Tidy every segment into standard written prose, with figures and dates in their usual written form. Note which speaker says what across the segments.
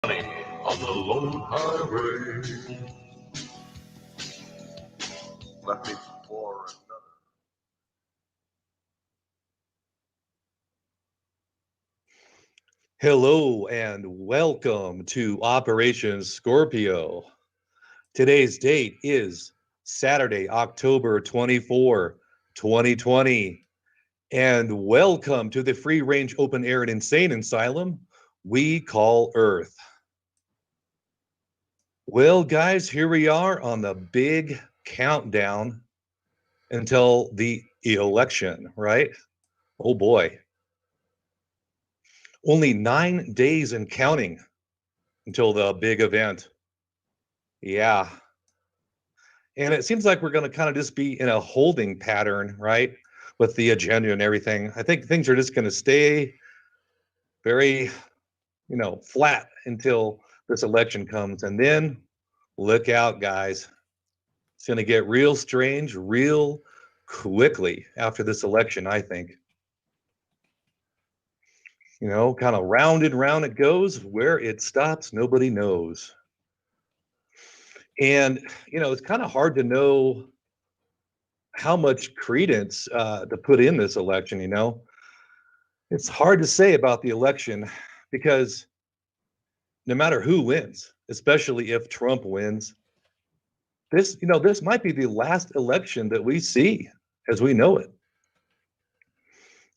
Speaker 1: On the lone highway. Left me for another.
Speaker 2: Hello and welcome to Operation Scorpio. Today's date is Saturday, October 24, 2020. And welcome to the free range open air and insane asylum we call Earth. Well, guys, here we are on the big countdown until the election, right? Oh boy. Only 9 days and counting until the big event. Yeah. And it seems like we're going to kind of just be in a holding pattern, right? With the agenda and everything. I think things are just going to stay very, flat until this election comes. And then look out, guys. It's going to get real strange real quickly after this election, I think. Kind of round and round it goes. Where it stops, nobody knows. And, it's kind of hard to know how much credence to put in this election. It's hard to say about the election because no matter who wins, especially if Trump wins, this might be the last election that we see as we know it.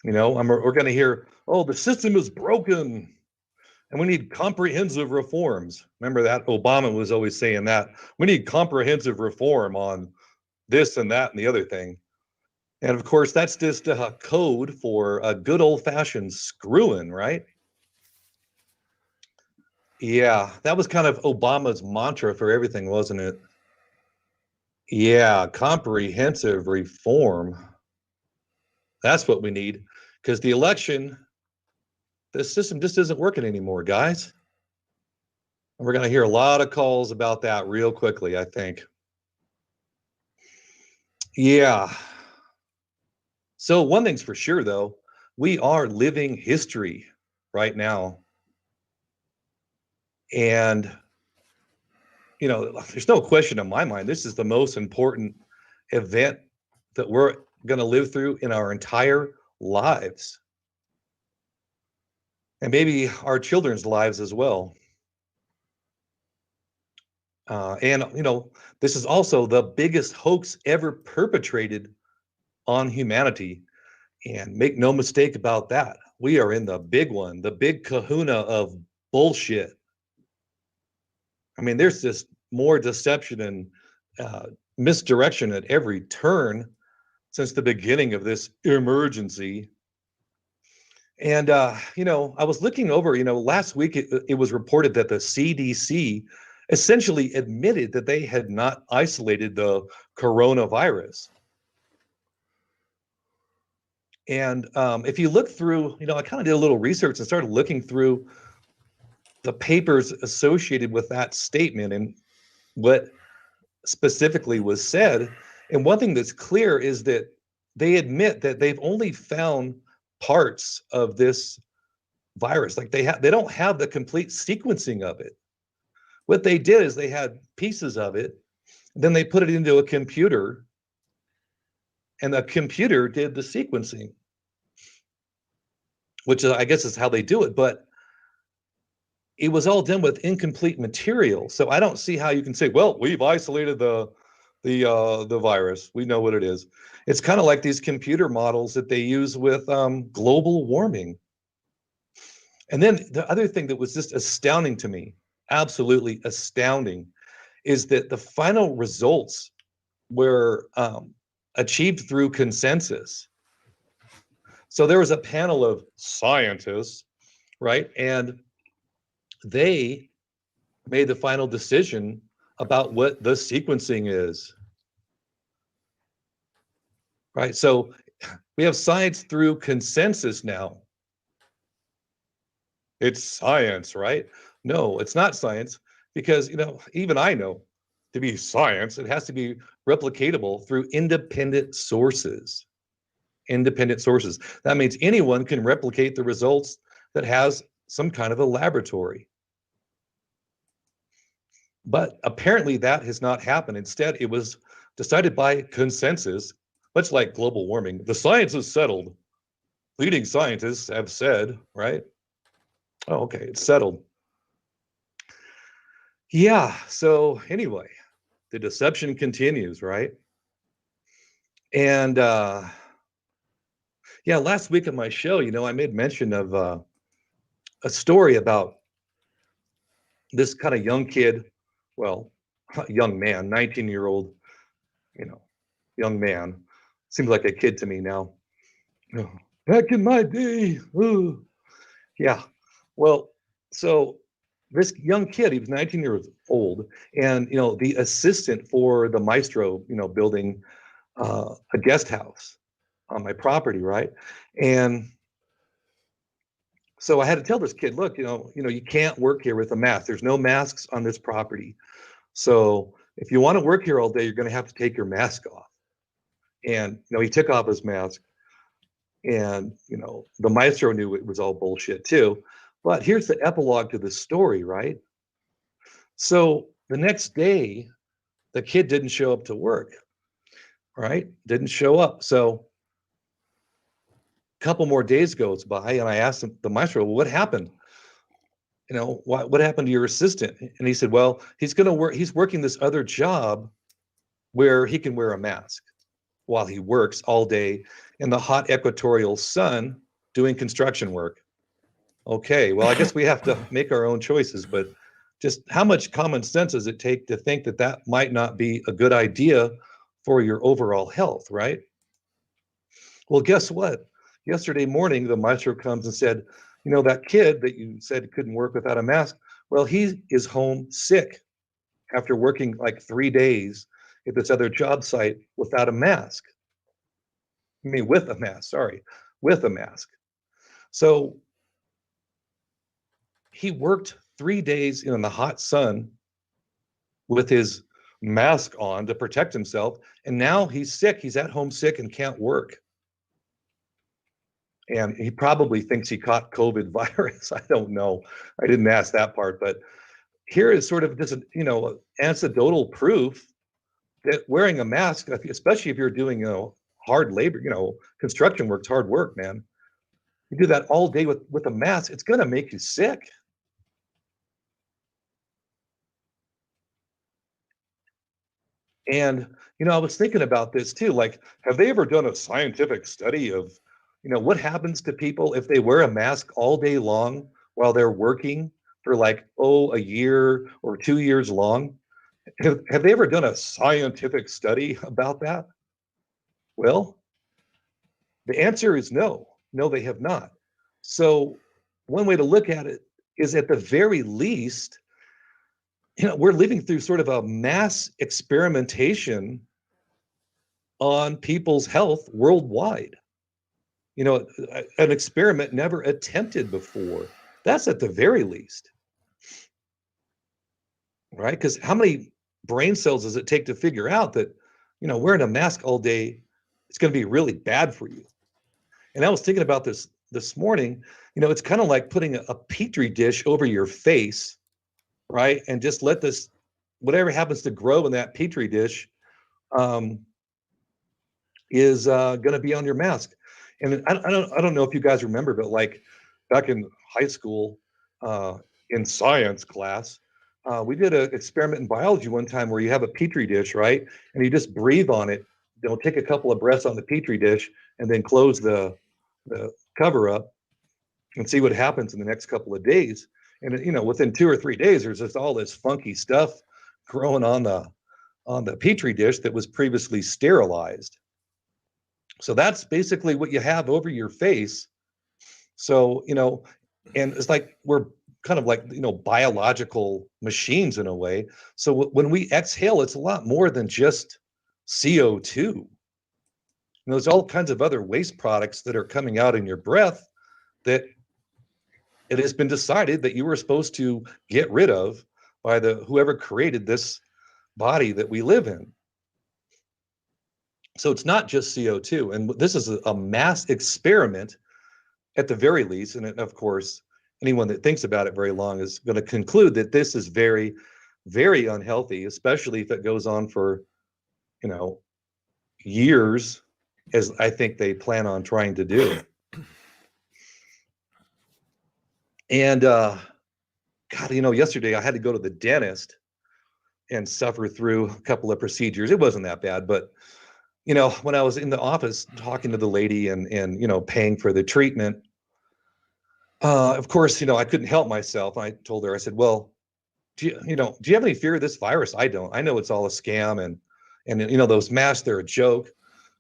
Speaker 2: We're going to hear, oh, the system is broken and we need comprehensive reforms. Remember that Obama was always saying that we need comprehensive reform on this and that and the other thing. And of course, that's just a code for a good old fashioned screwing, right? Yeah, that was kind of Obama's mantra for everything, wasn't it? Yeah, comprehensive reform. That's what we need because the system just isn't working anymore, guys. And we're going to hear a lot of calls about that real quickly, I think. Yeah. So one thing's for sure, though, we are living history right now. And, there's no question in my mind, this is the most important event that we're going to live through in our entire lives. And maybe our children's lives as well. And, this is also the biggest hoax ever perpetrated on humanity. And make no mistake about that. We are in the big one, the big kahuna of bullshit. I mean, there's just more deception and misdirection at every turn since the beginning of this emergency. And, I was looking over, last week it was reported that the CDC essentially admitted that they had not isolated the coronavirus. And if you look through, I kind of did a little research and started looking through the papers associated with that statement and what specifically was said. And one thing that's clear is that they admit that they've only found parts of this virus. Like they don't have the complete sequencing of it. What they did is they had pieces of it, then they put it into a computer, and the computer did the sequencing, which I guess is how they do it. But it was all done with incomplete material. So I don't see how you can say, well, we've isolated the virus. We know what it is. It's kind of like these computer models that they use with global warming. And then the other thing that was just astounding to me, absolutely astounding, is that the final results were achieved through consensus. So there was a panel of scientists, right? And they made the final decision about what the sequencing is. Right? So we have science through consensus now. It's science, right? No, it's not science because, even I know to be science, it has to be replicatable through independent sources. Independent sources. That means anyone can replicate the results that has some kind of a laboratory. But apparently that has not happened. Instead, it was decided by consensus, much like global warming. The science is settled. Leading scientists have said, right? Oh, okay, it's settled. Yeah, so anyway, the deception continues, right? And yeah, last week on my show, I made mention of a story about this kind of young kid, well, young man, 19-year-old, you know, young man. Seems like a kid to me now. Oh, back in my day. Yeah. Well, so this young kid, he was 19 years old, and the assistant for the maestro, building a guest house on my property, right? And so I had to tell this kid, look, you can't work here with a mask. There's no masks on this property. So if you want to work here all day, you're going to have to take your mask off. And he took off his mask, and the maestro knew it was all bullshit too. But here's the epilogue to the story, right? So the next day, the kid didn't show up to work, right? Didn't show up. So a couple more days goes by, and I asked the maestro, well, what happened? What happened to your assistant? And he said, well, he's going to work. He's working this other job where he can wear a mask while he works all day in the hot equatorial sun doing construction work. Okay, well, I guess we have to make our own choices, but just how much common sense does it take to think that that might not be a good idea for your overall health, right? Well, guess what? Yesterday morning, the maestro comes and said, that kid that you said couldn't work without a mask, well, he is home sick after working like 3 days at this other job site without a mask. I mean, with a mask, sorry, with a mask. So he worked 3 days in the hot sun with his mask on to protect himself. And now he's sick. He's at home sick and can't work. And he probably thinks he caught COVID virus. I don't know. I didn't ask that part. But here is sort of just, anecdotal proof that wearing a mask, especially if you're doing, hard labor, construction work's hard work, man. You do that all day with a mask, it's going to make you sick. And, I was thinking about this too. Like, have they ever done a scientific study of, what happens to people if they wear a mask all day long while they're working for like, a year or 2 years long? Have they ever done a scientific study about that? Well, the answer is no. No, they have not. So, one way to look at it is at the very least, we're living through sort of a mass experimentation on people's health worldwide. An experiment never attempted before. That's at the very least, right? Because how many brain cells does it take to figure out that, wearing a mask all day is going to be really bad for you? And I was thinking about this morning. It's kind of like putting a petri dish over your face, right? And just let this, whatever happens to grow in that petri dish, is going to be on your mask. And I don't know if you guys remember, but like back in high school, in science class, we did an experiment in biology one time where you have a petri dish, right? And you just breathe on it. Take a couple of breaths on the petri dish and then close the cover up and see what happens in the next couple of days. And within 2 or 3 days, there's just all this funky stuff growing on the petri dish that was previously sterilized. So that's basically what you have over your face. So, and it's like we're kind of like, biological machines in a way. So when we exhale, it's a lot more than just CO2. There's all kinds of other waste products that are coming out in your breath that it has been decided that you were supposed to get rid of by whoever created this body that we live in. So it's not just CO2. And this is a mass experiment at the very least. And of course, anyone that thinks about it very long is going to conclude that this is very very unhealthy, especially if it goes on for, you know, years, as I think they plan on trying to do. And God, yesterday I had to go to the dentist and suffer through a couple of procedures. It wasn't that bad, but when I was in the office talking to the lady and paying for the treatment, of course, I couldn't help myself. I told her, I said, well, do you have any fear of this virus? I don't. I know it's all a scam, and those masks, they're a joke,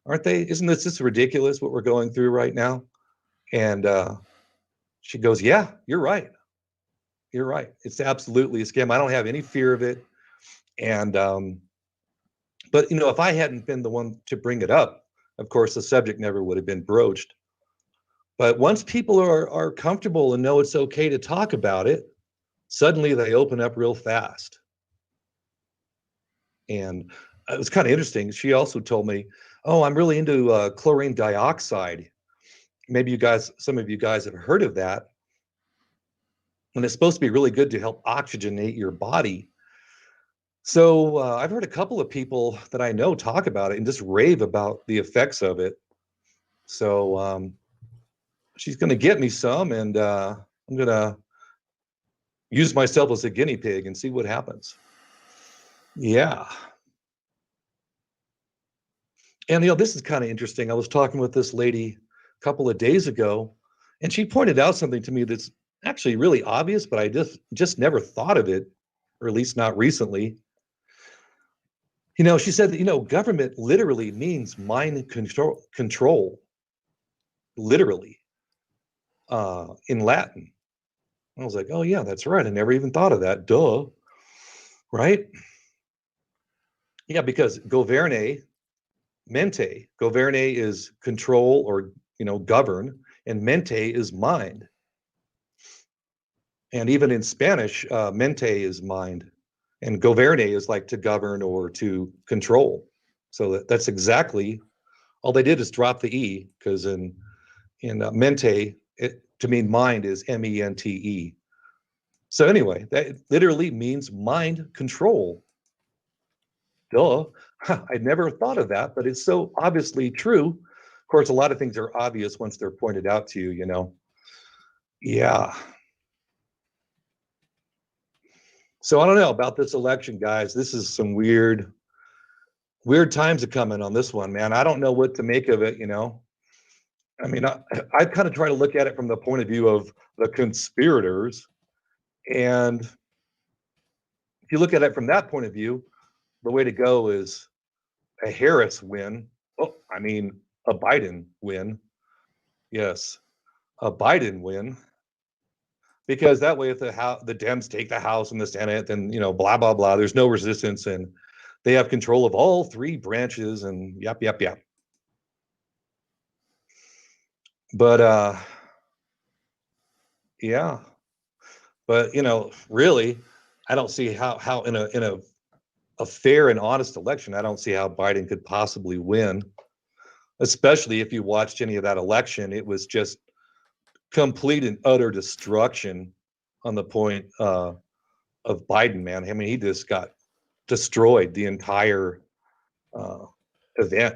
Speaker 2: aren't they? Isn't this just ridiculous what we're going through right now? And she goes, yeah, you're right. You're right. It's absolutely a scam. I don't have any fear of it. And but if I hadn't been the one to bring it up, of course, the subject never would have been broached. But once people are comfortable and know it's okay to talk about it, suddenly they open up real fast. And it was kind of interesting. She also told me, oh, I'm really into chlorine dioxide. Maybe some of you guys have heard of that. And it's supposed to be really good to help oxygenate your body. So I've heard a couple of people that I know talk about it and just rave about the effects of it. So she's going to get me some, and I'm going to use myself as a guinea pig and see what happens. Yeah. And this is kind of interesting. I was talking with this lady a couple of days ago, and she pointed out something to me that's actually really obvious, but I just never thought of it, or at least not recently. She said that government literally means mind control, literally, in Latin. I was like, oh yeah, that's right. I never even thought of that. Duh. Right? Yeah, because governe is control or govern, and mente is mind. And even in Spanish, mente is mind, and governe is like to govern or to control. So that's exactly all they did is drop the e, because in mente, to mean mind is mente. So anyway, that literally means mind control. Duh. I never thought of that, but it's so obviously true. Of course, a lot of things are obvious once they're pointed out to you. Yeah. So I don't know about this election, guys. This is some weird times are coming on this one, man. I don't know what to make of it. I mean, I kind of try to look at it from the point of view of the conspirators. And if you look at it from that point of view, the way to go is a Harris win. Oh, I mean, a Biden win. Yes, a Biden win. Because that way, if the Dems take the House and the Senate, then, blah, blah, blah, there's no resistance, and they have control of all three branches, and yep. But, yeah. But, really, I don't see how in a fair and honest election, I don't see how Biden could possibly win, especially if you watched any of that election. It was just complete and utter destruction on the point of Biden, man. I mean, he just got destroyed the entire event.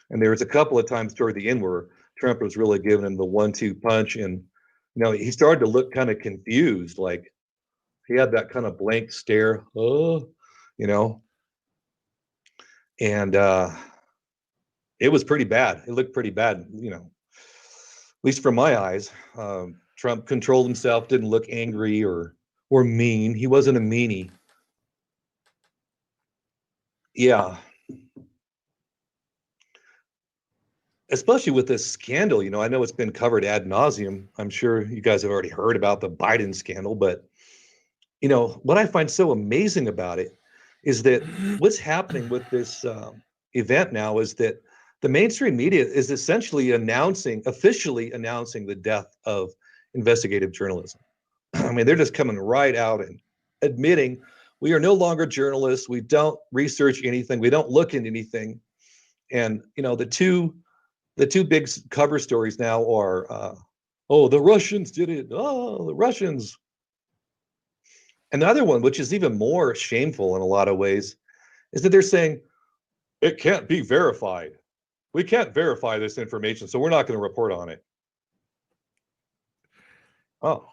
Speaker 2: And there was a couple of times toward the end where Trump was really giving him the 1-2 punch, and he started to look kind of confused, like he had that kind of blank stare, and it was pretty bad. It looked pretty bad, at least from my eyes. Trump controlled himself, didn't look angry or mean. He wasn't a meanie. Yeah. Especially with this scandal, I know it's been covered ad nauseum. I'm sure you guys have already heard about the Biden scandal, but what I find so amazing about it is that what's happening with this event now is that the mainstream media is essentially officially announcing the death of investigative journalism. I mean, they're just coming right out and admitting we are no longer journalists. We don't research anything. We don't look into anything. And the two big cover stories now are, oh, the Russians did it. Oh, the Russians. Another one, which is even more shameful in a lot of ways, is that they're saying it can't be verified. We can't verify this information, so we're not going to report on it. Oh,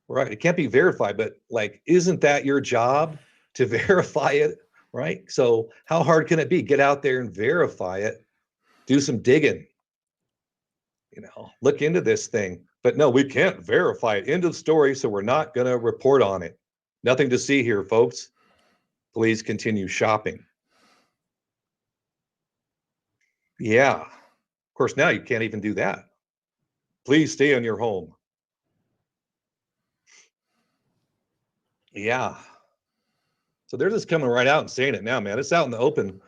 Speaker 2: right. It can't be verified, but like, isn't that your job to verify it? Right. So, how hard can it be? Get out there and verify it, do some digging, look into this thing. But no, we can't verify it. End of story. So, we're not going to report on it. Nothing to see here, folks. Please continue shopping. Yeah. Of course, now you can't even do that. Please stay in your home. Yeah. So they're just coming right out and saying it now, man. It's out in the open.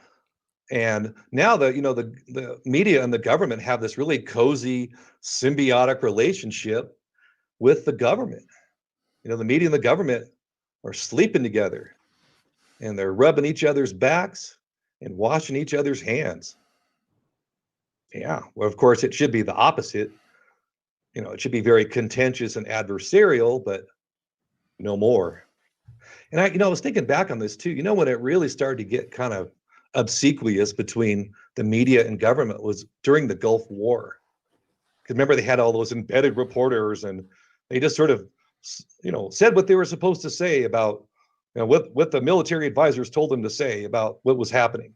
Speaker 2: And now the media and the government have this really cozy symbiotic relationship with the government. The media and the government are sleeping together, and they're rubbing each other's backs and washing each other's hands. Yeah. Well, of course, it should be the opposite. It should be very contentious and adversarial, but no more. And I was thinking back on this too. When it really started to get kind of obsequious between the media and government was during the Gulf War. Because remember, they had all those embedded reporters, and they just sort of, said what they were supposed to say about, what the military advisors told them to say about what was happening.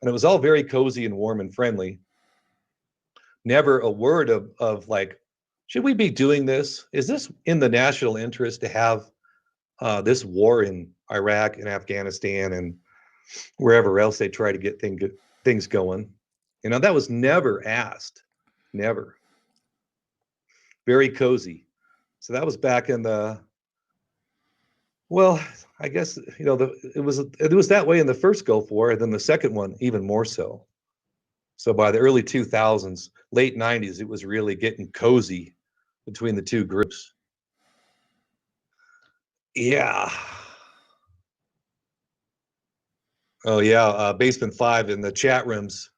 Speaker 2: And it was all very cozy and warm and friendly. Never a word of like, should we be doing this? Is this in the national interest to have this war in Iraq and Afghanistan and wherever else they try to get things going? That was never asked. Never. Very cozy. So that was back in well, I guess, it was that way in the first Gulf War, and then the second one even more so. So by the early 2000s, late 90s, it was really getting cozy between the two groups. Yeah. Oh yeah, Basement 5 in the chat rooms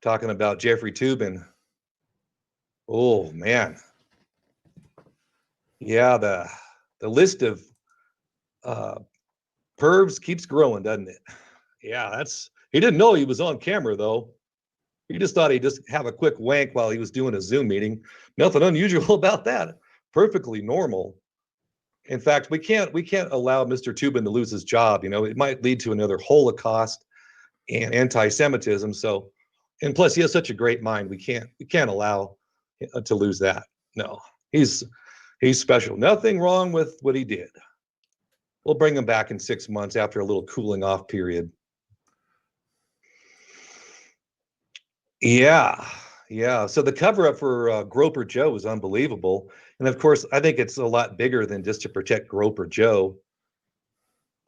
Speaker 2: talking about Jeffrey Toobin. Oh man. Yeah, the list of pervs keeps growing, doesn't it? Yeah, he didn't know he was on camera though. He just thought he'd just have a quick wank while he was doing a Zoom meeting. Nothing unusual about that. Perfectly normal. In fact, we can't allow Mr. Toobin to lose his job. It might lead to another Holocaust and anti-Semitism. So, and plus, he has such a great mind. We can't allow to lose that. No, he's special. Nothing wrong with what he did. We'll bring him back in 6 months after a little cooling off period. Yeah. Yeah. So the cover up for Groper Joe was unbelievable. And of course, I think it's a lot bigger than just to protect Groper Joe.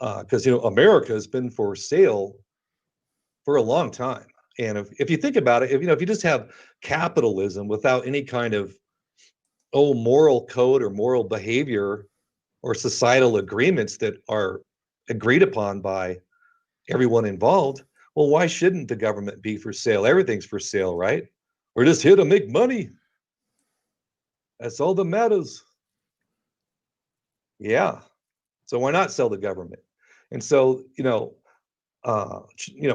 Speaker 2: Because, America has been for sale for a long time. And if you think about it, if you just have capitalism without any kind of moral code or moral behavior or societal agreements that are agreed upon by everyone involved, well, why shouldn't the government be for sale? Everything's for sale, right? We're just here to make money. That's all that matters. Yeah. So why not sell the government? And so,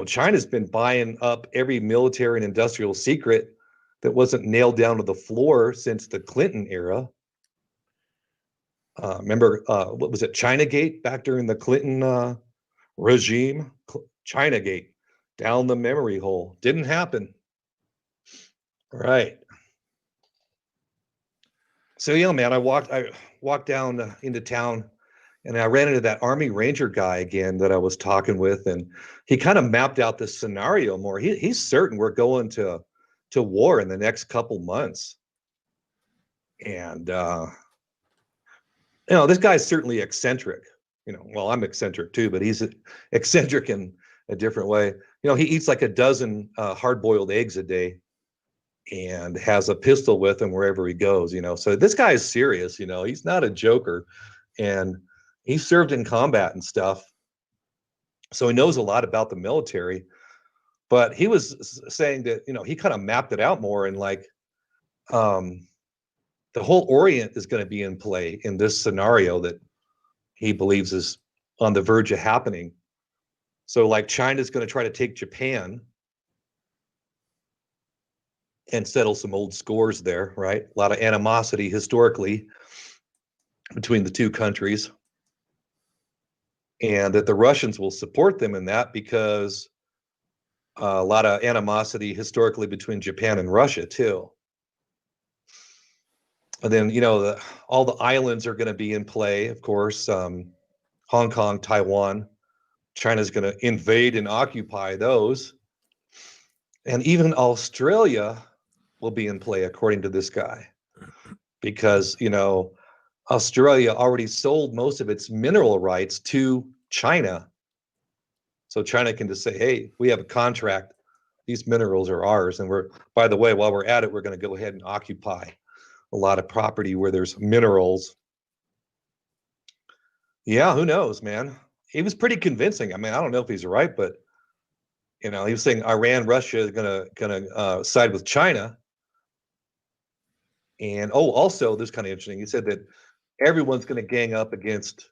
Speaker 2: China's been buying up every military and industrial secret that wasn't nailed down to the floor since the Clinton era. Remember, what was it, Chinagate back during the Clinton regime? Chinagate, down the memory hole. Didn't happen. Right. So, man, I walked down into town, and I ran into that Army Ranger guy again that I was talking with, and he kind of mapped out the scenario more. He's certain we're going to war in the next couple months. And this guy's certainly eccentric. Well, I'm eccentric too, but he's eccentric in a different way. He eats like a dozen hard-boiled eggs a day and has a pistol with him wherever he goes. So this guy is serious. He's not a joker, and he served in combat and stuff, so he knows a lot about the military. But he was saying that he kind of mapped it out more, and like the whole Orient is going to be in play in this scenario that he believes is on the verge of happening. So like China's going to try to take Japan and settle some old scores there, right? A lot of animosity historically between the two countries. And that the Russians will support them in that because a lot of animosity historically between Japan and Russia too. And then, all the islands are going to be in play, of course. Hong Kong, Taiwan, China's going to invade and occupy those. And even Australia will be in play, according to this guy, because, Australia already sold most of its mineral rights to China. So China can just say, hey, we have a contract. These minerals are ours. And by the way, while we're at it, we're going to go ahead and occupy a lot of property where there's minerals. Yeah, who knows, man? He was pretty convincing. I mean, I don't know if he's right, but he was saying Iran, Russia is gonna side with China. And also, this is kind of interesting. He said that everyone's going to gang up against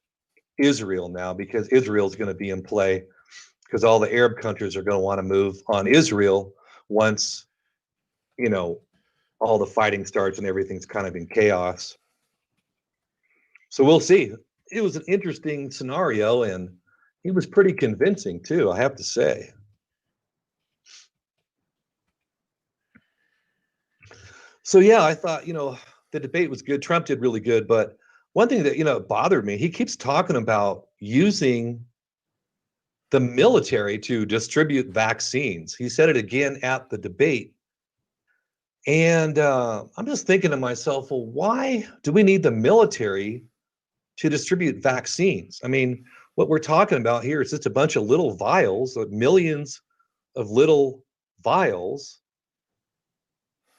Speaker 2: Israel now because Israel's going to be in play because all the Arab countries are going to want to move on Israel once, all the fighting starts and everything's kind of in chaos. So we'll see. It was an interesting scenario, and he was pretty convincing too, I have to say. So yeah, I thought, the debate was good. Trump did really good, but one thing that, bothered me, he keeps talking about using the military to distribute vaccines. He said it again at the debate. And I'm just thinking to myself, well, why do we need the military to distribute vaccines? I mean, what we're talking about here is just a bunch of little vials, millions of little vials,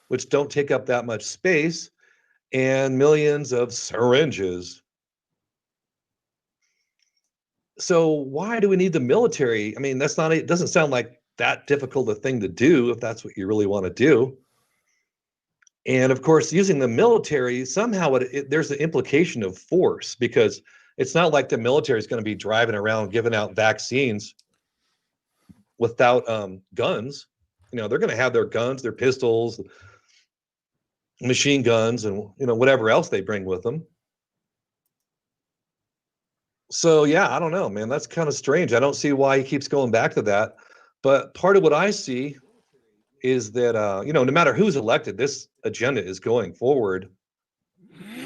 Speaker 2: which don't take up that much space, and millions of syringes. So why do we need the military? I mean, it doesn't sound like that difficult a thing to do if that's what you really want to do. And of course, using the military, somehow there's the implication of force, because it's not like the military is going to be driving around giving out vaccines without guns. They're going to have their guns, their pistols, machine guns, and whatever else they bring with them. So yeah, I don't know, man. That's kind of strange. I don't see why he keeps going back to that. But part of what I see is that no matter who's elected, this agenda is going forward.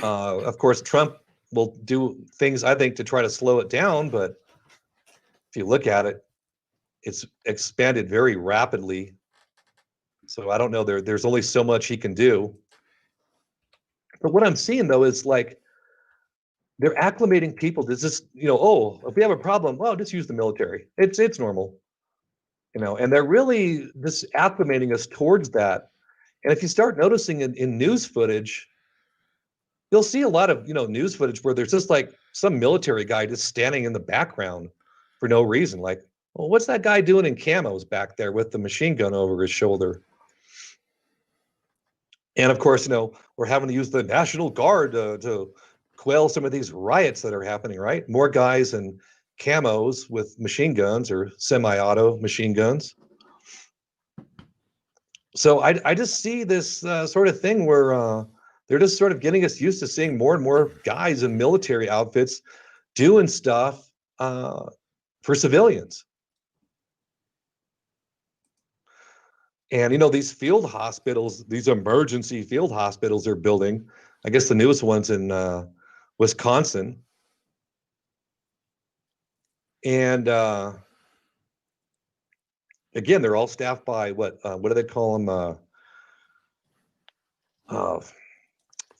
Speaker 2: Of course, Trump will do things, I think, to try to slow it down. But if you look at it, it's expanded very rapidly. So I don't know. There's only so much he can do. But what I'm seeing though is like they're acclimating people to just, if we have a problem, well, just use the military. It's normal, and they're really just acclimating us towards that. And if you start noticing in news footage, you'll see a lot of, news footage where there's just like some military guy just standing in the background for no reason. Like, well, what's that guy doing in camos back there with the machine gun over his shoulder? And of course, we're having to use the National Guard to quell some of these riots that are happening, right? More guys in camos with machine guns or semi-auto machine guns. So I just see this sort of thing where they're just sort of getting us used to seeing more and more guys in military outfits doing stuff for civilians. And, these field hospitals, these emergency field hospitals they're building, I guess the newest one's in Wisconsin. And again, they're all staffed by what do they call them?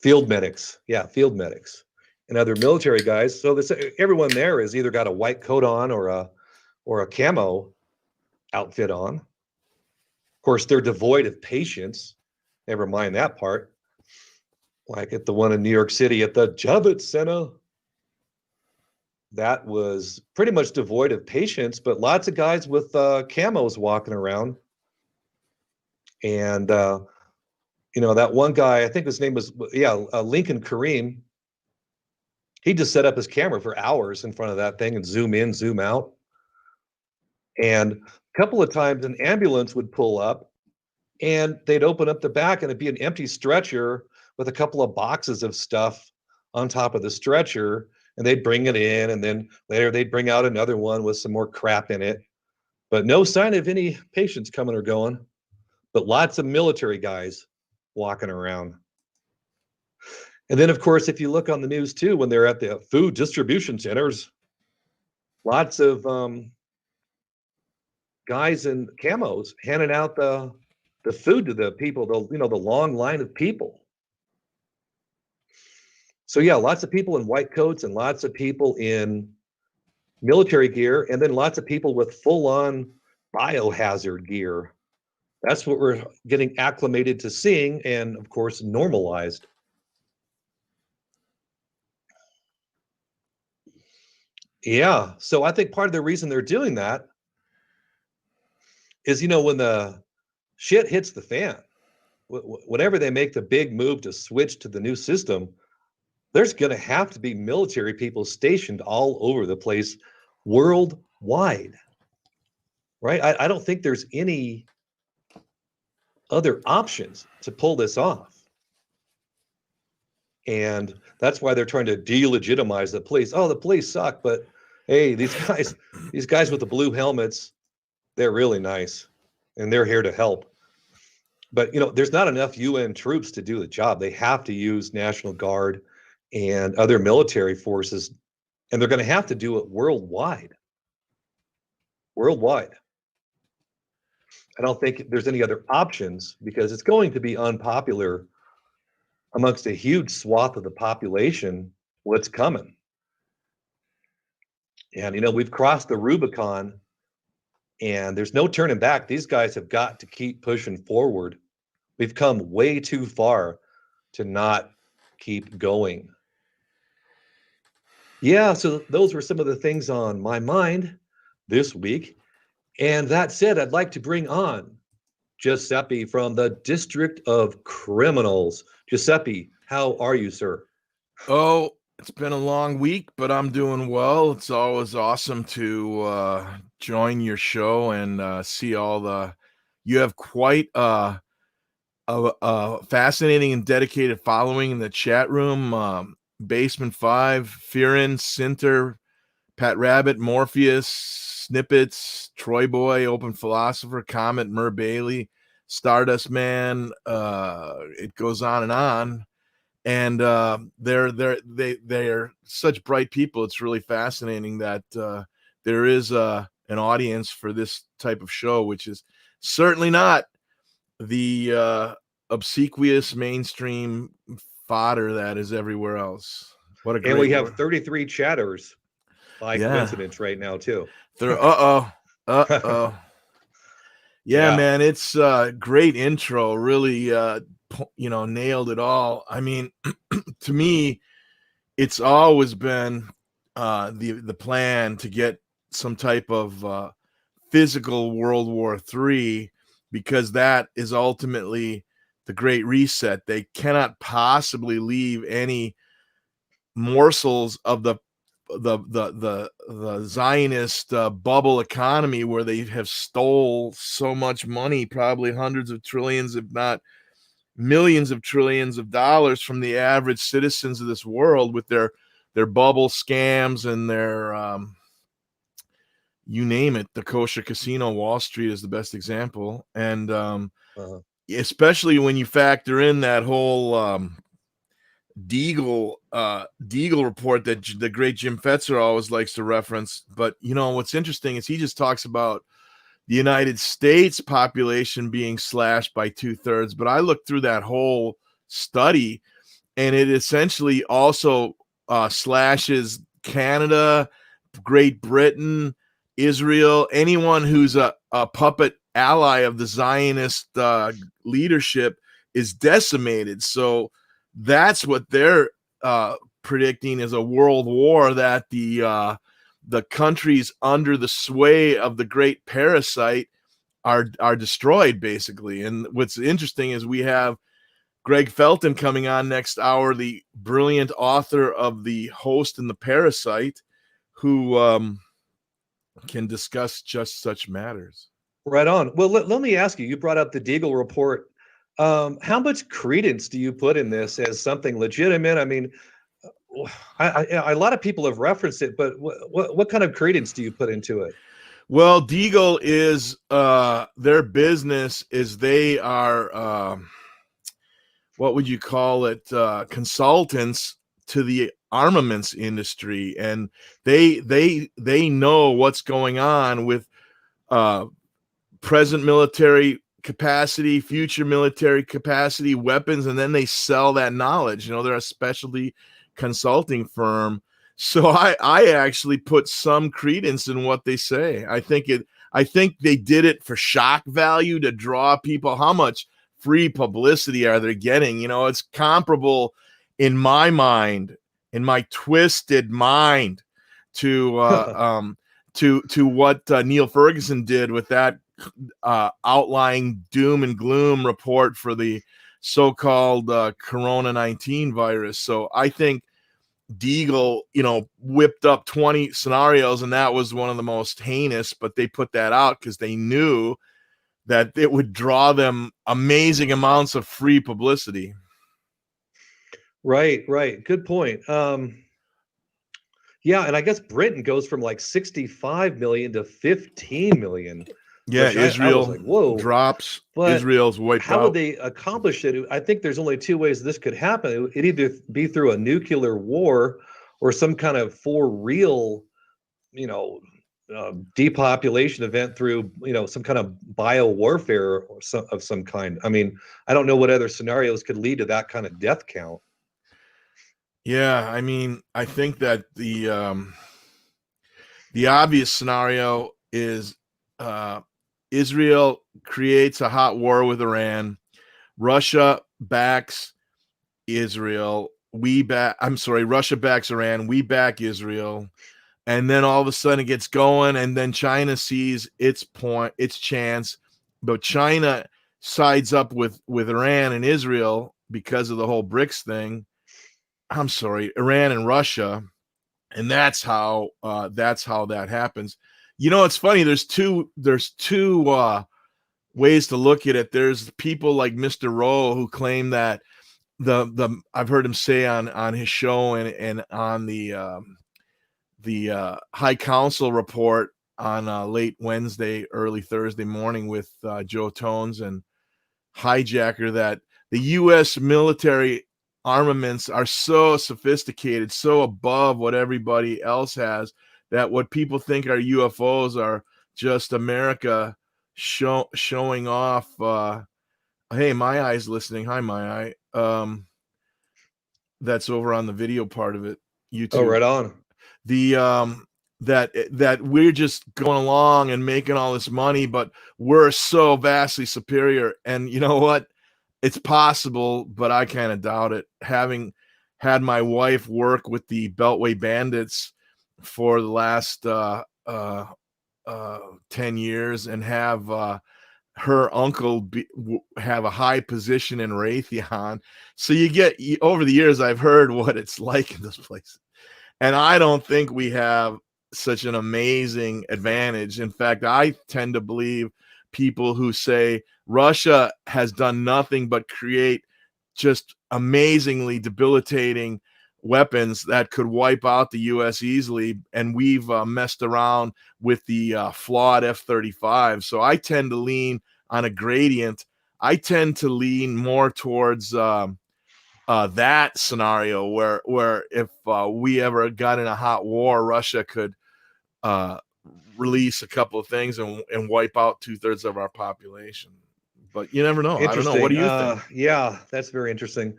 Speaker 2: Field medics. Yeah, field medics and other military guys. So everyone there has either got a white coat on or a camo outfit on. Of course, they're devoid of patience. Never mind that part. Like at the one in New York City at the Javits Center, that was pretty much devoid of patience, but lots of guys with camos walking around. And That one guy, I think his name was, Lincoln Kareem. He just set up his camera for hours in front of that thing and zoom in, zoom out. And a couple of times an ambulance would pull up and they'd open up the back and it'd be an empty stretcher with a couple of boxes of stuff on top of the stretcher, and they'd bring it in, and then later they'd bring out another one with some more crap in it, but no sign of any patients coming or going, but lots of military guys walking around. And then, of course, if you look on the news too, when they're at the food distribution centers, lots of guys in camos handing out the food to the people, the long line of people. So yeah, lots of people in white coats and lots of people in military gear, and then lots of people with full-on biohazard gear. That's what we're getting acclimated to seeing, and of course normalized. Yeah, so I think part of the reason they're doing that is, when the shit hits the fan, whenever they make the big move to switch to the new system, there's going to have to be military people stationed all over the place worldwide, right? I don't think there's any other options to pull this off. And that's why they're trying to delegitimize the police. Oh, the police suck, but hey, these guys with the blue helmets, they're really nice and they're here to help. But there's not enough UN troops to do the job. They have to use National Guard and other military forces, and they're going to have to do it worldwide. I don't think there's any other options, because it's going to be unpopular amongst a huge swath of the population what's coming. And we've crossed the Rubicon, and there's no turning back. These guys have got to keep pushing forward. We've come way too far to not keep going. Yeah, so those were some of the things on my mind this week. And that said, I'd like to bring on Giuseppe from the District of Criminals. Giuseppe, how are you, sir?
Speaker 3: Oh, it's been a long week, but I'm doing well. It's always awesome to join your show and see all you have quite a fascinating and dedicated following in the chat room. Basement 5, Fearin, Sinter, Pat Rabbit, Morpheus, Snippets, Troy Boy, Open Philosopher, Comet, Mer Bailey, Stardust Man. It goes on. And they're such bright people. It's really fascinating that there is an audience for this type of show, which is certainly not the obsequious mainstream fodder that is everywhere else. What a great
Speaker 2: and we have 33 chatters by coincidence right now too.
Speaker 3: Yeah, man, it's a great intro. Really, nailed it all. I mean, to me, it's always been the plan to get some type of physical World War III, because that is ultimately the Great Reset. They cannot possibly leave any morsels of the Zionist bubble economy, where they have stole so much money, probably hundreds of trillions, if not millions of trillions of dollars, from the average citizens of this world with their bubble scams and their you name it. The kosher casino, Wall Street, is the best example. And especially when you factor in that whole Deagle report that the great Jim Fetzer always likes to reference. But what's interesting is he just talks about the United States population being slashed by 2/3. But I looked through that whole study, and it essentially also slashes Canada, Great Britain, Israel, anyone who's a puppet ally of the Zionist leadership is decimated. So that's what they're predicting is a world war, that the countries under the sway of the great parasite are destroyed, basically. And what's interesting is we have Greg Felton coming on next hour, the brilliant author of The Host and the Parasite, who can discuss just such matters.
Speaker 2: Right on. Well, let me ask you, you brought up the Deagle report. How much credence do you put in this as something legitimate? I mean, a lot of people have referenced it, but what kind of credence do you put into it?
Speaker 3: Well, Deagle is their business is they are what would you call it? Consultants to the armaments industry, and they know what's going on with present military capacity, future military capacity, weapons, and then they sell that knowledge. You know, they're a specialty consulting firm. So I actually put some credence in what they say. I think they did it for shock value to draw people. How much free publicity are they getting? You know, it's comparable in my mind, in my twisted mind, to what Neil Ferguson did with that outlying doom and gloom report for the so-called Corona 19 virus. So I think Deagle, you know, whipped up 20 scenarios, and that was one of the most heinous, but they put that out because they knew that it would draw them amazing amounts of free publicity.
Speaker 2: Right. Good point. Yeah, and I guess Britain goes from like 65 million to 15 million.
Speaker 3: Yeah, Israel
Speaker 2: I was like, whoa.
Speaker 3: drops.
Speaker 2: But
Speaker 3: Israel's wiped
Speaker 2: how
Speaker 3: out.
Speaker 2: would they accomplish it? I think there's only two ways this could happen. It'd either be through a nuclear war or some kind of for real, you know, depopulation event through, you know, some kind of bio warfare or some kind. I mean, I don't know what other scenarios could lead to that kind of death count.
Speaker 3: Yeah, I mean, I think that the obvious scenario is Israel creates a hot war with Iran. Russia backs Israel. Russia backs Iran. We back Israel. And then all of a sudden it gets going, and then China sees its chance. But China sides up with Iran and Israel because of the whole BRICS thing. Iran and Russia. And that's how that happens. You know, it's funny. There's two ways to look at it. There's people like Mr. Rowe who claim that I've heard him say on his show and on the High Council report on late Wednesday, early Thursday morning with Joe Tones and Hijacker that the U.S. military armaments are so sophisticated, so above what everybody else has, that what people think are UFOs are just America showing off. Hey, my eye's listening. Hi, my eye. That's over on the video part of it. YouTube.
Speaker 2: Oh, right on.
Speaker 3: The that we're just going along and making all this money, but we're so vastly superior. And you know what? It's possible, but I kind of doubt it. Having had my wife work with the Beltway Bandits for the last 10 years and have her uncle have a high position in Raytheon. So over the years, I've heard what it's like in this place. And I don't think we have such an amazing advantage. In fact, I tend to believe people who say Russia has done nothing but create just amazingly debilitating weapons that could wipe out the U.S. easily, and we've messed around with the flawed F-35. So I tend to lean on a gradient. I tend to lean more towards that scenario where if we ever got in a hot war, Russia could release a couple of things and wipe out 2/3 of our population. But you never know. I don't know. What do you think?
Speaker 2: Yeah, that's very interesting.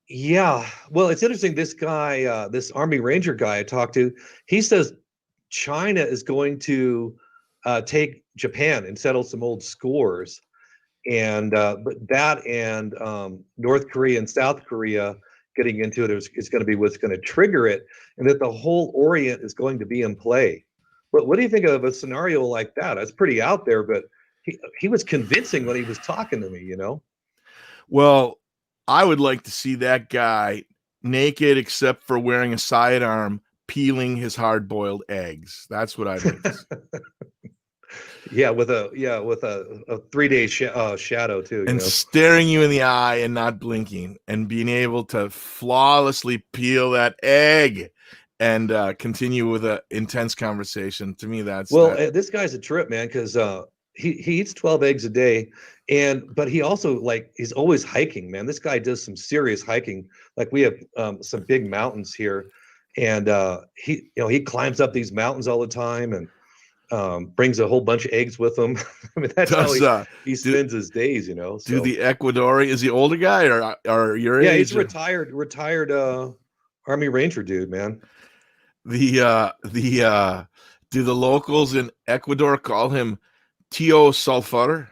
Speaker 2: Yeah, well, it's interesting. This guy, this Army Ranger guy I talked to, he says China is going to take Japan and settle some old scores, and but that and North Korea and South Korea getting into it is going to be what's going to trigger it, and that the whole Orient is going to be in play. But what do you think of a scenario like that? That's pretty out there, but he was convincing when he was talking to me, you know.
Speaker 3: Well, I would like to see that guy naked except for wearing a sidearm, peeling his hard-boiled eggs. That's what I'd like to see.
Speaker 2: Yeah, with a 3-day shadow too,
Speaker 3: And staring you in the eye and not blinking, and being able to flawlessly peel that egg and continue with an intense conversation. To me, that's
Speaker 2: this guy's a trip, man, because he eats 12 eggs a day, but he also he's always hiking, man. This guy does some serious hiking. Like we have some big mountains here, and he climbs up these mountains all the time, and brings a whole bunch of eggs with him. I mean, that's how he spends his days, So.
Speaker 3: Do the Ecuadorian, is he older guy or your age?
Speaker 2: Yeah, he's retired Army Ranger dude, man.
Speaker 3: Do the locals in Ecuador call him Tio Sulfur?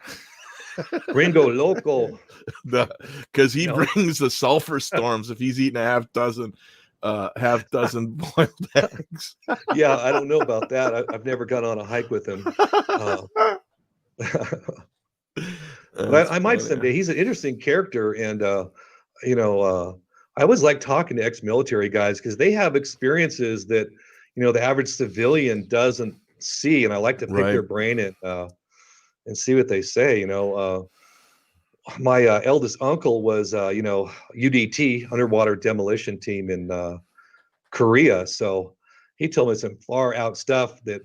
Speaker 2: Gringo Loco.
Speaker 3: Because he brings the sulfur storms if he's eating a half dozen boiled eggs.
Speaker 2: Yeah, I don't know about that. I've never gone on a hike with him. But I might someday. He's an interesting character, and I always like talking to ex-military guys because they have experiences that the average civilian doesn't see, and I like to pick their brain and see what they say. My eldest uncle was UDT, underwater demolition team in Korea, so he told me some far out stuff that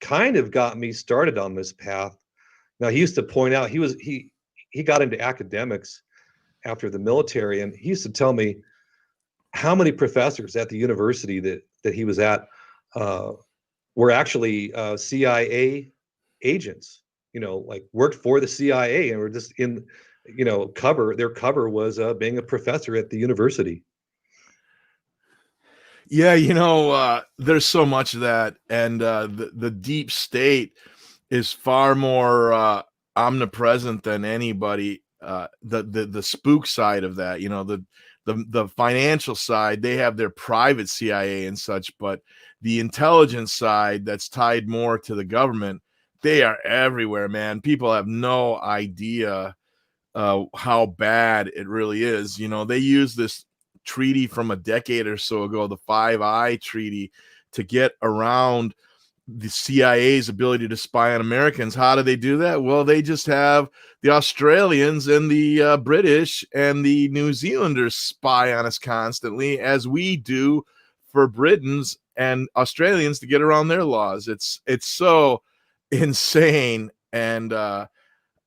Speaker 2: kind of got me started on this path. Now, he used to point out he got into academics after the military, and he used to tell me how many professors at the university that he was at were actually CIA agents, worked for the CIA and were just in, their cover was being a professor at the university.
Speaker 3: Yeah, there's so much of that, and the deep state is far more omnipresent than anybody. The spook side of that, the financial side, they have their private CIA and such, but the intelligence side that's tied more to the government, they are everywhere, man. People have no idea how bad it really is. They use this treaty from a decade or so ago, the Five Eye Treaty, to get around the CIA's ability to spy on Americans. How do they do that? Well, they just have the Australians and the British and the New Zealanders spy on us constantly, as we do for Britons and Australians to get around their laws. It's so insane, and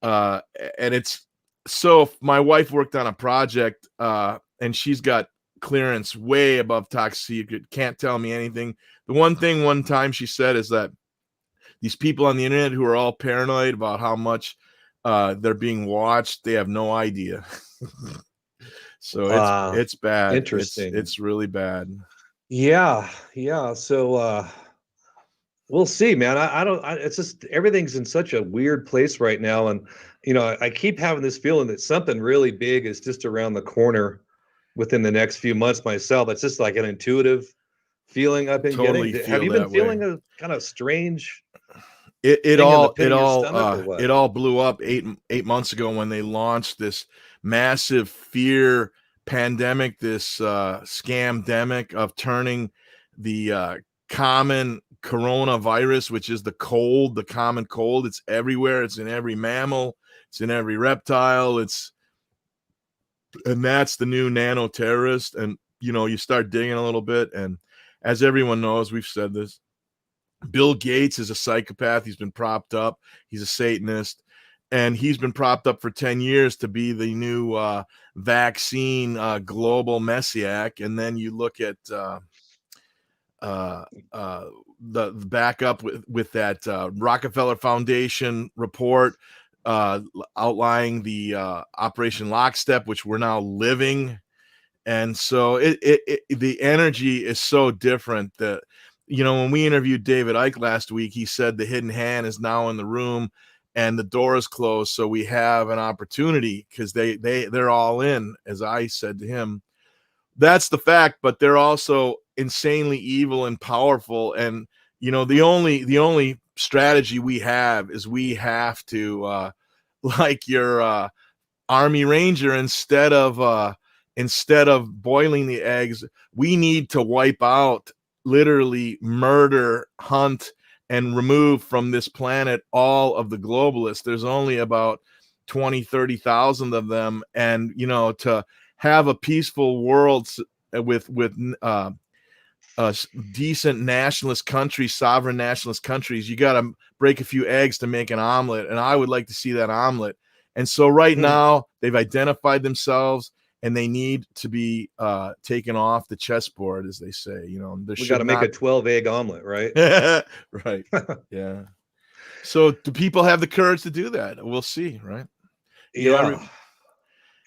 Speaker 3: it's so. My wife worked on a project, and she's got clearance way above top secret. Can't tell me anything. The one thing one time she said is that these people on the internet who are all paranoid about how much they're being watched, they have no idea. So it's bad.
Speaker 2: Interesting.
Speaker 3: It's really bad.
Speaker 2: Yeah. So we'll see, man. It's just everything's in such a weird place right now, and I keep having this feeling that something really big is just around the corner within the next few months myself. It's just like an intuitive feeling I've been getting. Have you been feeling a kind of strange?
Speaker 3: It all blew up eight months ago when they launched this massive fear pandemic, this scamdemic of turning the common coronavirus, which is the common cold. It's everywhere. It's in every mammal. It's in every reptile. And that's the new nano terrorist. And, you start digging a little bit. And as everyone knows, we've said this, Bill Gates is a psychopath. He's been propped up. He's a Satanist. And he's been propped up for 10 years to be the new vaccine global messiah. And then you look at the backup with that Rockefeller Foundation report outlining the Operation Lockstep, which we're now living. And so the energy is so different that, when we interviewed David Icke last week, he said the hidden hand is now in the room and the door is closed. So we have an opportunity because they're all in, as I said to him. That's the fact, but they're also insanely evil and powerful. And, the only strategy we have is we have to, like your Army Ranger, instead of boiling the eggs, we need to wipe out, literally murder, hunt, and remove from this planet all of the globalists. There's only about 20-30,000 of them, and to have a peaceful world with decent nationalist countries, sovereign nationalist countries, you got to break a few eggs to make an omelet, and I would like to see that omelet. And so right now they've identified themselves, and they need to be taken off the chessboard, as they say.
Speaker 2: We got to make a 12-egg omelet, right?
Speaker 3: Right. Yeah. So do people have the courage to do that? We'll see, right?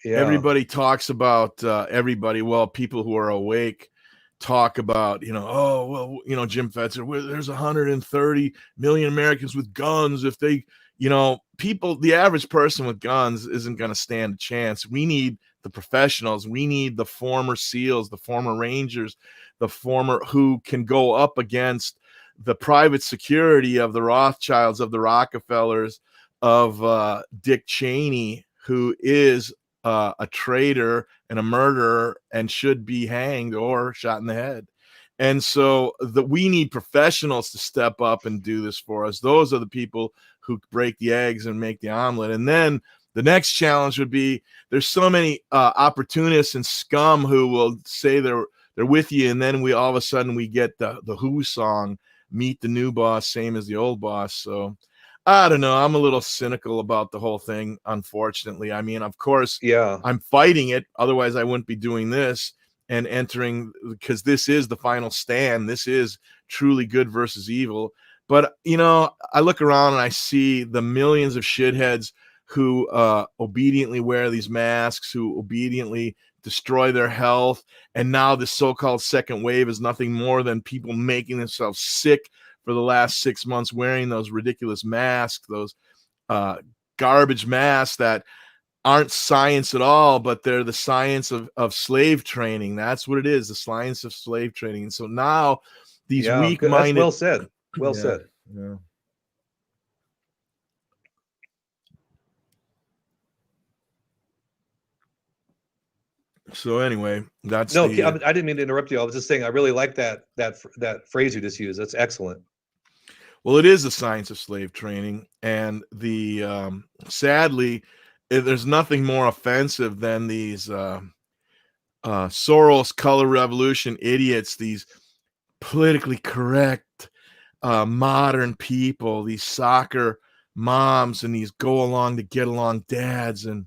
Speaker 3: Everybody talks about everybody. Well, people who are awake talk about, Jim Fetzer, there's 130 million Americans with guns. If they, the average person with guns isn't going to stand a chance. We need the professionals. We need the former SEALs, the former Rangers, the former who can go up against the private security of the Rothschilds, of the Rockefellers, of Dick Cheney, who is a traitor and a murderer and should be hanged or shot in the head. And so we need professionals to step up and do this for us. Those are the people who break the eggs and make the omelet. And then the next challenge would be, there's so many opportunists and scum who will say they're with you, and then all of a sudden we get the Who song, "Meet the New Boss, Same as the Old Boss." So I don't know. I'm a little cynical about the whole thing, unfortunately. I mean, of course, I'm fighting it. Otherwise, I wouldn't be doing this and entering, because this is the final stand. This is truly good versus evil. But, I look around and I see the millions of shitheads who obediently wear these masks, who obediently destroy their health. And now this so-called second wave is nothing more than people making themselves sick for the last 6 months, wearing those ridiculous masks, those garbage masks that aren't science at all, but they're the science of slave training. That's what it is, the science of slave training. And so now these weak-minded...
Speaker 2: That's well said. Well said.
Speaker 3: Yeah. So anyway, that's
Speaker 2: I didn't mean to interrupt you. I was just saying I really like that phrase you just used. That's excellent.
Speaker 3: Well, it is the science of slave training, and sadly, there's nothing more offensive than these Soros color revolution idiots, these politically correct modern people, these soccer moms, and these go along to get along dads, and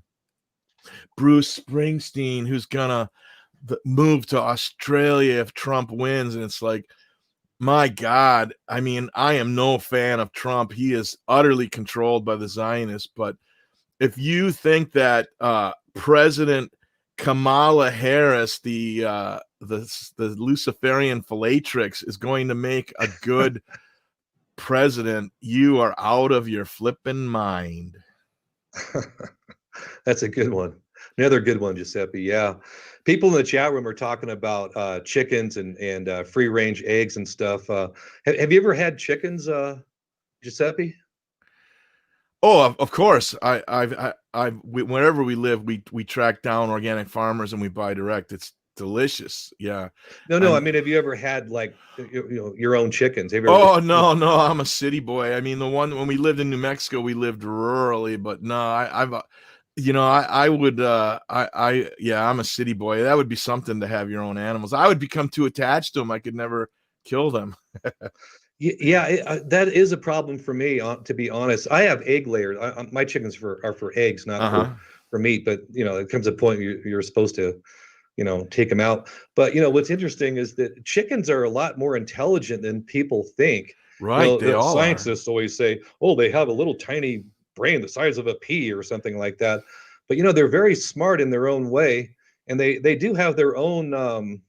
Speaker 3: Bruce Springsteen, who's gonna move to Australia if Trump wins. And it's like, my God, I mean, I am no fan of Trump. He is utterly controlled by the Zionists. But if you think that President Kamala Harris, the Luciferian Philatrix, is going to make a good president, you are out of your flipping mind.
Speaker 2: That's a good one. Another good one, Giuseppe. Yeah. People in the chat room are talking about chickens and free range eggs and stuff. Have you ever had chickens, Giuseppe?
Speaker 3: Oh, of course. Wherever we live, we track down organic farmers and we buy direct. It's delicious. Yeah.
Speaker 2: No. I mean, have you ever had like your own chickens? Have you
Speaker 3: ever... No. I'm a city boy. I mean, the one when we lived in New Mexico, we lived rurally, but no, I'm a city boy. That would be something to have your own animals. I would become too attached to them. I could never kill them.
Speaker 2: That is a problem for me, to be honest. I have egg layers. My chickens are for eggs, not for meat. But it comes a point you're supposed to, take them out. But what's interesting is that chickens are a lot more intelligent than people think.
Speaker 3: Right? They all
Speaker 2: scientists always say, oh, they have a little tiny brain the size of a pea or something like that. But they're very smart in their own way, and they do have their own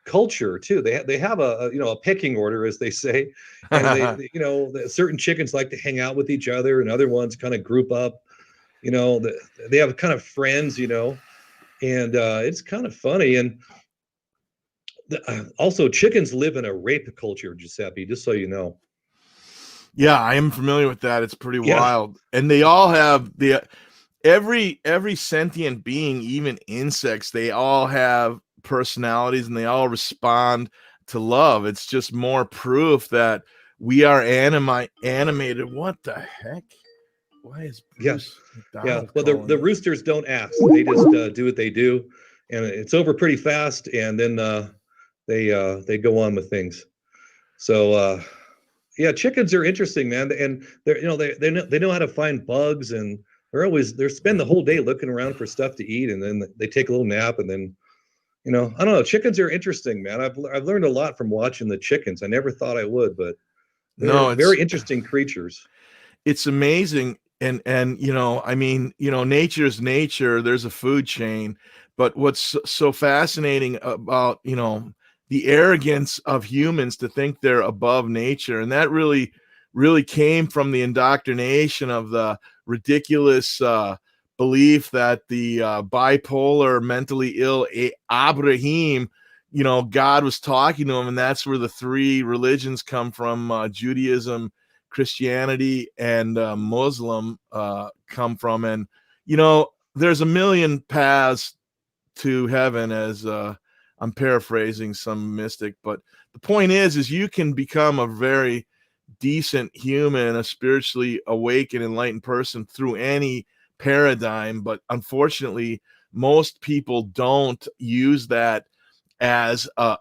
Speaker 2: culture too. They have a pecking order, as they say, and they certain chickens like to hang out with each other, and other ones kind of group up. They have kind of friends, and it's kind of funny. And also, chickens live in a rape culture, Giuseppe. Just so you know.
Speaker 3: Yeah, I am familiar with that. It's pretty wild, and they all have every sentient being, even insects, they all have personalities and they all respond to love. It's just more proof that we are animated. What the heck? Why is Bruce McDonald
Speaker 2: Well,
Speaker 3: calling
Speaker 2: the
Speaker 3: me?
Speaker 2: roosters don't ask; they just do what they do, and it's over pretty fast. And then they go on with things. So yeah, chickens are interesting, man. And they know how to find bugs, and they spend the whole day looking around for stuff to eat, and then they take a little nap, and then I don't know. Chickens are interesting, man. I've learned a lot from watching the chickens. I never thought I would, but they're very interesting creatures.
Speaker 3: It's amazing. And I mean, nature is nature. There's a food chain. But what's so fascinating about, the arrogance of humans to think they're above nature, and that really, really came from the indoctrination of the ridiculous belief that the bipolar, mentally ill Abraham, God was talking to him, and that's where the three religions come from: Judaism, Christianity, and Muslim come from. And there's a million paths to heaven, as I'm paraphrasing some mystic, but the point is you can become a very decent human, a spiritually awakened, enlightened person through any paradigm. But unfortunately, most people don't use that as a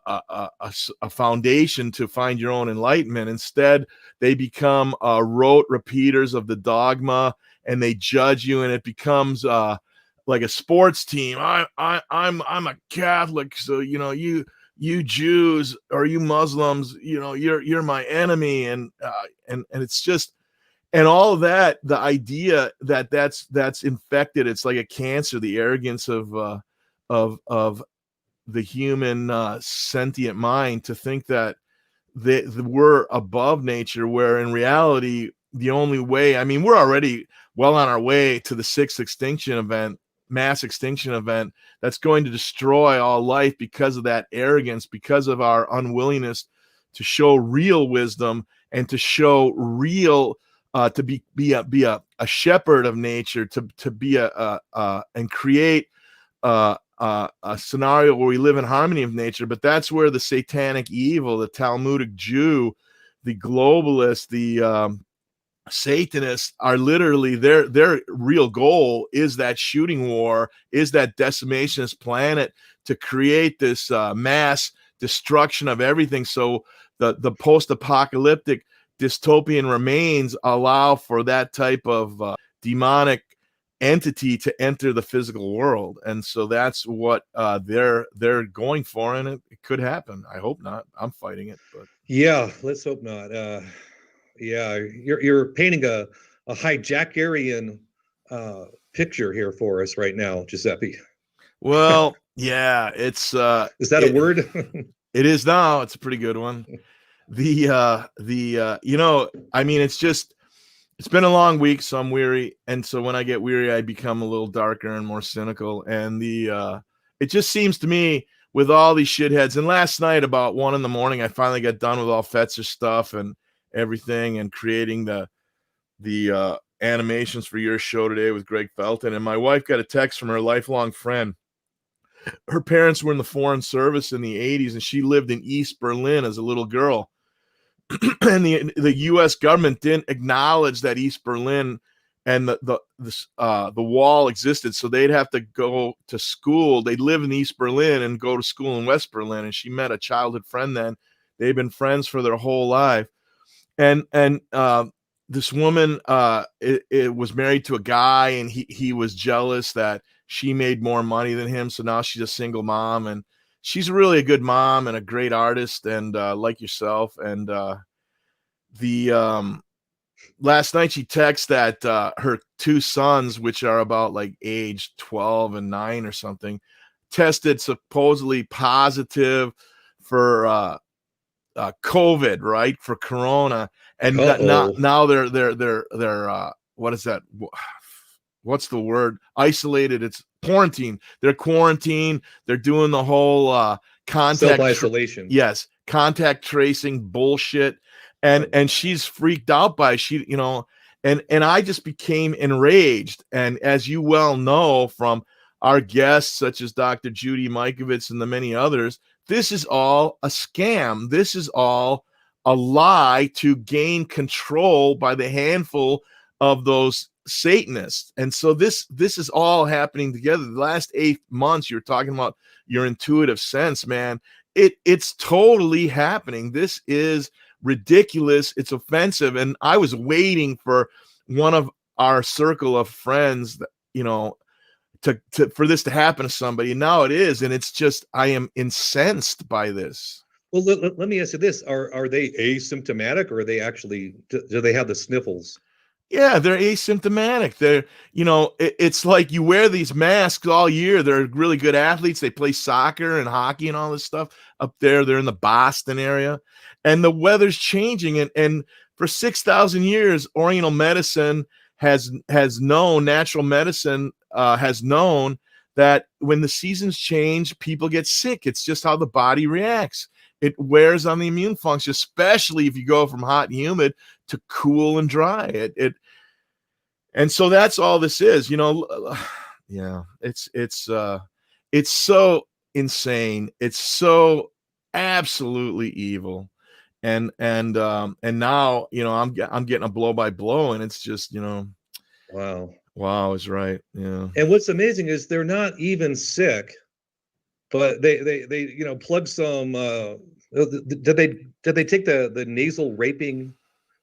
Speaker 3: foundation to find your own enlightenment. Instead, they become rote repeaters of the dogma, and they judge you, and it becomes like a sports team. I'm a Catholic, so you Jews or you Muslims, you're my enemy, and it's just, and all of that, the idea that that's infected. It's like a cancer, the arrogance of the human sentient mind, to think that we're above nature, where in reality the only way, I mean, we're already well on our way to the mass extinction event that's going to destroy all life because of that arrogance, because of our unwillingness to show real wisdom and to show real to be a shepherd of nature, to be and create a scenario where we live in harmony with nature. But that's where the satanic evil, the Talmudic Jew, the globalist, the Satanists are literally, their real goal is that shooting war, is that decimation of this planet, to create this mass destruction of everything. So the post-apocalyptic dystopian remains allow for that type of demonic entity to enter the physical world. And so that's what they're going for, and it could happen. I hope not. I'm fighting it, but
Speaker 2: yeah, let's hope not. Yeah, you're painting a Hijackerian picture here for us right now, Giuseppe.
Speaker 3: Well, yeah, it's
Speaker 2: is that a word?
Speaker 3: It is now. It's a pretty good one. I mean, it's been a long week, so I'm weary, and so when I get weary, I become a little darker and more cynical. And it just seems to me, with all these shitheads, and last night about 1 a.m, I finally got done with all Fetzer's stuff and everything, and creating the animations for your show today with Greg Felton. And my wife got a text from her lifelong friend. Her parents were in the Foreign Service in the 80s, and she lived in East Berlin as a little girl. And the U.S. government didn't acknowledge that East Berlin and the wall existed, so they'd have to go to school. They'd live in East Berlin and go to school in West Berlin. And she met a childhood friend then. They've been friends for their whole life. And this woman it was married to a guy, and he was jealous that she made more money than him. So now she's a single mom, and she's really a good mom and a great artist, and like yourself. And last night she texted that her 2 sons, which are about like age 12 and 9 or something, tested supposedly positive for COVID, right? For Corona. And now they're what is that? What's the word? Isolated. It's quarantine. They're quarantined. They're doing the whole contact
Speaker 2: self-isolation.
Speaker 3: Yes, contact tracing bullshit. And she's freaked out by And I just became enraged. And as you well know from our guests, such as Dr. Judy Mikovits and the many others, this is all a scam. This is all a lie to gain control by the handful of those Satanists. And so this is all happening together. The last 8 months, you're talking about your intuitive sense, man. It's totally happening. This is ridiculous. It's offensive. And I was waiting for one of our circle of friends that, you know, to for this to happen to somebody. And now it is. And it's just, I am incensed by this.
Speaker 2: Well, let me ask you this. Are they asymptomatic, or are they actually, do they have the sniffles?
Speaker 3: Yeah, they're asymptomatic. They're, you know, it's like you wear these masks all year. They're really good athletes. They play soccer and hockey and all this stuff up there. They're in the Boston area, and the weather's changing. And for 6,000 years, Oriental medicine has known, natural medicine has known that when the seasons change, people get sick. It's just how the body reacts. It wears on the immune function, especially if you go from hot and humid to cool and dry. And so that's all this is, you know. Yeah, it's so insane. It's so absolutely evil. And now, you know, I'm getting a blow by blow, and it's just, you know, wow is right. Yeah.
Speaker 2: And what's amazing is they're not even sick, but they you know, plug some did they take the nasal raping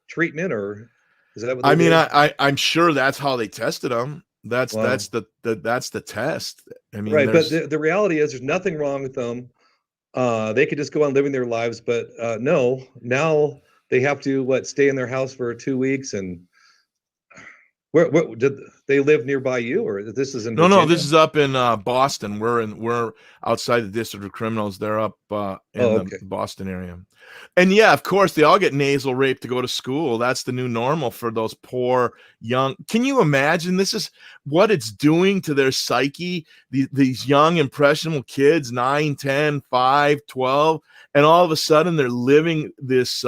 Speaker 2: treatment, or is that what they did?
Speaker 3: I'm sure that's how they tested them. That's the test. I mean,
Speaker 2: right, but the reality is there's nothing wrong with them. They could just go on living their lives, but no, now they have to stay in their house for 2 weeks. And where did they live nearby you, or this is in Virginia?
Speaker 3: No, this is up in Boston. We're outside the District of Criminals. They're up in the Boston area. And yeah, of course, they all get nasal rape to go to school. That's the new normal for those poor young. Can you imagine? This is what it's doing to their psyche. These young, impressionable kids, 9, 10, 5, 12, and all of a sudden they're living this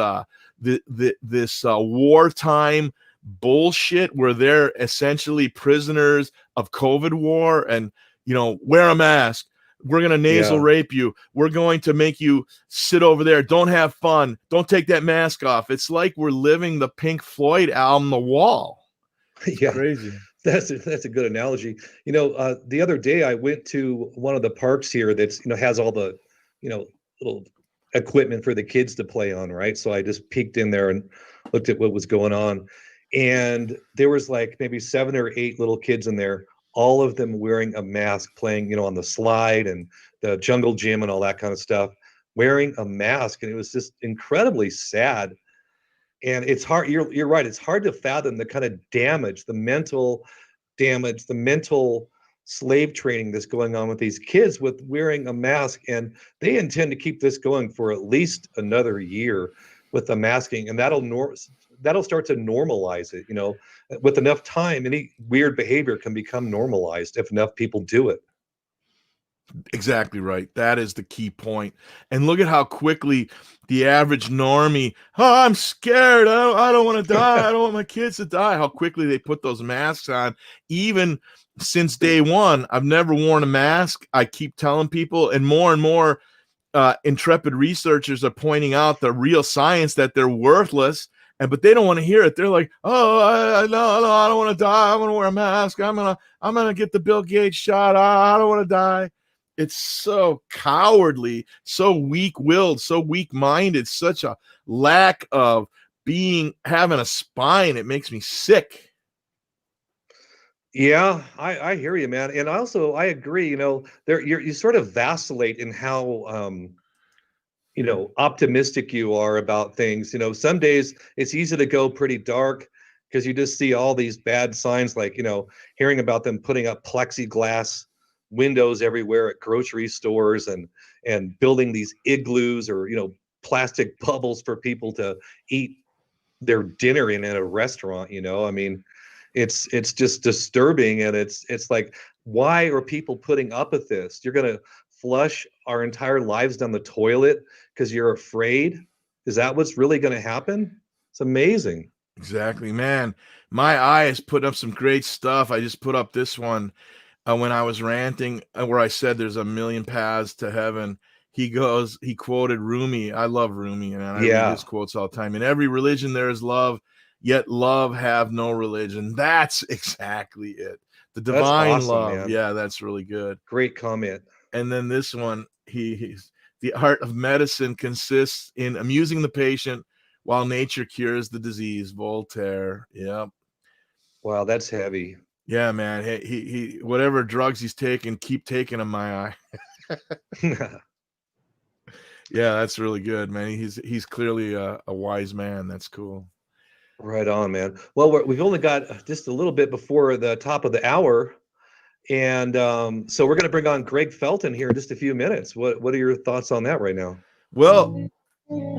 Speaker 3: wartime bullshit where they're essentially prisoners of COVID war. And, you know, wear a mask. We're going to nasal rape you. We're going to make you sit over there. Don't have fun. Don't take that mask off. It's like we're living the Pink Floyd album, The Wall. It's crazy.
Speaker 2: That's a good analogy. You know, the other day I went to one of the parks here that's, you know, has all the, you know, little equipment for the kids to play on, right? So I just peeked in there and looked at what was going on. And there was like maybe 7 or 8 little kids in there, all of them wearing a mask, playing, you know, on the slide and the jungle gym and all that kind of stuff, wearing a mask. And it was just incredibly sad. And it's hard, you're right, it's hard to fathom the kind of damage, the mental damage, the mental slave training that's going on with these kids with wearing a mask. And they intend to keep this going for at least another year with the masking, and that'll start to normalize it. You know, with enough time, any weird behavior can become normalized if enough people do it.
Speaker 3: Exactly right. That is the key point. And look at how quickly the average normie, oh, I'm scared. I don't want to die. I don't want my kids to die. How quickly they put those masks on. Even since day one, I've never worn a mask. I keep telling people, and more intrepid researchers are pointing out the real science that they're worthless. But they don't want to hear it. They're like, oh, no, I don't want to die. I want to wear a mask. I'm gonna get the Bill Gates shot. I don't want to die. It's so cowardly, so weak-willed, so weak-minded, such a lack of having a spine. It makes me sick.
Speaker 2: Yeah, I hear you, man. And also I agree, you know, you sort of vacillate in how you know, optimistic you are about things. You know, some days it's easy to go pretty dark because you just see all these bad signs, like, you know, hearing about them putting up plexiglass windows everywhere at grocery stores and building these igloos, or, you know, plastic bubbles for people to eat their dinner in at a restaurant. You know, I mean, it's just disturbing. And it's like, why are people putting up with this? You're going to flush our entire lives down the toilet because you're afraid? Is that what's really going to happen? It's amazing.
Speaker 3: Exactly, man. My eye has put up some great stuff. I just put up this one when I was ranting, where I said there's a million paths to heaven. He quoted Rumi. I love Rumi, and I read his quotes all the time. In every religion there is love, yet love have no religion. That's exactly it. The divine love. Man. Yeah, that's really good.
Speaker 2: Great comment.
Speaker 3: And then this one, he's the art of medicine consists in amusing the patient while nature cures the disease. Voltaire. Yep.
Speaker 2: Wow, that's heavy.
Speaker 3: Yeah, man. He whatever drugs he's taking, keep taking them, my eye. Yeah, that's really good, man. He's clearly a wise man. That's cool.
Speaker 2: Right on, man. Well, we've only got just a little bit before the top of the hour, and so we're going to bring on Greg Felton here in just a few minutes. What are your thoughts on that right now?
Speaker 3: Well,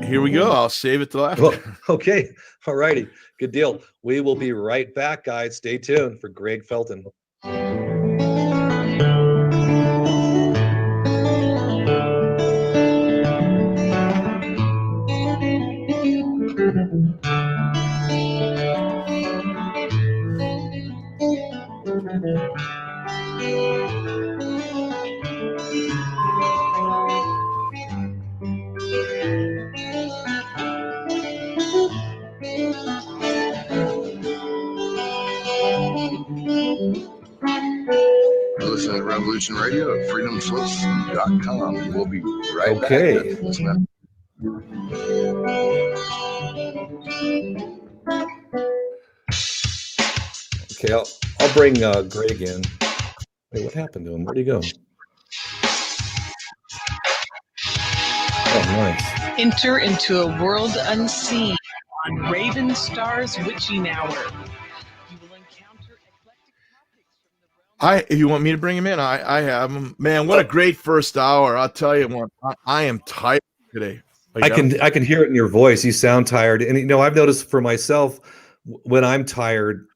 Speaker 3: here we go. I'll save it till after.
Speaker 2: Well, okay. All righty. Good deal. We will be right back, guys. Stay tuned for Greg Felton.
Speaker 1: Listen to Revolution Radio at freedomslips.com. We'll be right back.
Speaker 2: Okay. Okay, I'll bring Greg in. Wait, what happened to him? Where'd he go? Oh, nice.
Speaker 4: Enter into a world unseen on Raven Star's Witching Hour. You will encounter eclectic topics from the realm.
Speaker 3: You want me to bring him in? I have him. Man, what a great first hour. I'll tell you what, I am tired today.
Speaker 2: I can hear it in your voice. You sound tired. And I've noticed for myself, when I'm tired,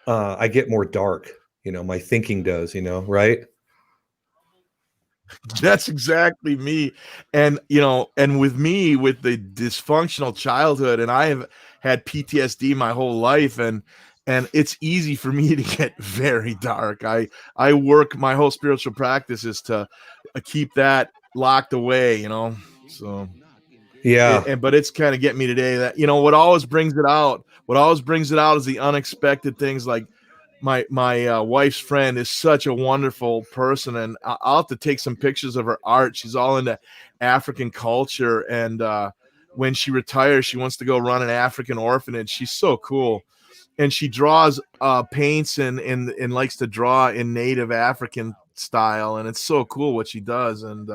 Speaker 2: I get more dark. My thinking does, right?
Speaker 3: That's exactly me. And with me, with the dysfunctional childhood, and I have had PTSD my whole life, and it's easy for me to get very dark. I work, my whole spiritual practice is to keep that locked away, so
Speaker 2: yeah.
Speaker 3: But it's kind of getting me today that, what always brings it out is the unexpected things. Like my wife's friend is such a wonderful person, and I'll have to take some pictures of her art. She's all into African culture, and when she retires, she wants to go run an African orphanage. She's so cool, and she draws paints and likes to draw in native African style, and it's so cool what she does. And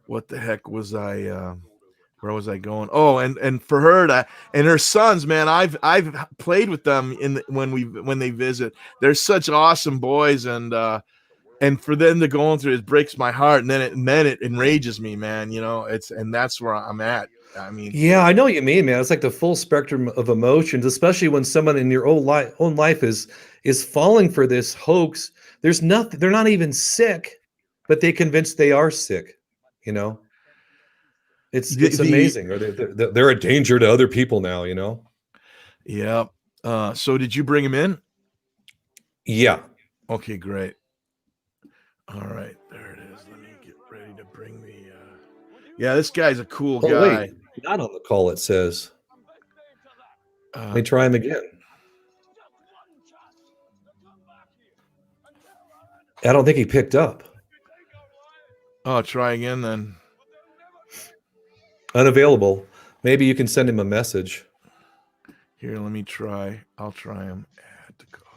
Speaker 3: what the heck was I? Where was I going? Oh, and for her and her sons, man, I've played with them when they visit. They're such awesome boys, and for them to go through it breaks my heart, and then it enrages me, man. And that's where I'm at. I mean,
Speaker 2: yeah, I know what you mean, man. It's like the full spectrum of emotions, especially when someone in your own life is falling for this hoax. There's nothing. They're not even sick, but they convinced they are sick. It's amazing. Or they're a danger to other people now,
Speaker 3: Yeah. So did you bring him in?
Speaker 2: Yeah.
Speaker 3: Okay, great. All right, there it is. Let me get ready to bring the. Yeah, this guy's a cool guy.
Speaker 2: Wait, not on the call. It says. Let me try him again. I don't think he picked up.
Speaker 3: Oh, try again then.
Speaker 2: Unavailable. Maybe you can send him a message.
Speaker 3: Here, let me try. I'll try him. Add to call.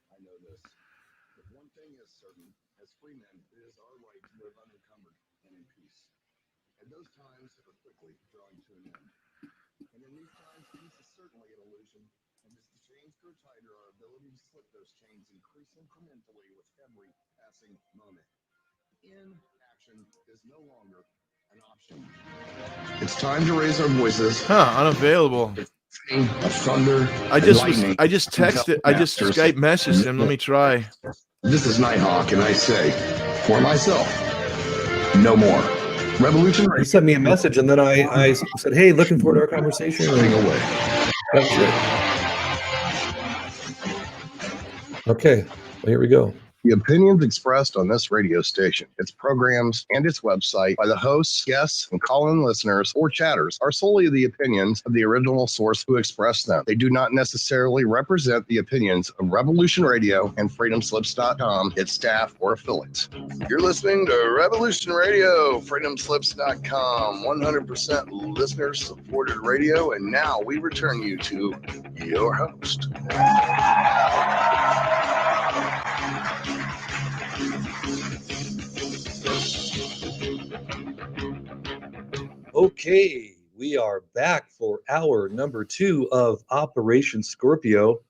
Speaker 1: I know this. But one thing is certain, as free men, it is our right to live unencumbered and in peace. And those times are quickly drawing to an end. And in these times, peace is certainly an illusion. And as the chains grow tighter, our ability to slip those chains increase incrementally with every passing moment. Inaction is no longer an option. It's time to raise our voices.
Speaker 3: Unavailable.
Speaker 1: Of thunder.
Speaker 3: I just texted. I just Skype messaged him. Let me try.
Speaker 1: This is Nighthawk, and I say, for myself, no more. Revolution
Speaker 2: He
Speaker 1: Radio.
Speaker 2: sent me a message, and then I said, "Hey, looking forward to our conversation."
Speaker 1: Staying
Speaker 2: And
Speaker 1: away.
Speaker 2: that was it. Okay, well, here we go.
Speaker 1: The opinions expressed on this radio station, its programs, and its website by the hosts, guests, and call-in listeners or chatters are solely the opinions of the original source who expressed them. They do not necessarily represent the opinions of Revolution Radio and FreedomSlips.com, its staff, or affiliates. You're listening to Revolution Radio, FreedomSlips.com, 100% listener-supported radio, and now we return you to your host.
Speaker 2: Okay, we are back for hour number 2 of Operation Scorpio.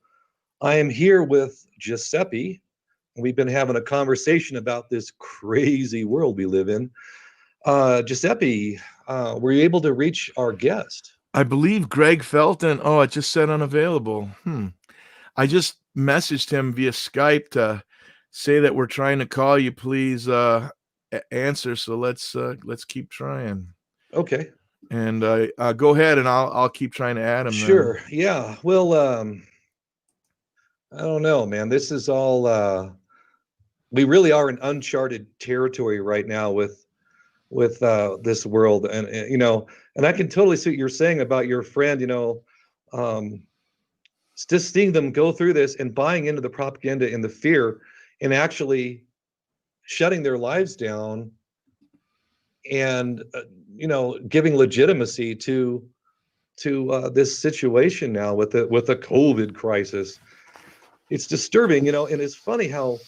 Speaker 2: I am here with Giuseppe. We've been having a conversation about this crazy world we live in. Giuseppe, were you able to reach our guest?
Speaker 3: I believe Greg Felton. Oh, it just said unavailable. I just messaged him via Skype to say that we're trying to call you. Please answer. So let's keep trying.
Speaker 2: Okay.
Speaker 3: And go ahead, and I'll keep trying to add him.
Speaker 2: Sure. Then. Yeah. Well, I don't know, man. This is all. We really are in uncharted territory right now with this world, and and I can totally see what you're saying about your friend. Just seeing them go through this and buying into the propaganda and the fear, and actually shutting their lives down, and giving legitimacy to this situation now with the COVID crisis. It's disturbing, and it's funny how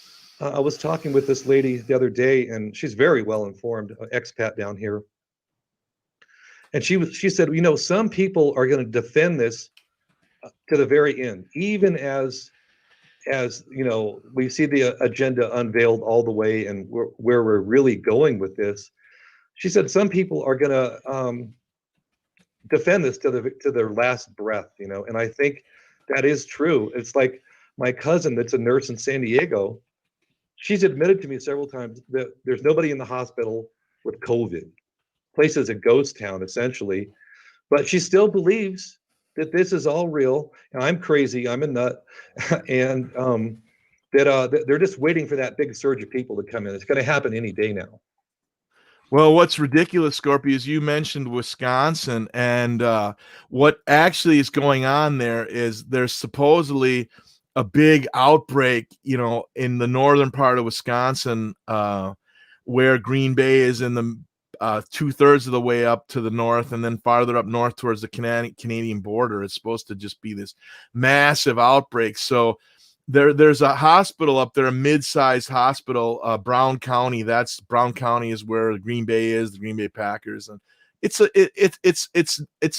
Speaker 2: I was talking with this lady the other day, and she's very well informed, expat down here, and she said, some people are going to defend this to the very end, even as we see the agenda unveiled all the way and where we're really going with this. She said some people are going to defend this to their last breath, and I think that is true. It's like my cousin that's a nurse in San Diego. She's admitted to me several times that there's nobody in the hospital with COVID. Place is a ghost town, essentially, but she still believes that this is all real. And I'm crazy. I'm a nut, and that they're just waiting for that big surge of people to come in. It's going to happen any day now.
Speaker 3: Well, what's ridiculous, Scorpio, is you mentioned Wisconsin, and what actually is going on there is there's supposedly a big outbreak, in the northern part of Wisconsin, where Green Bay is in the 2/3 of the way up to the north, and then farther up north towards the Canadian border. It's supposed to just be this massive outbreak. So there's a hospital up there, a mid-sized hospital, Brown County. Brown County is where Green Bay is, the Green Bay Packers, and it's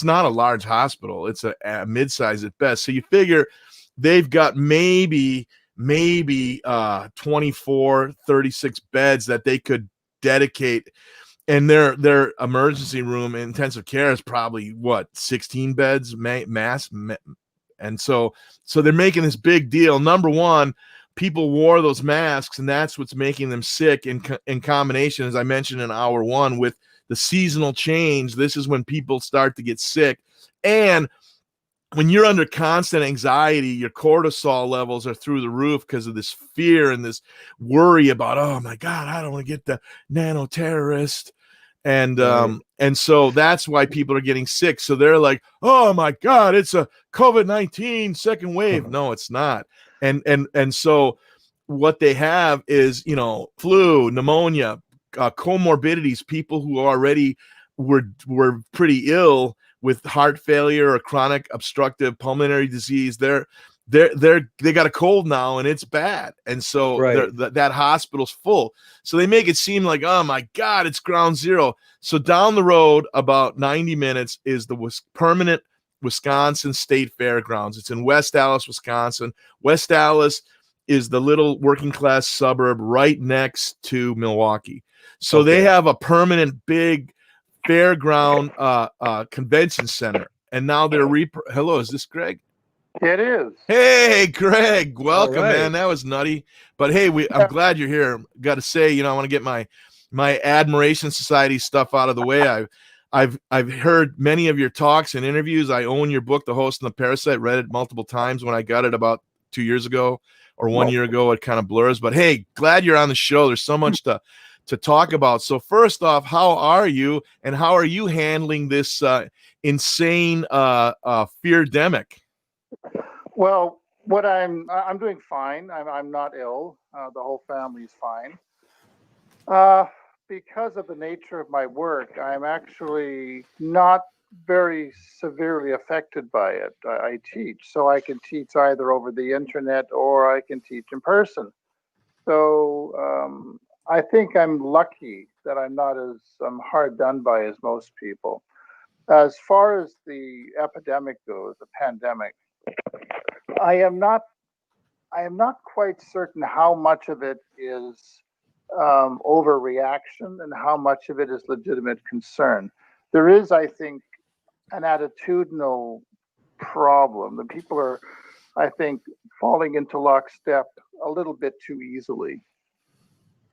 Speaker 3: not a large hospital. It's a mid-size at best. So you figure they've got maybe 24, 36 beds that they could dedicate, and their emergency room intensive care is probably 16 beds mass. And so they're making this big deal. Number one, people wore those masks, and that's what's making them sick in combination, as I mentioned in hour 1, with the seasonal change. This is when people start to get sick. And when you're under constant anxiety, your cortisol levels are through the roof because of this fear and this worry about, oh my God, I don't want to get the nano terrorist. And so that's why people are getting sick. So they're like, oh my God, it's a COVID-19 second wave. No, it's not. And so what they have is, flu, pneumonia, comorbidities, people who already were pretty ill with heart failure or chronic obstructive pulmonary disease. They got a cold now, and it's bad. And so that hospital's full. So they make it seem like, oh my God, it's ground zero. So down the road, about 90 minutes, is the permanent Wisconsin State Fairgrounds. It's in West Allis, Wisconsin. West Allis is the little working class suburb right next to Milwaukee. So they have a permanent big fairground convention center. And now they're hello, is this Greg?
Speaker 5: It is.
Speaker 3: Hey, Greg, welcome,
Speaker 2: right.
Speaker 3: man. That was nutty. But hey, I'm glad you're here. Got to say, I want to get my Admiration Society stuff out of the way. I've heard many of your talks and interviews. I own your book, The Host and the Parasite. Read it multiple times when I got it about 2 years ago or 1 year ago. It kind of blurs. But hey, glad you're on the show. There's so much to talk about. So first off, how are you, and how are you handling this insane fear-demic?
Speaker 5: Well, I'm doing fine. I'm not ill. The whole family's fine. Because of the nature of my work, I'm actually not very severely affected by it. I teach, so I can teach either over the internet or I can teach in person. So I think I'm lucky that I'm not as hard done by as most people. As far as the epidemic goes, the pandemic, I am not quite certain how much of it is overreaction and how much of it is legitimate concern. There is, I think, an attitudinal problem. The people are, I think, falling into lockstep a little bit too easily.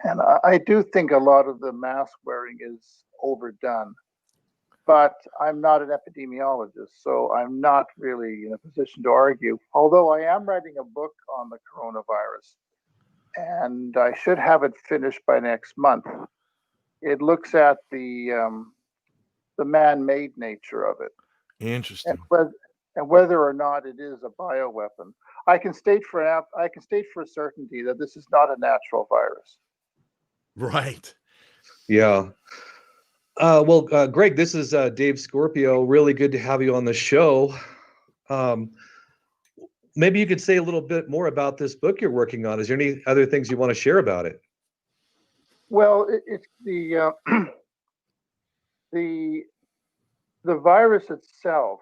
Speaker 5: And I do think a lot of the mask wearing is overdone. But I'm not an epidemiologist, so I'm not really in a position to argue. Although I am writing a book on the coronavirus, and I should have it finished by next month. It looks at the man-made nature of it.
Speaker 3: Interesting.
Speaker 5: And whether or not it is a bioweapon. I can state for a certainty that this is not a natural virus.
Speaker 3: Right.
Speaker 2: Yeah. Well, Greg, this is Dave Scorpio. Really good to have you on the show. Maybe you could say a little bit more about this book you're working on. Is there any other things you want to share about it?
Speaker 5: Well, it's the virus itself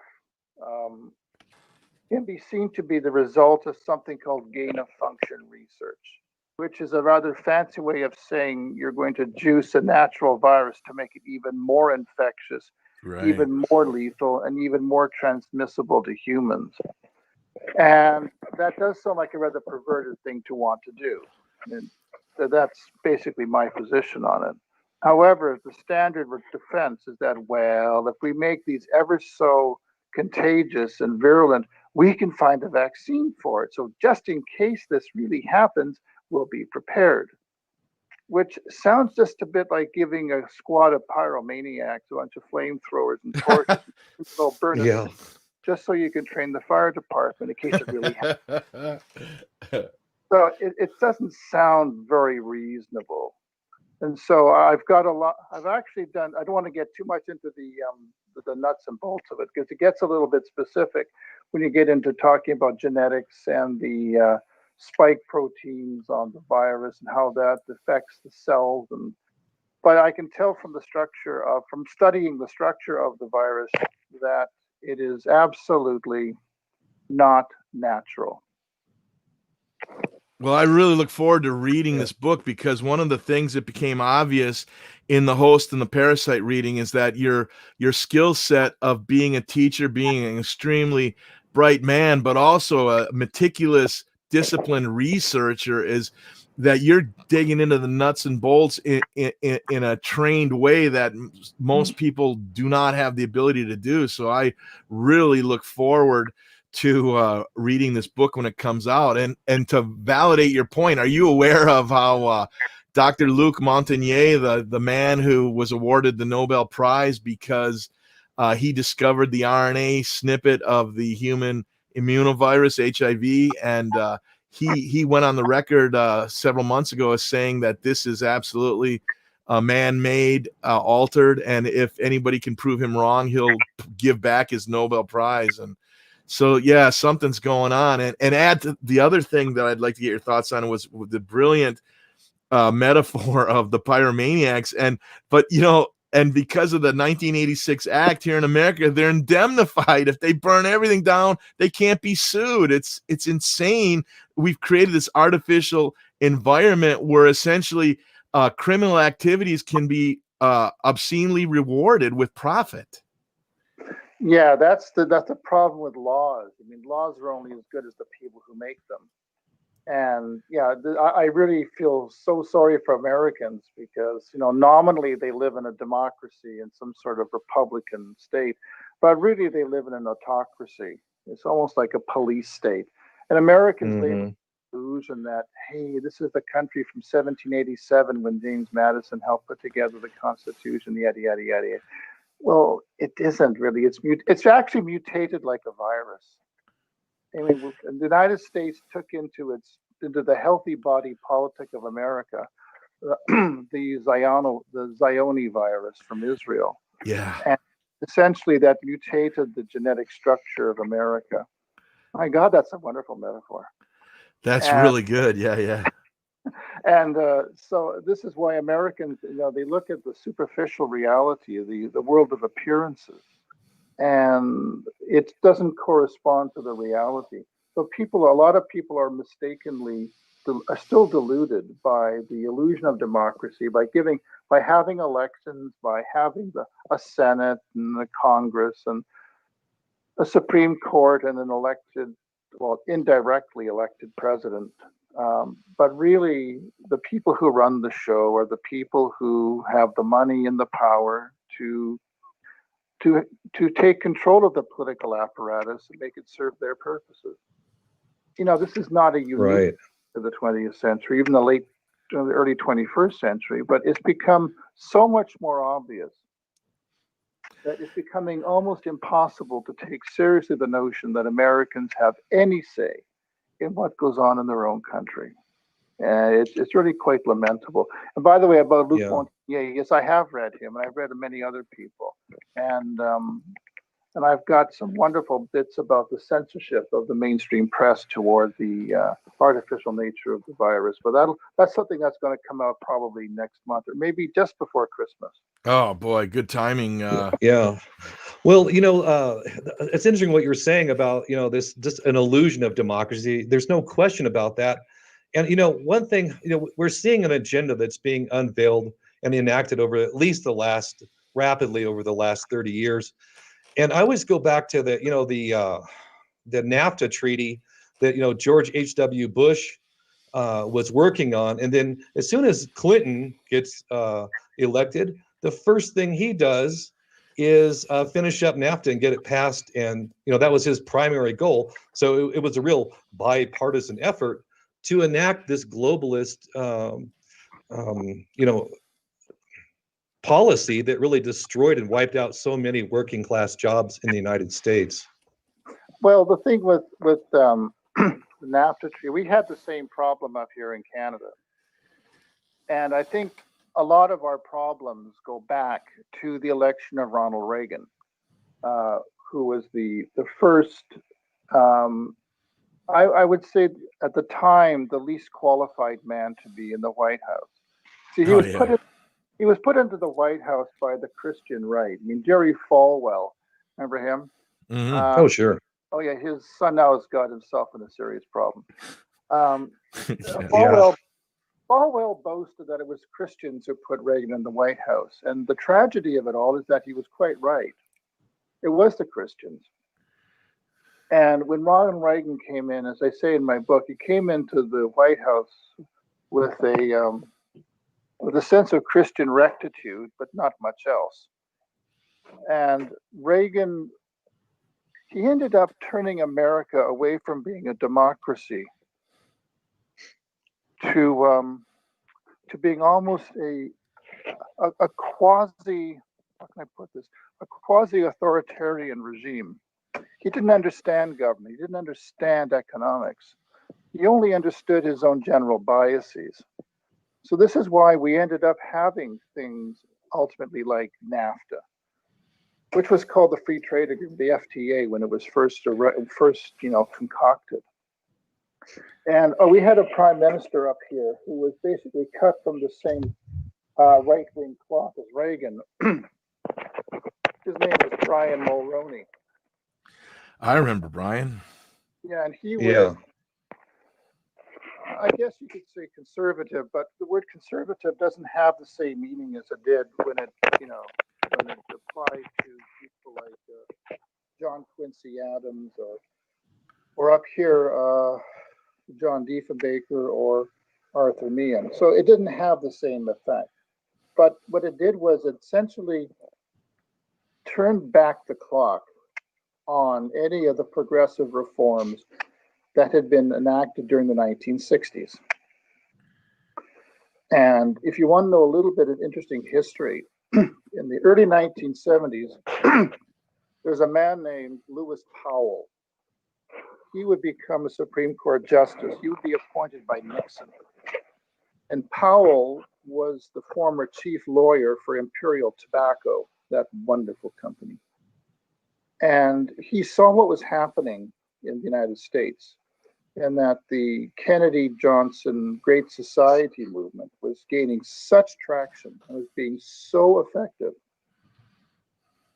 Speaker 5: can be seen to be the result of something called gain-of-function research, which is a rather fancy way of saying you're going to juice a natural virus to make it even more infectious,
Speaker 3: Right.
Speaker 5: even more lethal, and even more transmissible to humans. And that does sound like a rather perverted thing to want to do. And that's basically my position on it. However, the standard defense is that, well, if we make these ever so contagious and virulent, we can find a vaccine for it. So just in case this really happens, we'll be prepared. Which sounds just a bit like giving a squad of pyromaniacs a bunch of flamethrowers and torches and so burn it.
Speaker 2: Yeah.
Speaker 5: Just so you can train the fire department in case it really happens. So it doesn't sound very reasonable. And so I've actually done, I don't want to get too much into the nuts and bolts of it because it gets a little bit specific when you get into talking about genetics and the spike proteins on the virus and how that affects the cells. But I can tell from from studying the structure of the virus that it is absolutely not natural.
Speaker 3: Well, I really look forward to reading this book because one of the things that became obvious in The Host and the Parasite reading is that your skill set of being a teacher, being an extremely bright man, but also a meticulous, disciplined researcher is that you're digging into the nuts and bolts in a trained way that most people do not have the ability to do. So I really look forward to reading this book when it comes out. And to validate your point, are you aware of how Dr. Luc Montagnier, the man who was awarded the Nobel Prize because he discovered the RNA snippet of the human immunovirus HIV, and he went on the record several months ago as saying that this is absolutely man-made, altered, and if anybody can prove him wrong, he'll give back his Nobel Prize. And so, yeah, something's going on. And add to the other thing that I'd like to get your thoughts on was the brilliant metaphor of the pyromaniacs. And because of the 1986 Act here in America, they're indemnified. If they burn everything down, they can't be sued. It's insane. We've created this artificial environment where essentially criminal activities can be obscenely rewarded with profit.
Speaker 5: Yeah, that's the problem with laws. I mean, laws are only as good as the people who make them. And yeah, I really feel so sorry for Americans because, nominally they live in a democracy in some sort of republican state, but really they live in an autocracy. It's almost like a police state. And Americans, they have the illusion that, hey, this is the country from 1787 when James Madison helped put together the Constitution, yada, yada, yada. Well, it isn't really. It's actually mutated like a virus. I mean, the United States took into the healthy body politic of America the Zioni virus from Israel.
Speaker 3: Yeah.
Speaker 5: And essentially that mutated the genetic structure of America. My God, that's a wonderful metaphor.
Speaker 3: That's really good. Yeah, yeah.
Speaker 5: And so this is why Americans, they look at the superficial reality of the world of appearances, and it doesn't correspond to the reality. So a lot of people are are still deluded by the illusion of democracy, by having elections, by having a Senate and a Congress and a Supreme Court and an indirectly elected president. But really, the people who run the show are the people who have the money and the power to take control of the political apparatus and make it serve their purposes. This is not a unique to the 20th century, even the early 21st century, but it's become so much more obvious that it's becoming almost impossible to take seriously the notion that Americans have any say in what goes on in their own country. And it's really quite lamentable. And by the way, about Luc Montagnier, yes, I have read him, and I've read many other people. And I've got some wonderful bits about the censorship of the mainstream press toward the artificial nature of the virus. But that's something that's going to come out probably next month, or maybe just before Christmas.
Speaker 3: Oh boy, good timing.
Speaker 2: Yeah. Well, it's interesting what you're saying about, this just an illusion of democracy. There's no question about that. And, one thing, we're seeing an agenda that's being unveiled and enacted over rapidly over the last 30 years. And I always go back to the NAFTA treaty that, George H.W. Bush was working on. And then as soon as Clinton gets elected, the first thing he does is finish up NAFTA and get it passed. And, that was his primary goal. So it was a real bipartisan effort to enact this globalist, policy that really destroyed and wiped out so many working class jobs in the United States.
Speaker 5: Well, the thing with the NAFTA treaty, we had the same problem up here in Canada. And I think a lot of our problems go back to the election of Ronald Reagan, who was the first, I would say at the time, the least qualified man to be in the White House. See, he was put into the White House by the Christian right. I mean, Jerry Falwell, remember him?
Speaker 3: Mm-hmm.
Speaker 2: Oh, sure.
Speaker 5: Oh, yeah, his son now has got himself in a serious problem.
Speaker 2: Yeah.
Speaker 5: Falwell boasted that it was Christians who put Reagan in the White House. And the tragedy of it all is that he was quite right. It was the Christians. And when Ronald Reagan came in, as I say in my book, he came into the White House with a sense of Christian rectitude, but not much else. And Reagan, he ended up turning America away from being a democracy to being almost a quasi, how can I put this, a quasi-authoritarian regime. He didn't understand government. He didn't understand economics. He only understood his own general biases. So this is why we ended up having things ultimately like NAFTA, which was called the Free Trade Agreement, the FTA, when it was first concocted. And we had a prime minister up here who was basically cut from the same right-wing cloth as Reagan. His name was Brian Mulroney.
Speaker 3: I remember Brian.
Speaker 5: Yeah, and he was, I guess you could say conservative, but the word conservative doesn't have the same meaning as it did when it applied to people like John Quincy Adams, or up here, John Diefenbaker or Arthur Meehan. So it didn't have the same effect. But what it did was essentially turned back the clock on any of the progressive reforms that had been enacted during the 1960s. And if you want to know a little bit of interesting history, in the early 1970s, there's a man named Lewis Powell. He would become a Supreme Court justice. He would be appointed by Nixon. And Powell was the former chief lawyer for Imperial Tobacco, that wonderful company. And he saw what was happening in the United States, and that the Kennedy-Johnson Great Society movement was gaining such traction and was being so effective.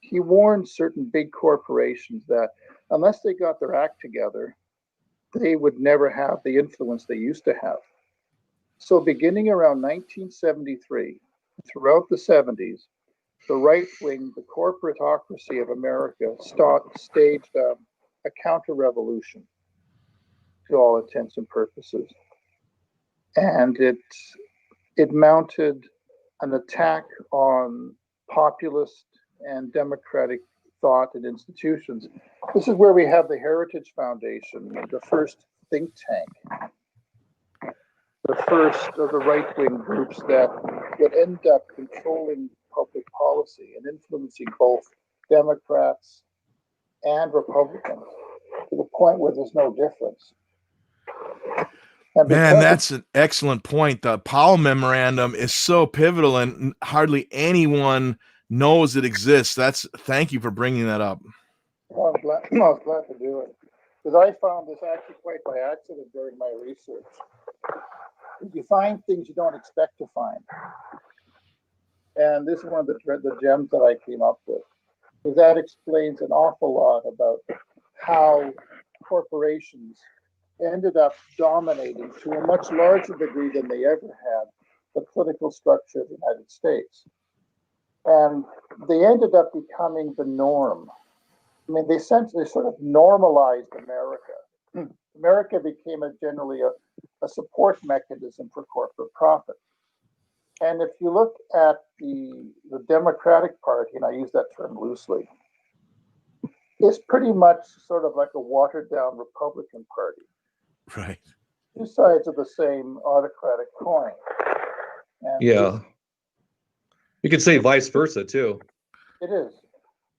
Speaker 5: He warned certain big corporations that unless they got their act together, they would never have the influence they used to have. So beginning around 1973, throughout the 70s, the right wing, the corporatocracy of America staged a counter-revolution to all intents and purposes. And it mounted an attack on populist and democratic thought and institutions. This is where we have the Heritage Foundation, the first think tank, the first of the right-wing groups that would end up controlling public policy and influencing both Democrats and Republicans to the point where there's no difference.
Speaker 3: Man, that's an excellent point. The Powell Memorandum is so pivotal, and hardly anyone knows it exists. Thank you for bringing that up.
Speaker 5: Well, I was glad to do it, because I found this actually quite by accident during my research. You find things you don't expect to find. And this is one of the gems that I came up with, because that explains an awful lot about how corporations ended up dominating to a much larger degree than they ever had the political structure of the United States. And they ended up becoming the norm. I mean, they essentially sort of normalized America. America became generally a support mechanism for corporate profit. And if you look at the Democratic Party, and I use that term loosely, it's pretty much sort of like a watered down Republican Party.
Speaker 3: Right.
Speaker 5: Two sides of the same autocratic coin. And
Speaker 2: yeah. You could say vice versa too.
Speaker 5: It is.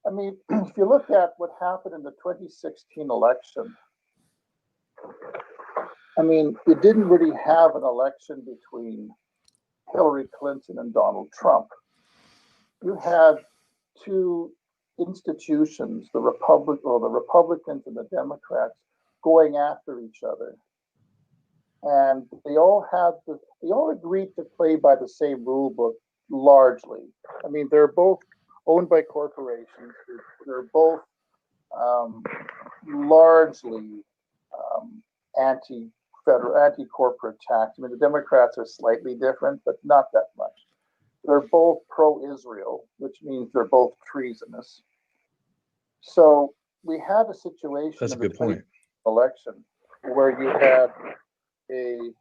Speaker 5: I mean, if you look at what happened in the 2016 election, I mean, you didn't really have an election between Hillary Clinton and Donald Trump. You had two institutions, the Republicans and the Democrats, going after each other. And they all agreed to play by the same rule book largely. I mean, they're both owned by corporations. They're both largely anti-corporate tax. I mean, the Democrats are slightly different, but not that much. They're both pro-Israel, which means they're both treasonous. So we had a situation
Speaker 2: That's a
Speaker 5: in the
Speaker 2: good point.
Speaker 5: election where you had a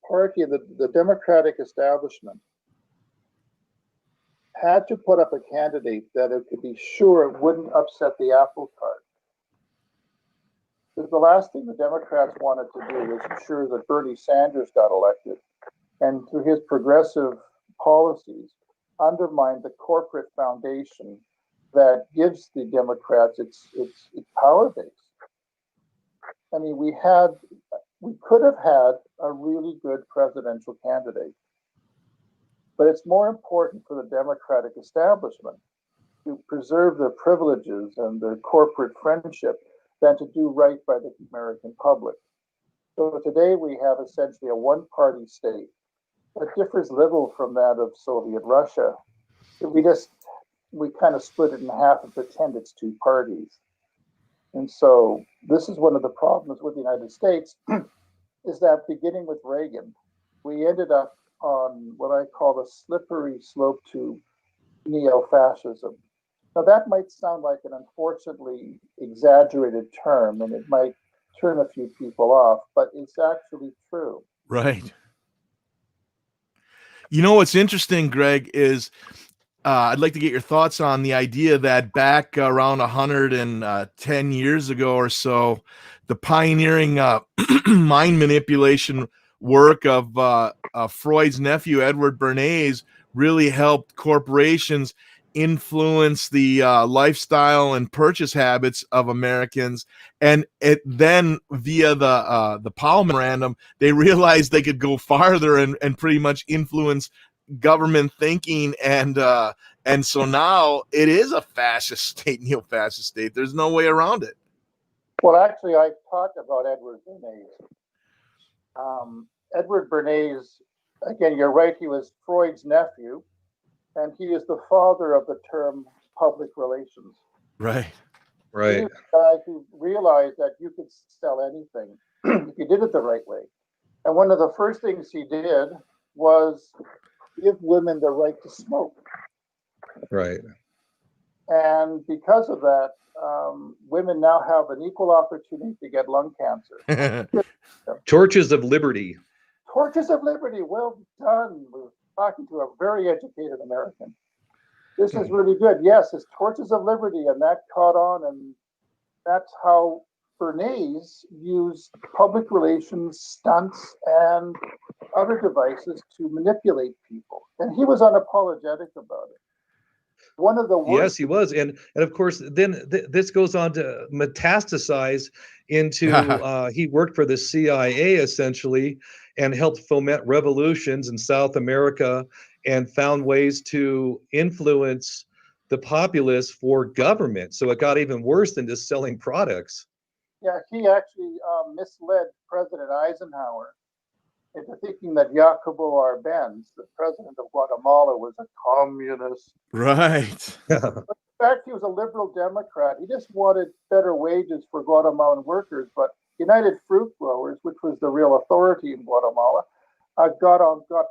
Speaker 5: party of the Democratic establishment had to put up a candidate that it could be sure it wouldn't upset the apple cart. Because the last thing the Democrats wanted to do was ensure that Bernie Sanders got elected, and through his progressive policies, undermine the corporate foundation that gives the Democrats its power base. I mean, we could have had a really good presidential candidate, but it's more important for the Democratic establishment to preserve their privileges and their corporate friendship than to do right by the American public. So today we have essentially a one-party state that differs little from that of Soviet Russia. We kind of split it in half and pretend it's two parties. And so this is one of the problems with the United States, is that beginning with Reagan, we ended up on what I call the slippery slope to neo-fascism. Now, that might sound like an unfortunately exaggerated term, and it might turn a few people off, but it's actually true.
Speaker 3: Right. You know what's interesting, Greg, is I'd like to get your thoughts on the idea that back around 110 years ago or so, the pioneering mind manipulation work of Freud's nephew, Edward Bernays, really helped corporations influence the lifestyle and purchase habits of Americans. And then via the Powell Memorandum, they realized they could go farther and pretty much influence government thinking, and so now it is a fascist state, neo-fascist state. There's no way around it.
Speaker 5: Well, actually, I talked about Edward Bernays. Edward Bernays, again, you're right, he was Freud's nephew, and he is the father of the term public relations.
Speaker 3: Right.
Speaker 5: He was the guy who realized that you could sell anything if you did it the right way. And one of the first things he did was give women the right to smoke.
Speaker 2: Right.
Speaker 5: And because of that, women now have an equal opportunity to get lung cancer.
Speaker 2: Torches of liberty.
Speaker 5: Torches of liberty. Well done. We're talking to a very educated American. This is really good. Yes, it's torches of liberty, and that caught on, and that's how Bernays used public relations stunts and other devices to manipulate people, and he was unapologetic about it. One of the worst.
Speaker 2: Yes, he was, and of course, then this goes on to metastasize into. He worked for the CIA essentially, and helped foment revolutions in South America, and found ways to influence the populace for government. So it got even worse than just selling products.
Speaker 5: Yeah, he actually misled President Eisenhower into thinking that Jacobo Arbenz, the president of Guatemala, was a communist.
Speaker 3: Right.
Speaker 5: But in fact, he was a liberal Democrat. He just wanted better wages for Guatemalan workers. But United Fruit Growers, which was the real authority in Guatemala, got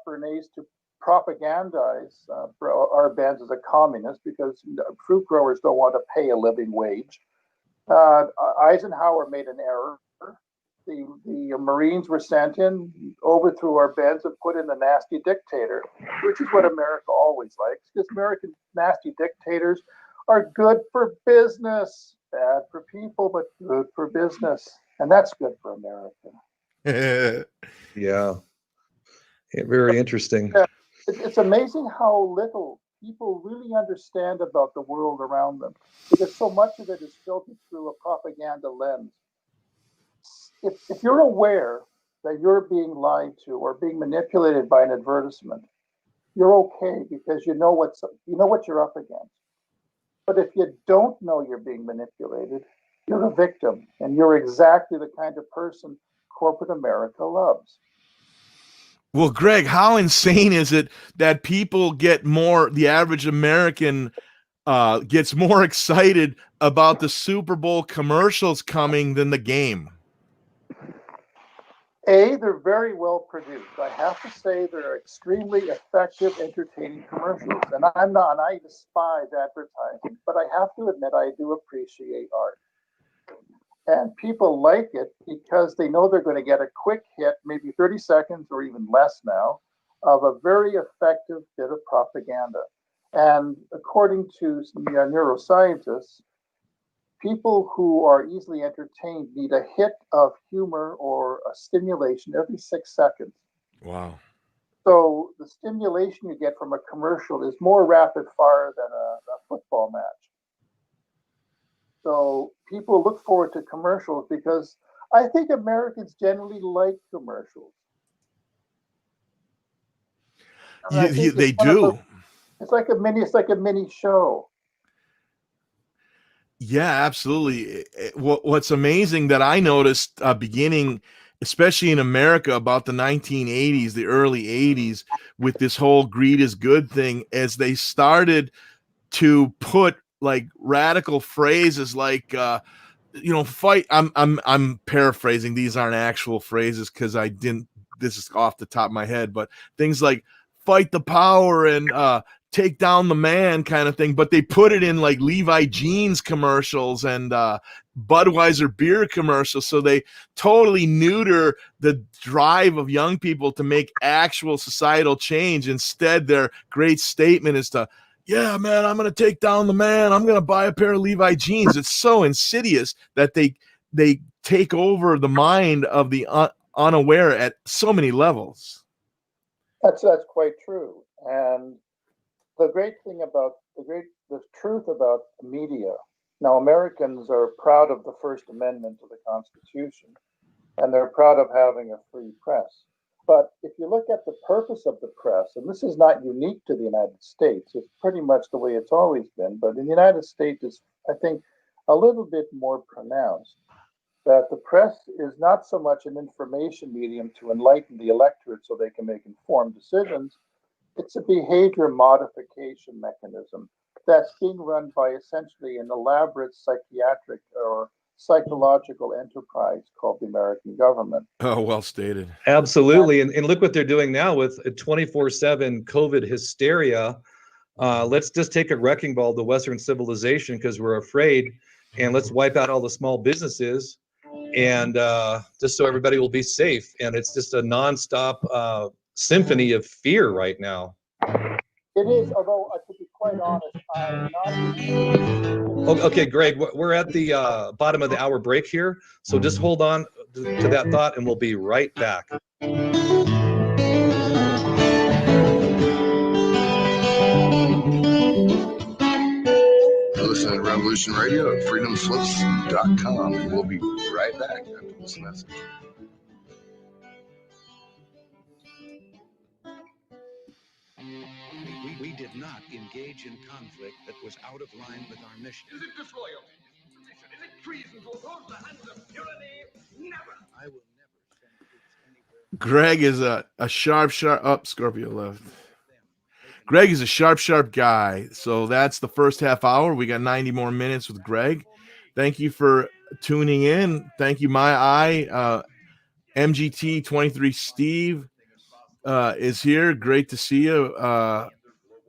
Speaker 5: Bernays to propagandize Arbenz as a communist, because fruit growers don't want to pay a living wage. Eisenhower made an error. The Marines were sent in, overthrew Arbenz, and put in a nasty dictator, which is what America always likes, because American nasty dictators are good for business, bad for people, but good for business. And that's good for America.
Speaker 2: Yeah. Very interesting.
Speaker 5: It's amazing how little people really understand about the world around them, because so much of it is filtered through a propaganda lens. If you're aware that you're being lied to or being manipulated by an advertisement, you're okay, because you know what you're up against. But if you don't know you're being manipulated, you're a victim, and you're exactly the kind of person corporate America loves.
Speaker 3: Well, Greg, how insane is it that people the average American gets more excited about the Super Bowl commercials coming than the game?
Speaker 5: They're very well produced. I have to say they're extremely effective, entertaining commercials. And I despise advertising, but I have to admit I do appreciate art. And people like it because they know they're going to get a quick hit, maybe 30 seconds or even less now, of a very effective bit of propaganda. And according to some neuroscientists, people who are easily entertained need a hit of humor or a stimulation every 6 seconds.
Speaker 3: Wow.
Speaker 5: So the stimulation you get from a commercial is more rapid fire than a football match. So people look forward to commercials because I think Americans generally like commercials.
Speaker 3: They do.
Speaker 5: It's like a mini show.
Speaker 3: Yeah, absolutely. What's amazing that I noticed beginning, especially in America, about the 1980s, the early 80s, with this whole greed is good thing, as they started to put like radical phrases like fight. I'm paraphrasing, these aren't actual phrases because this is off the top of my head, but things like fight the power and take down the man kind of thing, but they put it in like Levi jeans commercials and Budweiser beer commercials. So they totally neuter the drive of young people to make actual societal change. Instead, their great statement is to, yeah, man, I'm going to take down the man. I'm going to buy a pair of Levi jeans. It's so insidious that they take over the mind of the unaware at so many levels.
Speaker 5: That's quite true. And the truth about media. Now, Americans are proud of the First Amendment to the Constitution, and they're proud of having a free press. But if you look at the purpose of the press, and this is not unique to the United States, it's pretty much the way it's always been, but in the United States, it's, I think, a little bit more pronounced, that the press is not so much an information medium to enlighten the electorate so they can make informed decisions. It's a behavior modification mechanism that's being run by essentially an elaborate psychiatric or psychological enterprise called the American government.
Speaker 3: Oh, well stated.
Speaker 2: Absolutely. And look what they're doing now with 24/7 COVID hysteria. Let's just take a wrecking ball to Western civilization because we're afraid, and let's wipe out all the small businesses, and just so everybody will be safe. And it's just a nonstop symphony of fear right now.
Speaker 5: It is, although to be quite honest, I'm not.
Speaker 2: Okay, Greg, we're at the bottom of the hour break here, so just hold on to that thought, and we'll be right back.
Speaker 1: Listen to Revolution Radio at freedomslips.com, and we'll be right back after this message.
Speaker 6: We did not engage in conflict that was out of line with our mission.
Speaker 7: Is it disloyalty? Is it treason to oppose the hands of tyranny? Never.
Speaker 6: I will never send troops anywhere.
Speaker 3: Greg is a sharp Scorpio left. Greg is a sharp guy. So that's the first half hour. We got 90 more minutes with Greg. Thank you for tuning in. Thank you, My Eye. MGT 23 Steve is here. Great to see you.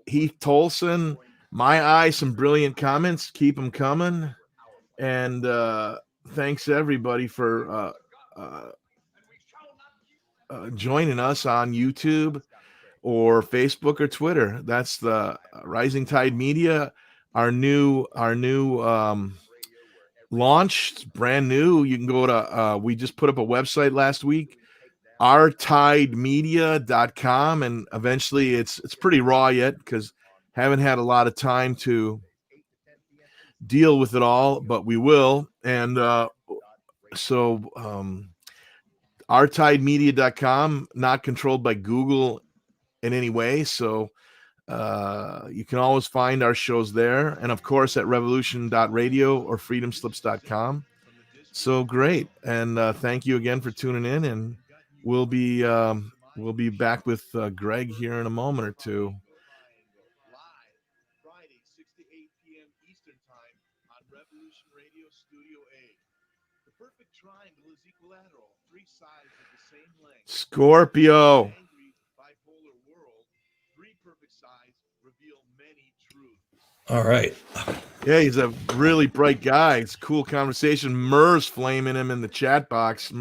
Speaker 3: Heath Tolson, My Eye, some brilliant comments. Keep them coming. And thanks everybody for joining us on YouTube or Facebook or Twitter. That's the Rising Tide Media, our new launch. It's brand new. You can go to we just put up a website last week, ourtidemedia.com, and eventually it's pretty raw yet because haven't had a lot of time to deal with it all, but we will. And ourtidemedia.com, not controlled by Google in any way, so you can always find our shows there, and of course at revolution.radio or freedomslips.com. So great, and thank you again for tuning in, and we'll be back with Greg here in a moment or two. Live Friday 6 to 8 p.m. Eastern Time on Revolution Radio Studio A. The perfect triangle is equilateral, three sides of the same length. Scorpio. Bipolar world, three perfect sides reveal many truths.
Speaker 2: All right.
Speaker 3: Yeah, he's a really bright guy. It's a cool conversation. Murr's flaming him in the chat box.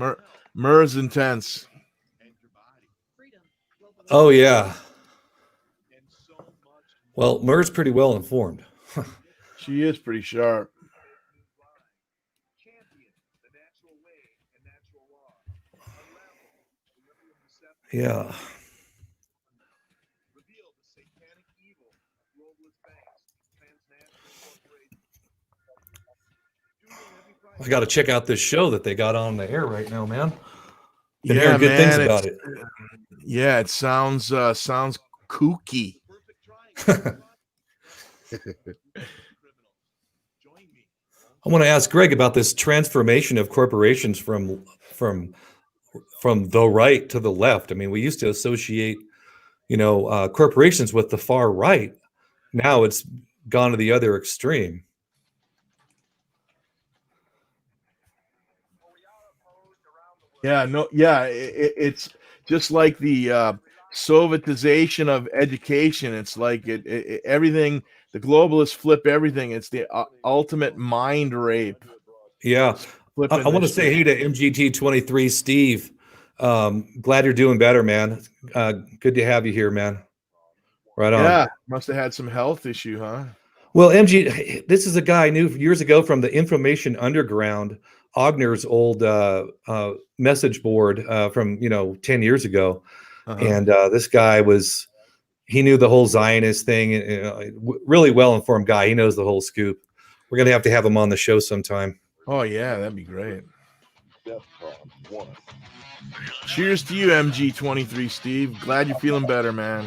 Speaker 3: Murr's intense.
Speaker 2: Oh, yeah. Well, Murr's pretty well informed.
Speaker 3: She is pretty sharp.
Speaker 2: Yeah. I got to check out this show that they got on the air right now, man. Been hearing good things about it.
Speaker 3: Yeah, it sounds kooky.
Speaker 2: I want to ask Greg about this transformation of corporations from the right to the left. I mean, we used to associate, corporations with the far right. Now it's gone to the other extreme.
Speaker 3: Yeah, no, yeah, it's just like the Sovietization of education. It's like everything. The globalists flip everything. It's the ultimate mind rape.
Speaker 2: Yeah. I want to say hey to MGT23 Steve. Glad you're doing better, man. Good to have you here, man. Right on.
Speaker 3: Yeah, must have had some health issue, huh?
Speaker 2: Well, this is a guy I knew years ago from the Information Underground, Ogner's old message board from 10 years ago. And this guy he knew the whole Zionist thing. Really well-informed guy. He knows the whole scoop. We're going to have him on the show sometime.
Speaker 3: Oh, yeah, that'd be great. Cheers to you, MG23 Steve. Glad you're feeling better, man.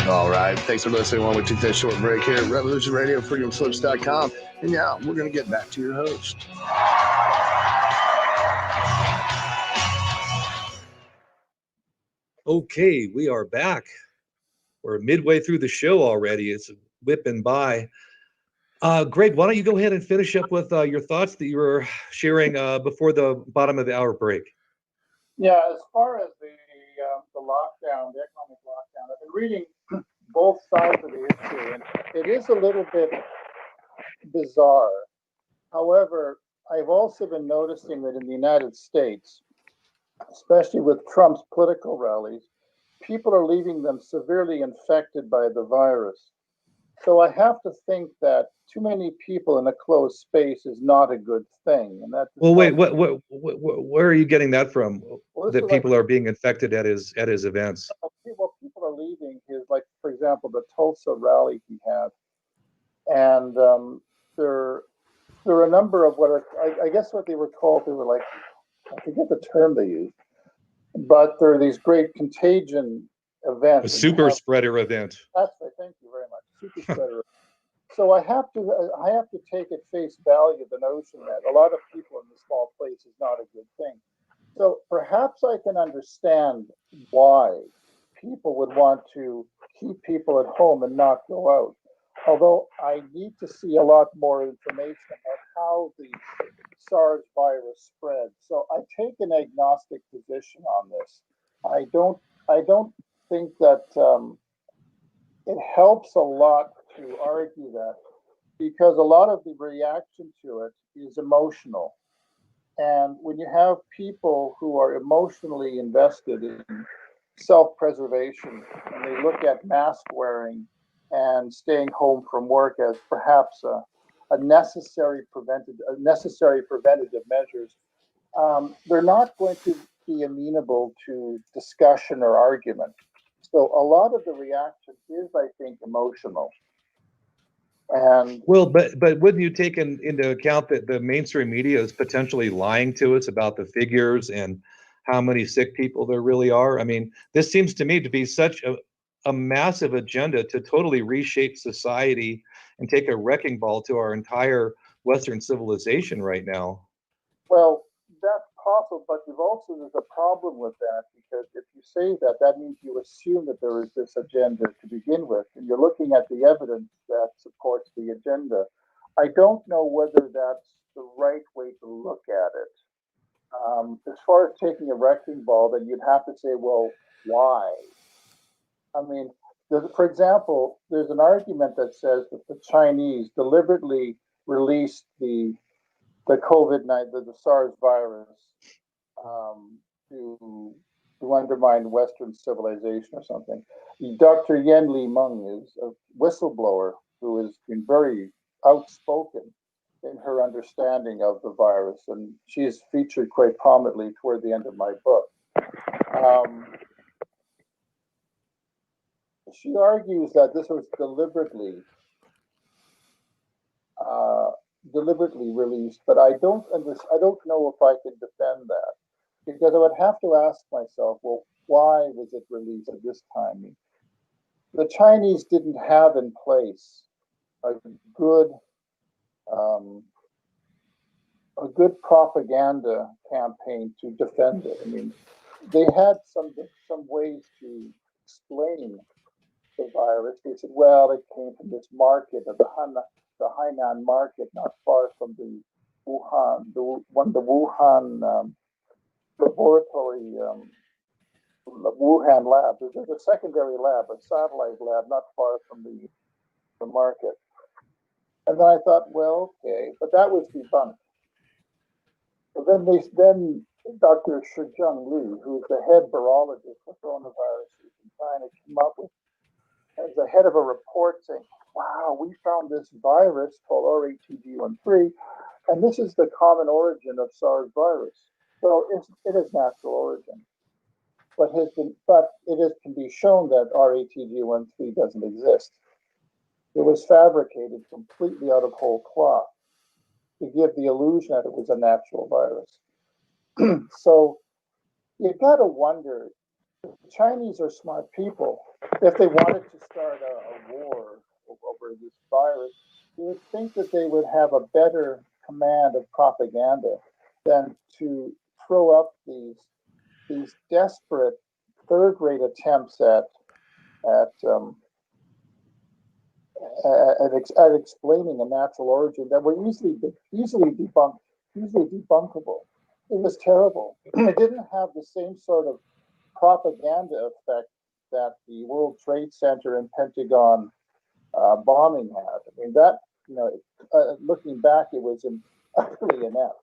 Speaker 1: All right. Thanks for listening while we take that short break here at Revolution Radio, freedomslips.com. And yeah, we're going to get back to your host.
Speaker 2: Okay, we are back. We're midway through the show already. It's whipping by. Greg, why don't you go ahead and finish up with your thoughts that you were sharing before the bottom of the hour break?
Speaker 5: Yeah, as far as the lockdown, the economic lockdown, I've been reading both sides of the issue, and it is a little bit bizarre. However, I've also been noticing that in the United States, especially with Trump's political rallies, people are leaving them severely infected by the virus. So I have to think that too many people in a closed space is not a good thing. And that's
Speaker 2: well, wait, where are you getting that from?
Speaker 5: Well,
Speaker 2: that people are being infected at his events?
Speaker 5: Well, people are leaving his, like, for example, the Tulsa rally he had, and there are a number of what are, I guess what they were called. They were like, I forget the term they used, but there are these great contagion events.
Speaker 2: A super spreader event.
Speaker 5: That's right. Thank you very much. Super spreader. So I have to take at face value the notion that a lot of people in a small place is not a good thing. So perhaps I can understand why people would want to keep people at home and not go out. Although I need to see a lot more information about how the SARS virus spread. So I take an agnostic position on this. I don't think that it helps a lot to argue that, because a lot of the reaction to it is emotional. And when you have people who are emotionally invested in self-preservation, and they look at mask wearing and staying home from work as perhaps a necessary preventative measures, they're not going to be amenable to discussion or argument. So a lot of the reaction is, I think, emotional. And
Speaker 2: well, but wouldn't you take into account that the mainstream media is potentially lying to us about the figures and how many sick people there really are? I mean, this seems to me to be such a massive agenda to totally reshape society and take a wrecking ball to our entire Western civilization right now.
Speaker 5: Well, that's possible, but there's a problem with that, because if you say that, that means you assume that there is this agenda to begin with, and you're looking at the evidence that supports the agenda. I don't know whether that's the right way to look at it. As far as taking a wrecking ball, then you'd have to say, well, why? I mean, for example, there's an argument that says that the Chinese deliberately released the COVID-19, the SARS virus, to undermine Western civilization or something. Dr. Yen Li Meng is a whistleblower who has been very outspoken in her understanding of the virus, and she is featured quite prominently toward the end of my book. She argues that this was deliberately released, but I don't know if I can defend that, because I would have to ask myself, well, why was it released at this time? The Chinese didn't have in place a good propaganda campaign to defend it. I mean, they had some ways to explain the virus. They said, well, it came from this market, the Hainan market, not far from the Wuhan, the Wuhan laboratory, the Wuhan lab. There's a secondary lab, a satellite lab, not far from the market. And then I thought, well, okay, but that was debunked. But then Dr. Shijung Li, who's the head virologist for coronaviruses in China, came up with, as the head of a report saying, wow, we found this virus called R8TG13, and this is the common origin of SARS virus. So it is natural origin. But it can be shown that R8TG13 doesn't exist. It was fabricated completely out of whole cloth to give the illusion that it was a natural virus. So you got to wonder, the Chinese are smart people. If they wanted to start a war over this virus, you would think that they would have a better command of propaganda than to throw up these desperate third-rate attempts at explaining a natural origin that were easily debunkable. It was terrible. It didn't have the same sort of propaganda effect that the World Trade Center and Pentagon bombing had. I mean, that, looking back, it was utterly inept.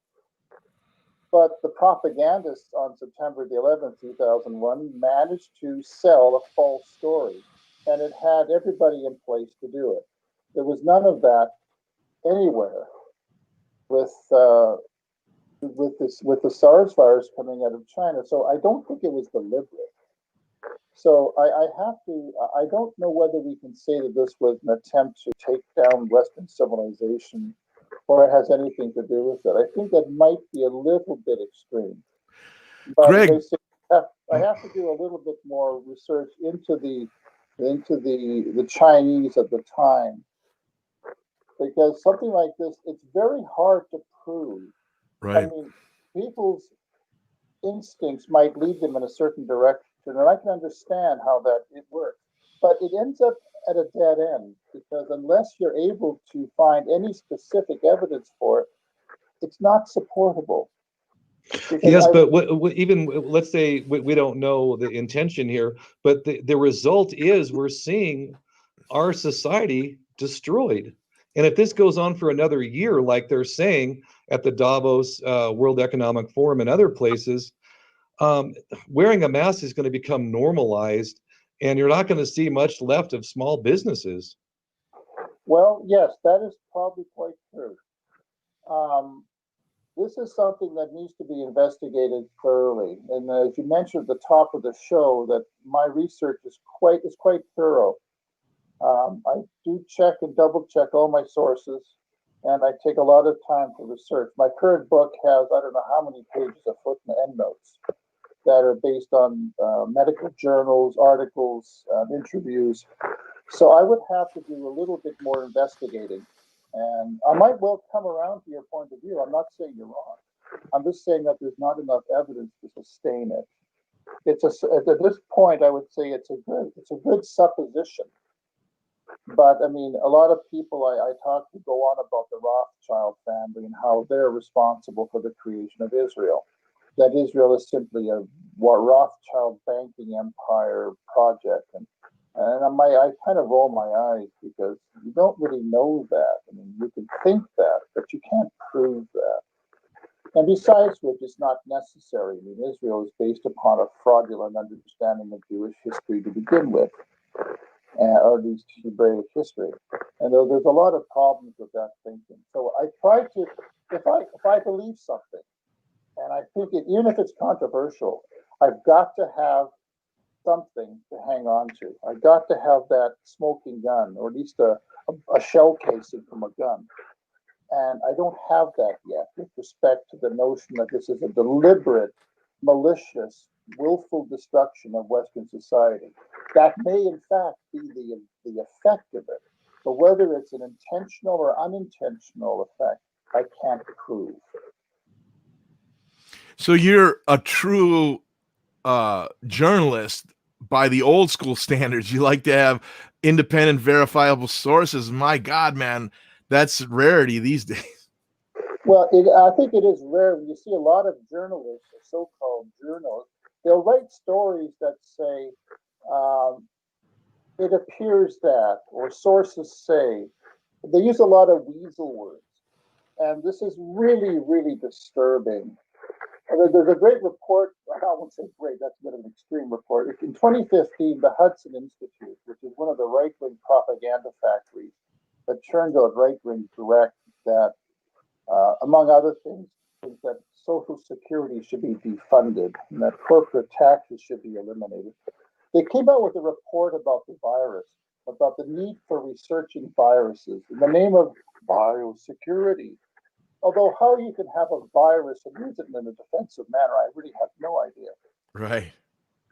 Speaker 5: But the propagandists on September the 11th, 2001, managed to sell a false story, and it had everybody in place to do it. There was none of that anywhere with the SARS virus coming out of China. So I don't think it was deliberate. So I don't know whether we can say that this was an attempt to take down Western civilization, or it has anything to do with it. I think that might be a little bit extreme. But
Speaker 3: Greg,
Speaker 5: I have to do a little bit more research into the Chinese at the time, because something like this, it's very hard to prove.
Speaker 3: right?
Speaker 5: I mean, people's instincts might lead them in a certain direction, and I can understand how that it works. But it ends up at a dead end, because unless you're able to find any specific evidence for it, it's not supportable.
Speaker 2: Yes, but even let's say we don't know the intention here, but the result is we're seeing our society destroyed. And if this goes on for another year, like they're saying at the Davos World Economic Forum and other places, wearing a mask is going to become normalized, and you're not going to see much left of small businesses.
Speaker 5: Well, yes, that is probably quite true. This is something that needs to be investigated thoroughly. And as you mentioned at the top of the show, that my research is quite thorough. I do check and double check all my sources, and I take a lot of time for research. My current book has, I don't know how many pages of foot and endnotes that are based on medical journals, articles, interviews. So I would have to do a little bit more investigating. And I might well come around to your point of view. I'm not saying you're wrong. I'm just saying that there's not enough evidence to sustain it. At this point, I would say it's a good supposition. But I mean, a lot of people I talk to go on about the Rothschild family and how they're responsible for the creation of Israel. That Israel is simply a Rothschild banking empire project. And I kind of roll my eyes, because you don't really know that. I mean, you can think that, but you can't prove that. And besides which, it's not necessary. I mean, Israel is based upon a fraudulent understanding of Jewish history to begin with, or at least Hebraic history. And there's a lot of problems with that thinking. So I try to, if I believe something, and I think it, even if it's controversial, I've got to have something to hang on to. I got to have that smoking gun, or at least a shell casing from a gun. And I don't have that yet with respect to the notion that this is a deliberate, malicious, willful destruction of Western society. That may, in fact, be the effect of it. But whether it's an intentional or unintentional effect, I can't prove.
Speaker 3: So you're a true journalist by the old school standards. You like to have independent, verifiable sources. My God, man, that's rarity these days.
Speaker 5: Well, I think it is rare when you see a lot of journalists, or so-called journalists, they'll write stories that say, um, it appears that, or sources say. They use a lot of weasel words. And this is really, really disturbing. And there's a great report, I won't say great, that's a bit of an extreme report. In 2015, the Hudson Institute, which is one of the right-wing propaganda factories that churns out right-wing direct, that among other things, is that Social Security should be defunded and that corporate taxes should be eliminated. They came out with a report about the virus, about the need for researching viruses in the name of biosecurity. Although how you can have a virus and use it in a defensive manner, I really have no idea.
Speaker 3: Right.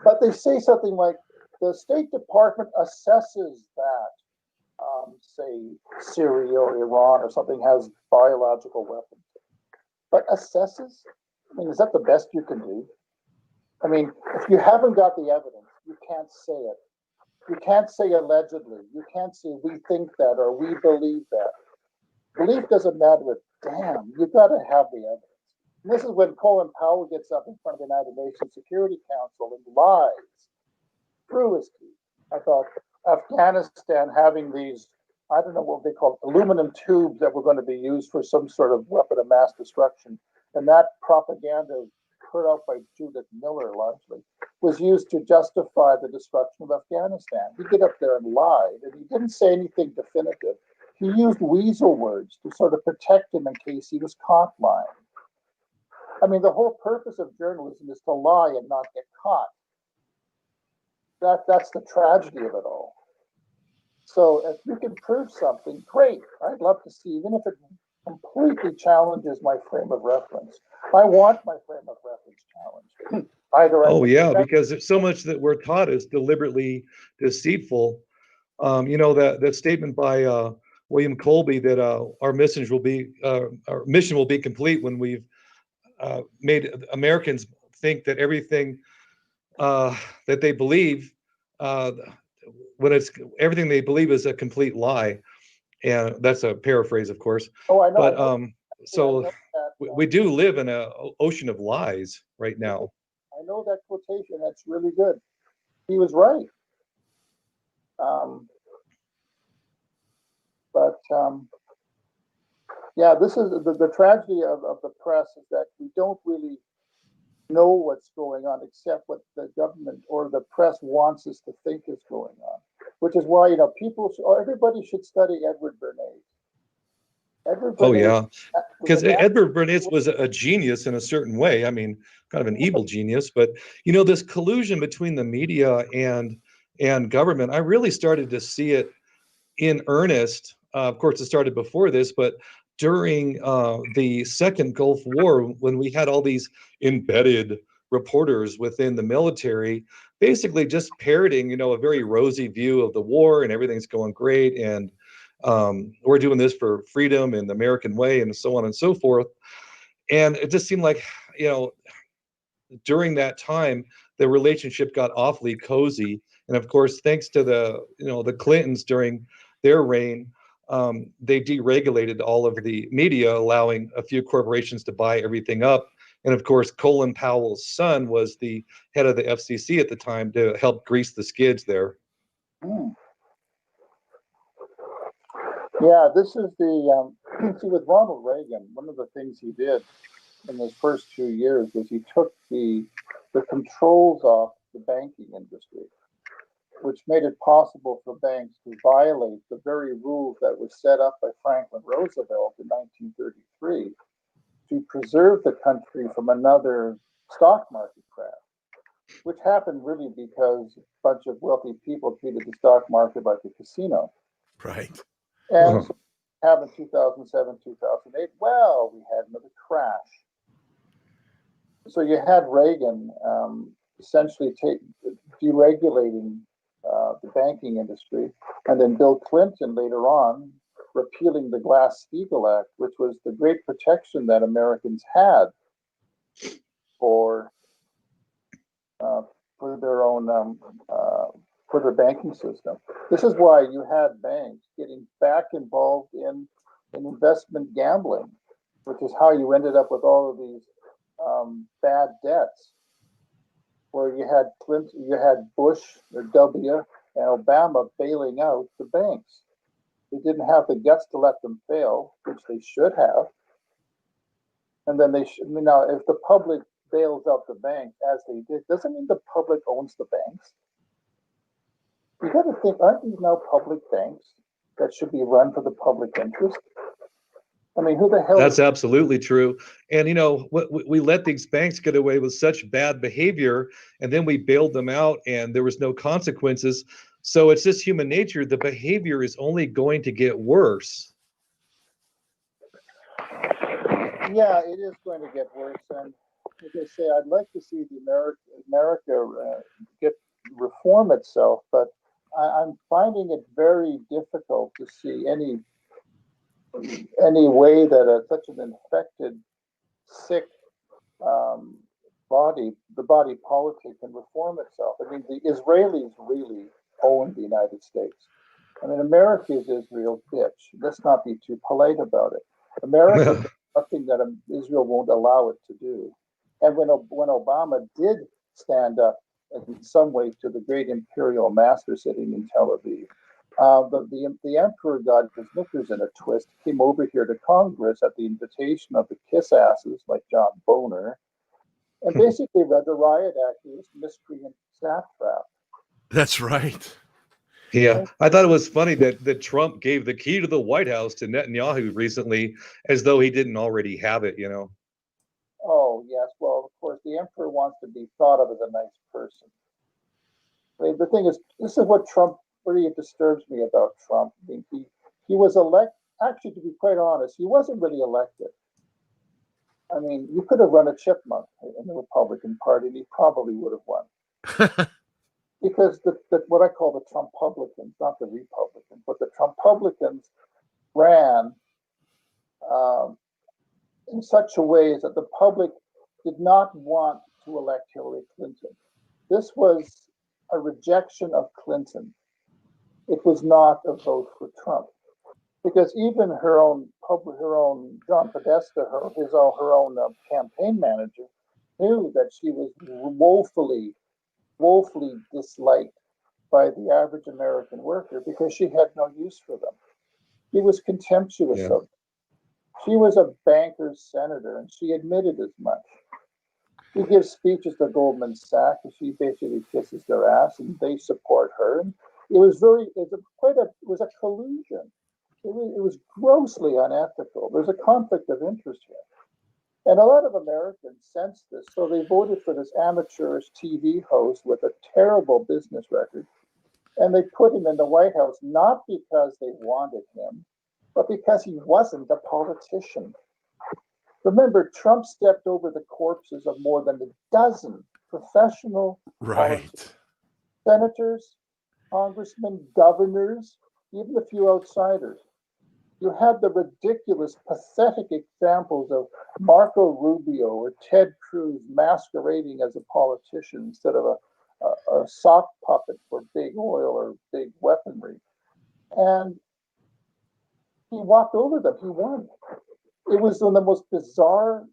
Speaker 5: But they say something like the State Department assesses that, say, Syria or Iran or something has biological weapons. But assesses? I mean, is that the best you can do? I mean, if you haven't got the evidence, you can't say it. You can't say allegedly. You can't say we think that or we believe that. Belief doesn't matter, but damn, you've got to have the evidence. And this is when Colin Powell gets up in front of the United Nations Security Council and lies through his teeth. I thought Afghanistan having these, I don't know what they call it, aluminum tubes that were going to be used for some sort of weapon of mass destruction. And that propaganda put out by Judith Miller largely was used to justify the destruction of Afghanistan. He get up there and lied, and he didn't say anything definitive. He used weasel words to sort of protect him in case he was caught lying. I mean, the whole purpose of journalism is to lie and not get caught. That's the tragedy of it all. So if you can prove something, great. I'd love to see, even if it completely challenges my frame of reference. I want my frame of reference challenged.
Speaker 2: Oh yeah, because there's so much that we're taught is deliberately deceitful. That statement by William Colby that our mission will be complete when we've made Americans think that everything that they believe, when it's everything they believe is a complete lie, and that's a paraphrase, of course.
Speaker 5: Oh, I know.
Speaker 2: But so we do live in an ocean of lies right now.
Speaker 5: I know that quotation. That's really good. He was right. Yeah, this is the tragedy of the press is that we don't really know what's going on except what the government or the press wants us to think is going on, which is why everybody should study Edward Bernays.
Speaker 2: Oh yeah, because Edward Bernays was a genius in a certain way. I mean, kind of an evil genius, but this collusion between the media and government, I really started to see it in earnest. Of course, it started before this, but during the Second Gulf War, when we had all these embedded reporters within the military, basically just parroting, a very rosy view of the war and everything's going great, and we're doing this for freedom and the American way, and so on and so forth. And it just seemed like, during that time, the relationship got awfully cozy. And of course, thanks to the Clintons during their reign, they deregulated all of the media, allowing a few corporations to buy everything up. And of course, Colin Powell's son was the head of the FCC at the time to help grease the skids there.
Speaker 5: Yeah, this is the see, with Ronald Reagan, one of the things he did in his first 2 years was he took the controls off the banking industry, which made it possible for banks to violate the very rules that were set up by Franklin Roosevelt in 1933 to preserve the country from another stock market crash, which happened really because a bunch of wealthy people treated the stock market like a casino.
Speaker 3: Right.
Speaker 5: And so happened 2007, 2008. Well, we had another crash. So you had Reagan essentially deregulating the banking industry, and then Bill Clinton later on repealing the Glass-Steagall Act, which was the great protection that Americans had for their own for their banking system. This is why you had banks getting back involved in investment gambling. which is how you ended up with all of these bad debts, where you had Clinton, you had Bush or W and Obama bailing out the banks. They didn't have the guts to let them fail, which they should have. And then they should. Now, if the public bails out the bank as they did, doesn't mean the public owns the banks. You got to think, aren't these now public banks that should be run for the public interest? I mean, who the hell?
Speaker 2: That's absolutely true. And, we let these banks get away with such bad behavior, and then we bailed them out and there was no consequences. So it's just human nature. The behavior is only going to get worse.
Speaker 5: Yeah, it is going to get worse. And as I say, I'd like to see the America get reform itself, but I'm finding it very difficult to see any way that such an infected, sick the body politic can reform itself. I mean, the Israelis really own the United States. I mean, America is Israel's bitch. Let's not be too polite about it. America does nothing that Israel won't allow it to do. And when Obama did stand up in some way to the great imperial master sitting in Tel Aviv, the emperor got his knickers in a twist, came over here to Congress at the invitation of the kiss asses like John Boner, and basically read the riot act as miscreant satrap.
Speaker 3: That's right.
Speaker 2: Yeah, I thought it was funny that Trump gave the key to the White House to Netanyahu recently, as though he didn't already have it,
Speaker 5: Oh, yes. Well, of course, the emperor wants to be thought of as a nice person. I mean, the thing is, this is what Trump really disturbs me about Trump. I mean, he was elected. Actually, to be quite honest, he wasn't really elected. I mean, you could have run a chipmunk in the Republican Party, and he probably would have won. Because what I call the Trumpublicans, not the Republicans, but the Trumpublicans ran in such a way that the public did not want to elect Hillary Clinton. This was a rejection of Clinton. It was not a vote for Trump, because even her own John Podesta, her own campaign manager, knew that she was woefully disliked by the average American worker because she had no use for them. He was contemptuous of them. She was a banker's senator, and she admitted as much. He gives speeches to Goldman Sachs, and she basically kisses their ass, and they support her. And it was a collusion. It was grossly unethical. There's a conflict of interest here. And a lot of Americans sensed this, so they voted for this amateurish TV host with a terrible business record. And they put him in the White House, not because they wanted him, but because he wasn't a politician. Remember, Trump stepped over the corpses of more than a dozen professional politicians, senators, congressmen, governors, even a few outsiders. You had the ridiculous, pathetic examples of Marco Rubio or Ted Cruz masquerading as a politician instead of a sock puppet for big oil or big weaponry. And he walked over them. He won. It was one of the most bizarre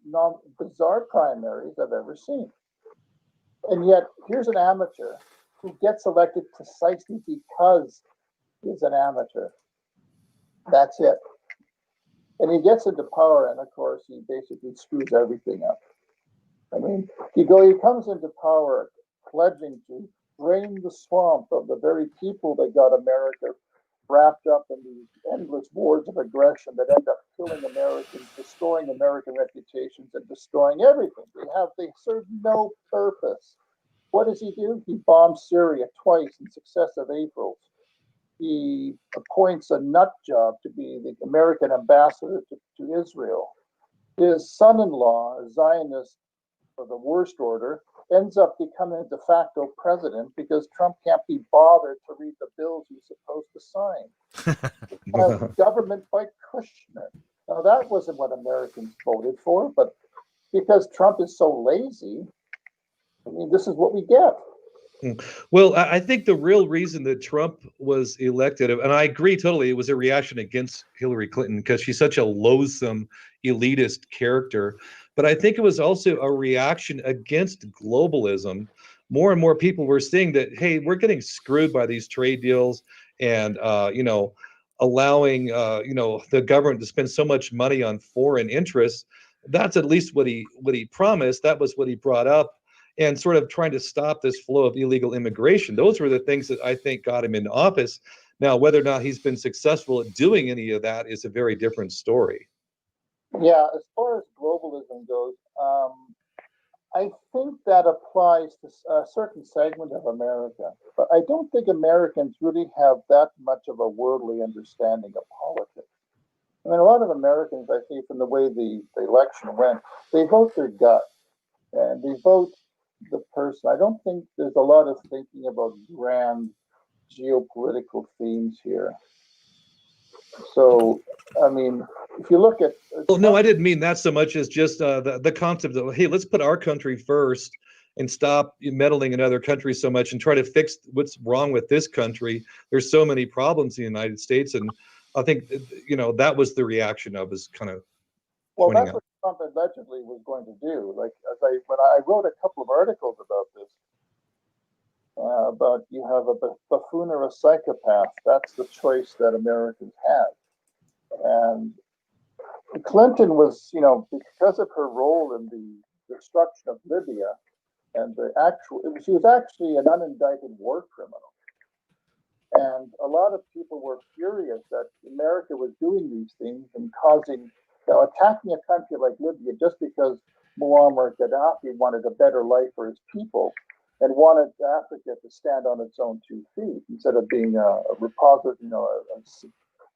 Speaker 5: primaries I've ever seen. And yet, here's an amateur who gets elected precisely because he's an amateur. That's it. And he gets into power, and of course, he basically screws everything up. I mean, he comes into power pledging to drain the swamp of the very people that got America wrapped up in these endless wars of aggression that end up killing Americans, destroying American reputations, and destroying everything. They serve no purpose. What does he do? He bombs Syria twice in successive Aprils. He appoints a nut job to be the American ambassador to Israel. His son-in-law, a Zionist of the worst order, ends up becoming a de facto president because Trump can't be bothered to read the bills he's supposed to sign. Government by Kushner. Now, that wasn't what Americans voted for, but because Trump is so lazy, I mean, this is what we get.
Speaker 2: Well, I think the real reason that Trump was elected, and I agree totally, it was a reaction against Hillary Clinton because she's such a loathsome, elitist character. But I think it was also a reaction against globalism. More and more people were seeing that, hey, we're getting screwed by these trade deals and, allowing, the government to spend so much money on foreign interests. That's at least what he promised. That was what he brought up and sort of trying to stop this flow of illegal immigration. Those were the things that I think got him into office. Now, whether or not he's been successful at doing any of that is a very different story.
Speaker 5: Yeah, as far as globalism goes, I think that applies to a certain segment of America, but I don't think Americans really have that much of a worldly understanding of politics. I mean, a lot of Americans, I think, from the way the election went, they vote their gut and they vote the person. I don't think there's a lot of thinking about grand geopolitical themes here. So, I mean, if you look at
Speaker 2: Well, no, I didn't mean that so much as just the concept of, hey, let's put our country first and stop meddling in other countries so much and try to fix what's wrong with this country. There's so many problems in the United States, and I think that was the reaction I was kind of
Speaker 5: well,
Speaker 2: pointing
Speaker 5: that's
Speaker 2: out.
Speaker 5: what Trump allegedly was going to do. Like, when I wrote a couple of articles about this, about you have a buffoon or a psychopath. That's the choice that Americans have, and Clinton was, because of her role in the destruction of Libya and she was actually an unindicted war criminal. And a lot of people were furious that America was doing these things and attacking a country like Libya just because Muammar Gaddafi wanted a better life for his people and wanted Africa to stand on its own 2 feet instead of being a repository, a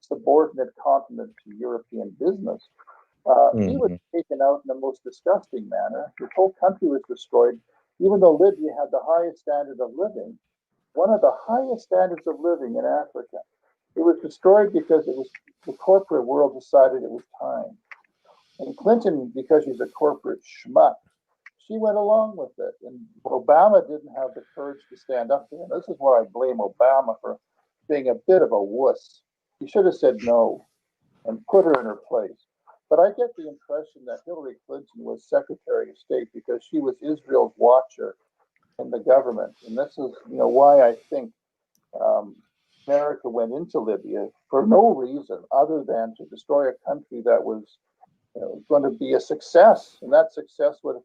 Speaker 5: subordinate continent to European business. He was taken out in the most disgusting manner. His whole country was destroyed, even though Libya had the highest standard of living, one of the highest standards of living in Africa. It was destroyed because the corporate world decided it was time. And Clinton, because she's a corporate schmuck, she went along with it. And Obama didn't have the courage to stand up to him. This is where I blame Obama for being a bit of a wuss. He should have said no and put her in her place. But I get the impression that Hillary Clinton was Secretary of State because she was Israel's watcher in the government. And this is, why I think America went into Libya for no reason other than to destroy a country that was going to be a success. And that success would have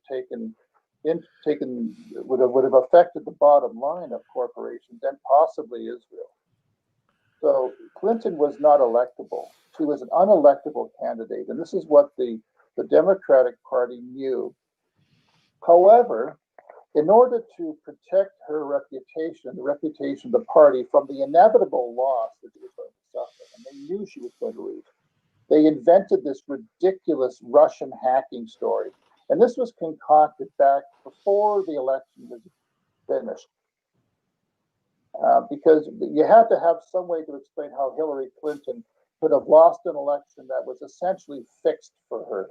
Speaker 5: affected the bottom line of corporations and possibly Israel. So Clinton was not electable. She was an unelectable candidate, and this is what the Democratic Party knew. However, in order to protect her reputation, the reputation of the party from the inevitable loss that she was going to suffer, and they knew she was going to lose, they invented this ridiculous Russian hacking story. And this was concocted back before the election was finished. Because you had to have some way to explain how Hillary Clinton could have lost an election that was essentially fixed for her.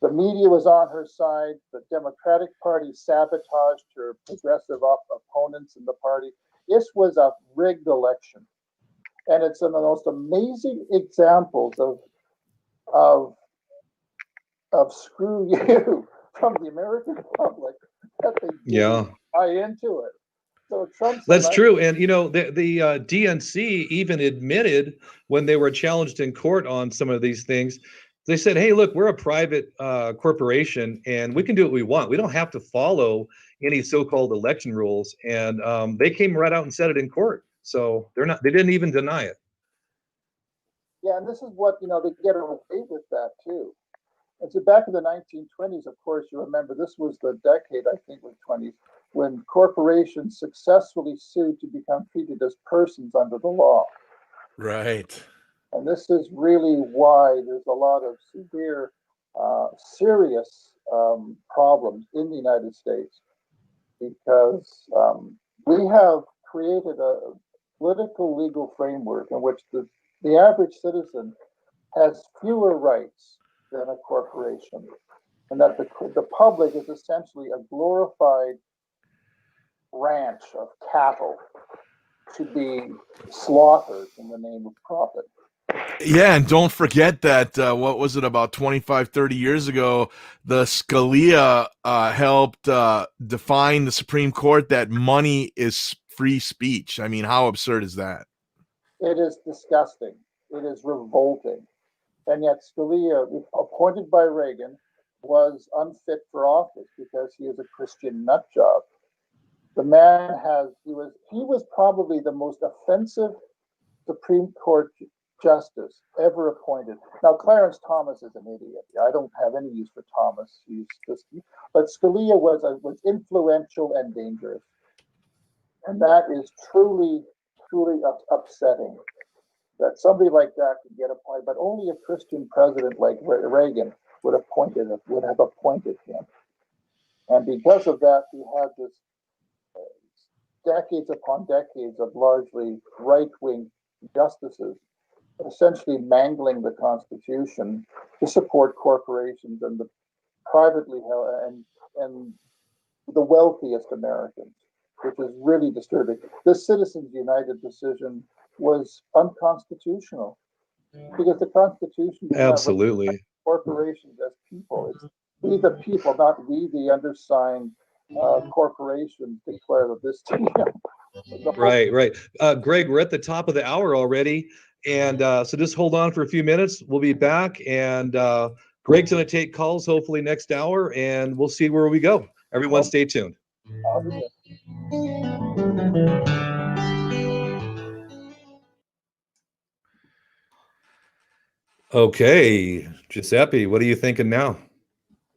Speaker 5: The media was on her side. The Democratic Party sabotaged her progressive opponents in the party. This was a rigged election. And it's one of the most amazing examples of screw you from the American public that they didn't buy into it. So Trump's
Speaker 2: That's true. And, the DNC even admitted when they were challenged in court on some of these things, they said, hey, look, we're a private corporation and we can do what we want. We don't have to follow any so-called election rules. And they came right out and said it in court. So they didn't even deny it.
Speaker 5: Yeah, and this is what, they get away with that too. And so back in the 1920s, of course, you remember this was the decade, I think, with 20s, when corporations successfully sued to become treated as persons under the law.
Speaker 3: Right.
Speaker 5: And this is really why there's a lot of severe, serious problems in the United States, because we have created a political legal framework in which the average citizen has fewer rights than a corporation, and that the public is essentially a glorified ranch of cattle to be slaughtered in the name of profit.
Speaker 3: Yeah, and don't forget that, what was it, about 25, 30 years ago, the Scalia helped define the Supreme Court that money is free speech. I mean, how absurd is that?
Speaker 5: It is disgusting. It is revolting. And yet Scalia, appointed by Reagan, was unfit for office because he is a Christian nut job. The man he was probably the most offensive Supreme Court justice ever appointed. Now, Clarence Thomas is an idiot. I don't have any use for Thomas. But Scalia was influential and dangerous. And that is truly, truly upsetting that somebody like that could get appointed, but only a Christian president like Reagan would have appointed him. And because of that, we had this decades upon decades of largely right-wing justices essentially mangling the Constitution to support corporations and the privately held and the wealthiest Americans, which is really disturbing. The Citizens United decision was unconstitutional because the Constitution does not
Speaker 2: Absolutely.
Speaker 5: corporations as people. It's we the people, not we the undersigned corporations declare that this.
Speaker 2: Right. Greg, we're at the top of the hour already. And so just hold on for a few minutes. We'll be back. And Greg's going to take calls hopefully next hour. And we'll see where we go. Everyone stay tuned. Okay. Giuseppe, what are you thinking now?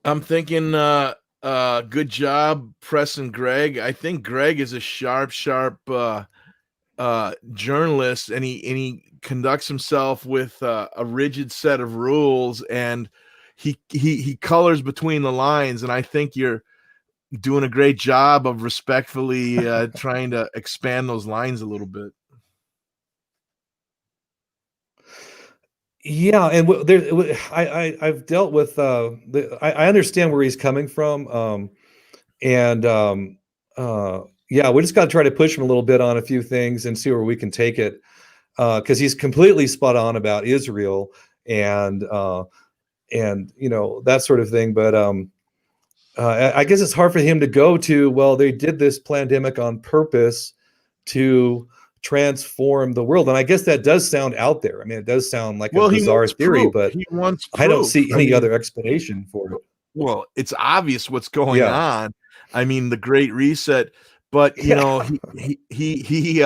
Speaker 3: I'm thinking good job pressing Greg. I think Greg is a sharp journalist, and he conducts himself with a rigid set of rules, and he colors between the lines, and I think you're doing a great job of respectfully trying to expand those lines a little bit.
Speaker 2: Yeah, and I've dealt with I understand where he's coming from, yeah, we just got to try to push him a little bit on a few things and see where we can take it, because he's completely spot on about Israel and that sort of thing. But I guess it's hard for him to go to, well, they did this pandemic on purpose to transform the world, and I guess that does sound out there. I mean, it does sound like a bizarre theory, but I don't see any other explanation for it.
Speaker 3: Well, it's obvious what's going on. I mean, the Great Reset, but you know, he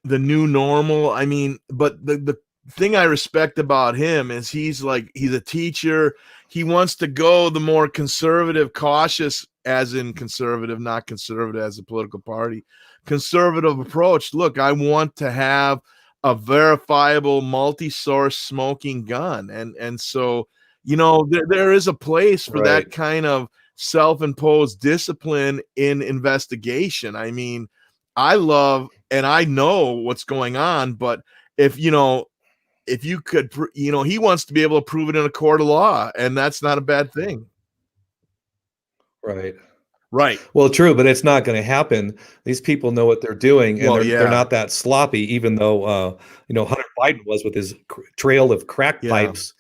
Speaker 3: the new normal. I mean, but the thing I respect about him is he's a teacher. He wants to go the more conservative, cautious, as in conservative, not conservative as a political party, conservative approach. Look, I want to have a verifiable multi-source smoking gun. And so, you know, there is a place for that kind of self-imposed discipline in investigation. I mean, I love, and I know what's going on, but if you could, he wants to be able to prove it in a court of law, and that's not a bad thing. Right.
Speaker 2: Well, true, but it's not going to happen. These people know what they're doing, and they're not that sloppy, even though, Hunter Biden was with his trail of crack pipes.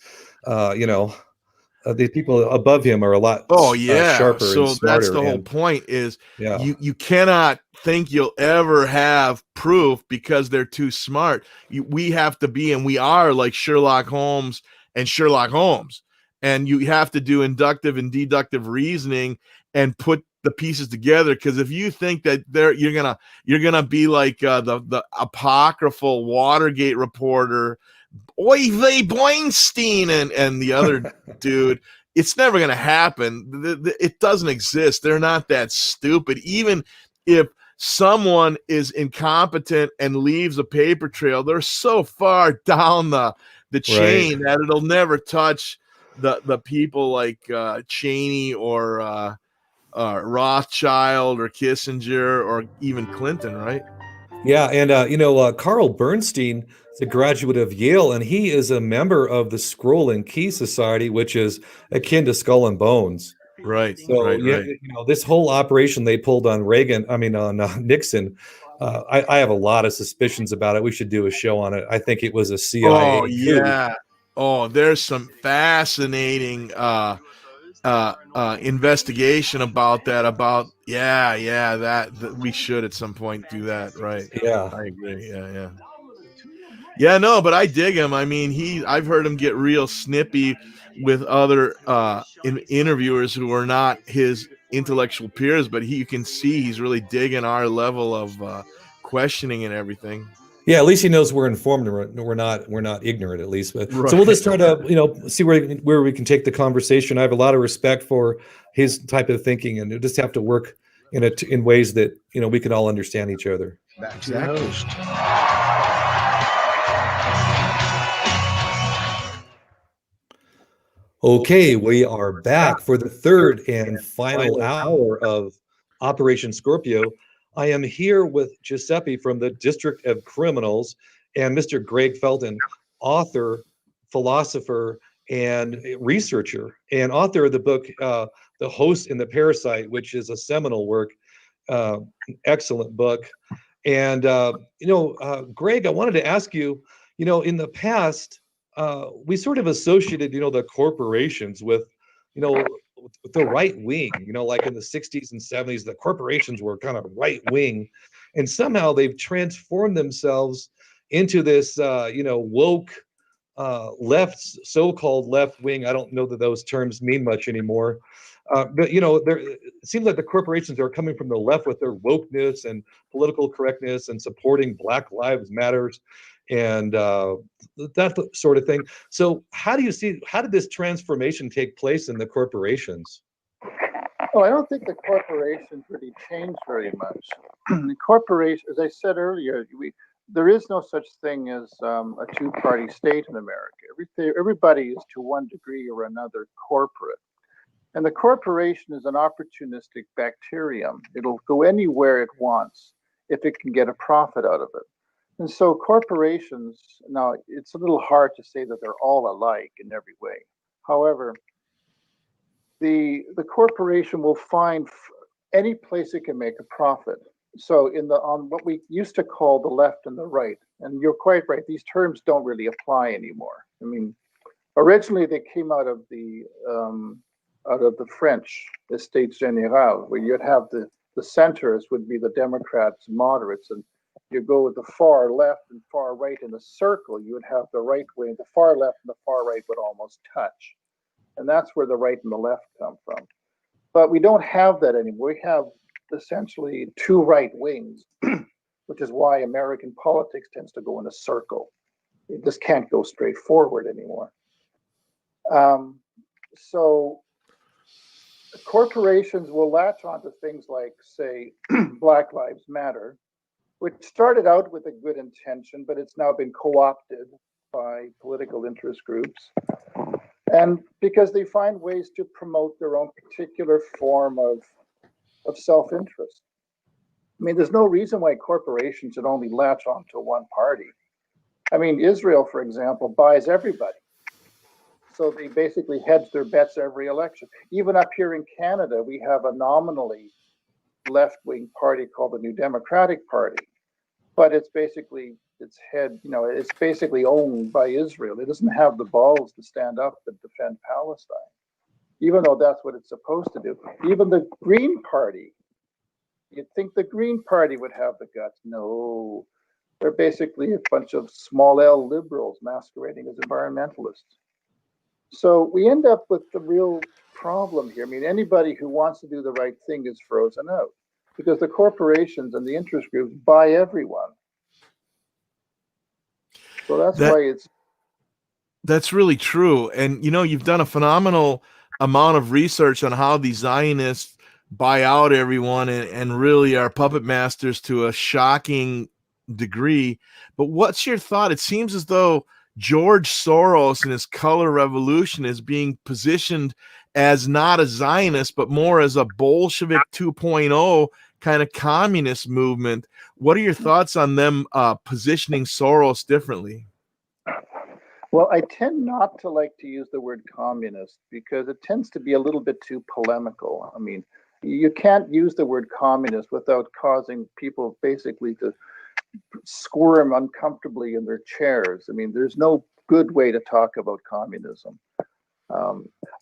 Speaker 2: The people above him are a lot sharper and smarter.
Speaker 3: That's the whole point is you cannot think you'll ever have proof because they're too smart. We have to be, and we are like Sherlock Holmes and Sherlock Holmes. And you have to do inductive and deductive reasoning and put the pieces together. Because if you think that you're gonna be like the apocryphal Watergate reporter, Oy vey Boinstein, and the other dude, it's never gonna happen. It doesn't exist. They're not that stupid. Even if someone is incompetent and leaves a paper trail, they're so far down the chain that it'll never touch the people like Cheney or Rothschild or Kissinger or even Clinton, right?
Speaker 2: Yeah, and Carl Bernstein is a graduate of Yale, and he is a member of the Scroll and Key Society, which is akin to Skull and Bones.
Speaker 3: Right.
Speaker 2: So
Speaker 3: right.
Speaker 2: yeah,
Speaker 3: Right.
Speaker 2: this whole operation they pulled on Reagan, on Nixon, I have a lot of suspicions about it. We should do a show on it. I think it was a CIA
Speaker 3: Oh
Speaker 2: coup.
Speaker 3: yeah. Oh, there's some fascinating investigation about that. That we should at some point do that. Right.
Speaker 2: Yeah.
Speaker 3: I agree. Yeah. Yeah, no, but I dig him. I mean, I've heard him get real snippy with other interviewers who are not his intellectual peers, but you can see he's really digging our level of questioning and everything.
Speaker 2: Yeah, at least he knows we're informed and we're not ignorant, at least. But
Speaker 3: Right.
Speaker 2: so we'll just try to see where we can take the conversation. I have a lot of respect for his type of thinking, and we'll just have to work in ways that we can all understand each other.
Speaker 6: Back to your host.
Speaker 2: Okay, we are back for the third and final hour of Operation Scorpio. I am here with Giuseppe from the District of Criminals and Mr. Greg Felton, author, philosopher, and researcher, and author of the book, The Host and the Parasite, which is a seminal work, excellent book. And, Greg, I wanted to ask you, in the past, we sort of associated, the corporations with, the right wing, like in the 60s and 70s, the corporations were kind of right wing, and somehow they've transformed themselves into this, woke, left, so-called left wing. I don't know that those terms mean much anymore. But it seems like the corporations are coming from the left with their wokeness and political correctness and supporting Black Lives Matters and that sort of thing. So how did this transformation take place in the corporations?
Speaker 5: Well, I don't think the corporations really changed very much. The corporation, as I said earlier, there is no such thing as a two-party state in America. Everybody is to one degree or another corporate. And the corporation is an opportunistic bacterium. It'll go anywhere it wants if it can get a profit out of it. And so corporations, now it's a little hard to say that they're all alike in every way. However, the corporation will find any place it can make a profit. So on what we used to call the left and the right, and you're quite right, these terms don't really apply anymore. I mean, originally they came out of the French Estates Générales, where you'd have the centers would be the Democrats, moderates, and you go with the far left and far right in a circle, you would have the right wing, the far left and the far right would almost touch. And that's where the right and the left come from. But we don't have that anymore. We have essentially two right wings, which is why American politics tends to go in a circle. It just can't go straight forward anymore. So corporations will latch onto things like, say, Black Lives Matter, which started out with a good intention, but it's now been co-opted by political interest groups. And because they find ways to promote their own particular form of self-interest. I mean, there's no reason why corporations should only latch onto one party. I mean, Israel, for example, buys everybody. So they basically hedge their bets every election. Even up here in Canada, we have a nominally left-wing party called the New Democratic Party, but it's basically it's basically owned by Israel. It doesn't have the balls to stand up and defend Palestine, even though that's what it's supposed to do. Even the Green Party, you'd think the Green Party would have the guts. No, they're basically a bunch of small L liberals masquerading as environmentalists. So we end up with the real problem here. I mean, anybody who wants to do the right thing is frozen out because the corporations and the interest groups buy everyone. So
Speaker 3: that's really true. And you've done a phenomenal amount of research on how the Zionists buy out everyone and really are puppet masters to a shocking degree. But what's your thought? It seems as though George Soros and his color revolution is being positioned as not a Zionist, but more as a Bolshevik 2.0 kind of communist movement. What are your thoughts on them positioning Soros differently?
Speaker 5: Well, I tend not to like to use the word communist because it tends to be a little bit too polemical. I mean, you can't use the word communist without causing people basically to squirm uncomfortably in their chairs. I mean, there's no good way to talk about communism.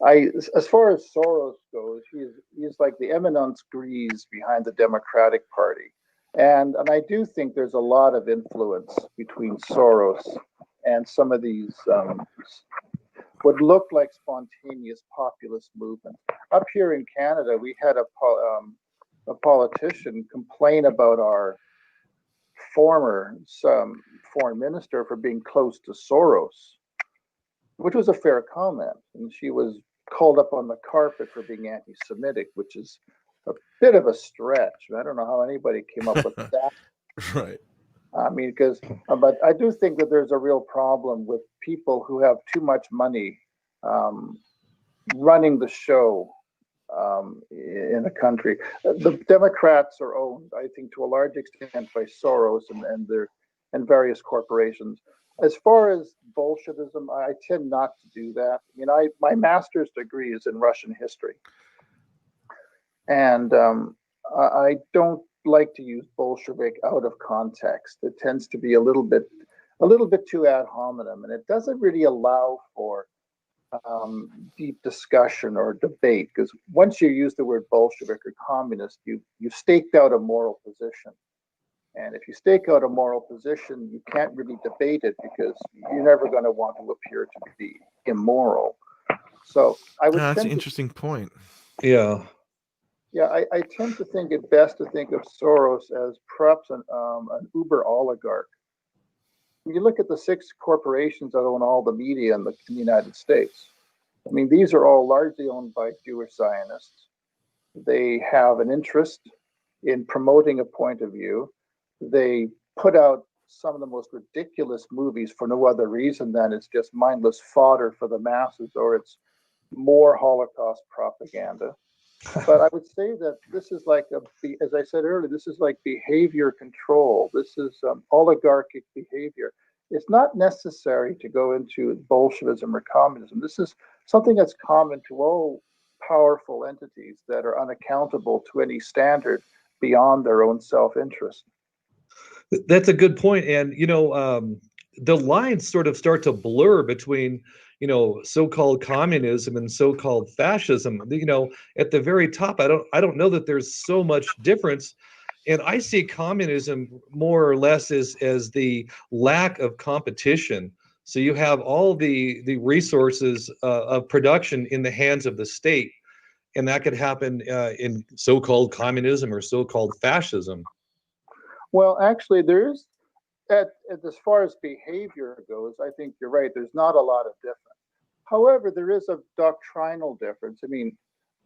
Speaker 5: As far as Soros goes, he's like the eminence grise behind the Democratic Party, and I do think there's a lot of influence between Soros and some of these what look like spontaneous populist movements. Up here in Canada, we had a politician complain about our former foreign minister for being close to Soros, which was a fair comment. And she was called up on the carpet for being anti-Semitic, which is a bit of a stretch. I don't know how anybody came up with that.
Speaker 3: Right.
Speaker 5: I mean, but I do think that there's a real problem with people who have too much money running the show in a country. The Democrats are owned, I think, to a large extent by Soros and various corporations. As far as Bolshevism, I tend not to do that. I mean, my master's degree is in Russian history, and I don't like to use Bolshevik out of context. It tends to be a little bit too ad hominem, and it doesn't really allow for deep discussion or debate, because once you use the word Bolshevik or communist, you staked out a moral position. And if you stake out a moral position, you can't really debate it because you're never going to want to appear to be immoral. So I would.
Speaker 3: That's an interesting point.
Speaker 2: Yeah.
Speaker 5: Yeah, I tend to think it best to think of Soros as perhaps an uber oligarch. When you look at the 6 corporations that own all the media in the United States, I mean, these are all largely owned by Jewish Zionists. They have an interest in promoting a point of view. They put out some of the most ridiculous movies for no other reason than it's just mindless fodder for the masses, or it's more Holocaust propaganda. But I would say that this is like, as I said earlier, this is like behavior control. This is oligarchic behavior. It's not necessary to go into Bolshevism or communism. This is something that's common to all powerful entities that are unaccountable to any standard beyond their own self-interest.
Speaker 2: That's a good point. And, the lines sort of start to blur between, so-called communism and so-called fascism. At the very top, I don't know that there's so much difference. And I see communism more or less as the lack of competition. So you have all the resources of production in the hands of the state. And that could happen in so-called communism or so-called fascism.
Speaker 5: Well, actually, there's, as far as behavior goes, I think you're right. There's not a lot of difference. However, there is a doctrinal difference. I mean,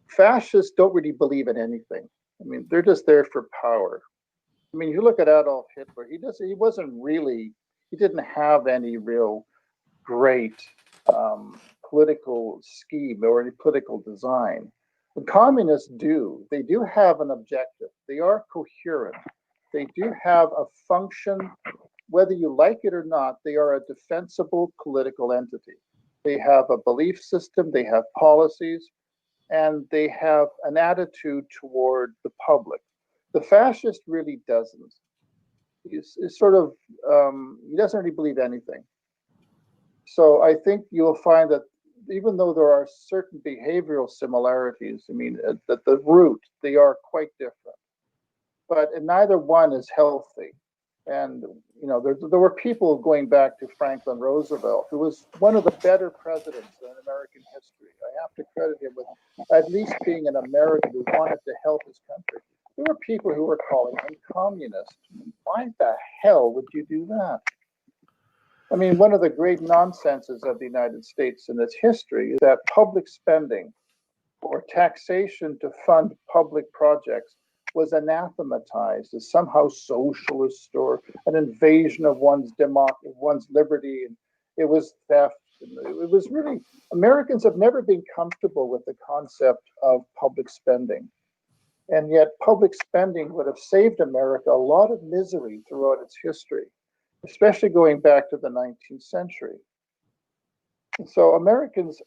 Speaker 5: fascists don't really believe in anything. I mean, they're just there for power. I mean, you look at Adolf Hitler, he didn't have any real great political scheme or any political design. The communists do. They do have an objective. They are coherent. They do have a function, whether you like it or not. They are a defensible political entity. They have a belief system, they have policies, and they have an attitude toward the public. The fascist really doesn't. He's sort of, he doesn't really believe anything. So I think you'll find that even though there are certain behavioral similarities, I mean, at the root, they are quite different. But neither one is healthy. And, there were people going back to Franklin Roosevelt, who was one of the better presidents in American history. I have to credit him with at least being an American who wanted to help his country. There were people who were calling him communist. Why the hell would you do that? I mean, one of the great nonsenses of the United States in its history is that public spending or taxation to fund public projects was anathematized as somehow socialist or an invasion of one's liberty, and it was theft. It was really, Americans have never been comfortable with the concept of public spending, and yet public spending would have saved America a lot of misery throughout its history, especially going back to the 19th century. So Americans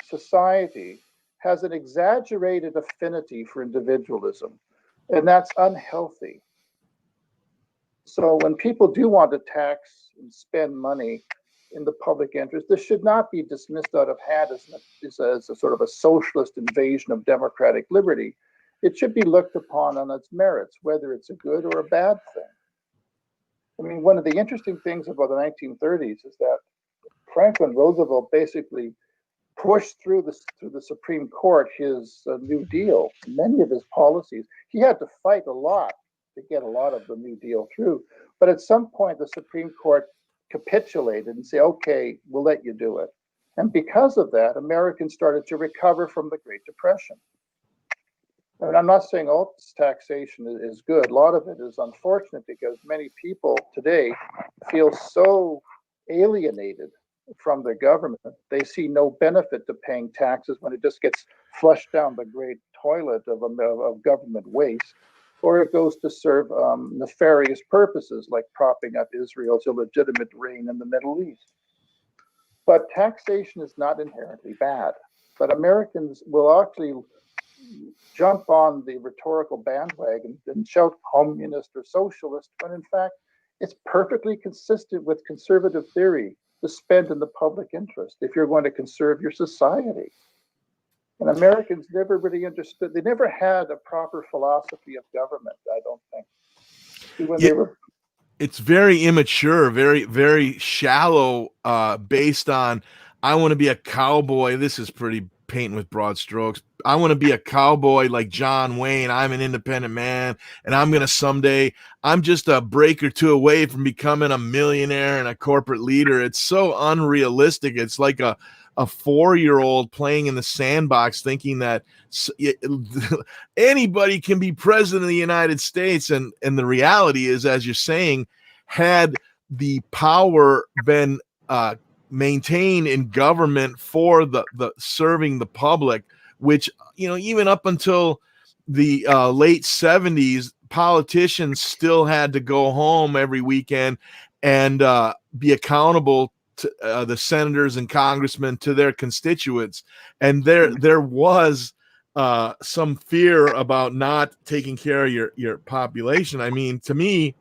Speaker 5: society has an exaggerated affinity for individualism, and that's unhealthy. So when people do want to tax and spend money in the public interest, this should not be dismissed out of hand as a sort of a socialist invasion of democratic liberty. It should be looked upon on its merits, whether it's a good or a bad thing. I mean, one of the interesting things about the 1930s is that Franklin Roosevelt basically pushed through the Supreme Court his New Deal, many of his policies. He had to fight a lot to get a lot of the New Deal through. But at some point, the Supreme Court capitulated and said, okay, we'll let you do it. And because of that, Americans started to recover from the Great Depression. And I'm not saying all taxation is good. A lot of it is unfortunate because many people today feel so alienated from the government. They see no benefit to paying taxes when it just gets flushed down the great toilet of government waste, or it goes to serve nefarious purposes like propping up Israel's illegitimate reign in the Middle East. But taxation is not inherently bad. But Americans will actually jump on the rhetorical bandwagon and shout communist or socialist, when in fact it's perfectly consistent with conservative theory to spend in the public interest if you're going to conserve your society. And Americans never really understood, they never had a proper philosophy of government, I don't think. When they were
Speaker 3: It's very immature, very, very shallow, based on, I want to be a cowboy. This is pretty painting with broad strokes. I want to be a cowboy like John Wayne. I'm an independent man, and I'm going to someday, I'm just a break or two away from becoming a millionaire and a corporate leader. It's so unrealistic. It's like a 4-year-old playing in the sandbox thinking that anybody can be president of the United States. And the reality is, as you're saying, had the power been maintained in government for the serving the public, which, even up until the late 70s, politicians still had to go home every weekend and be accountable to the senators and congressmen, to their constituents. And there was some fear about not taking care of your population. I mean, to me,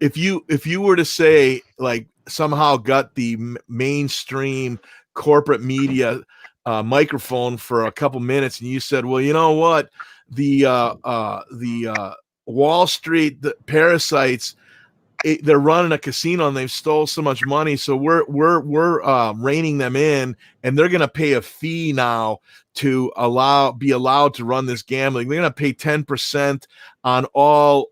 Speaker 3: if you were to say, like, somehow got the mainstream corporate media microphone for a couple minutes, and you said, well, you know what, the Wall Street, the parasites, they're running a casino and they've stole so much money, so we're reining them in, and they're going to pay a fee now to be allowed to run this gambling. They're going to pay 10% on all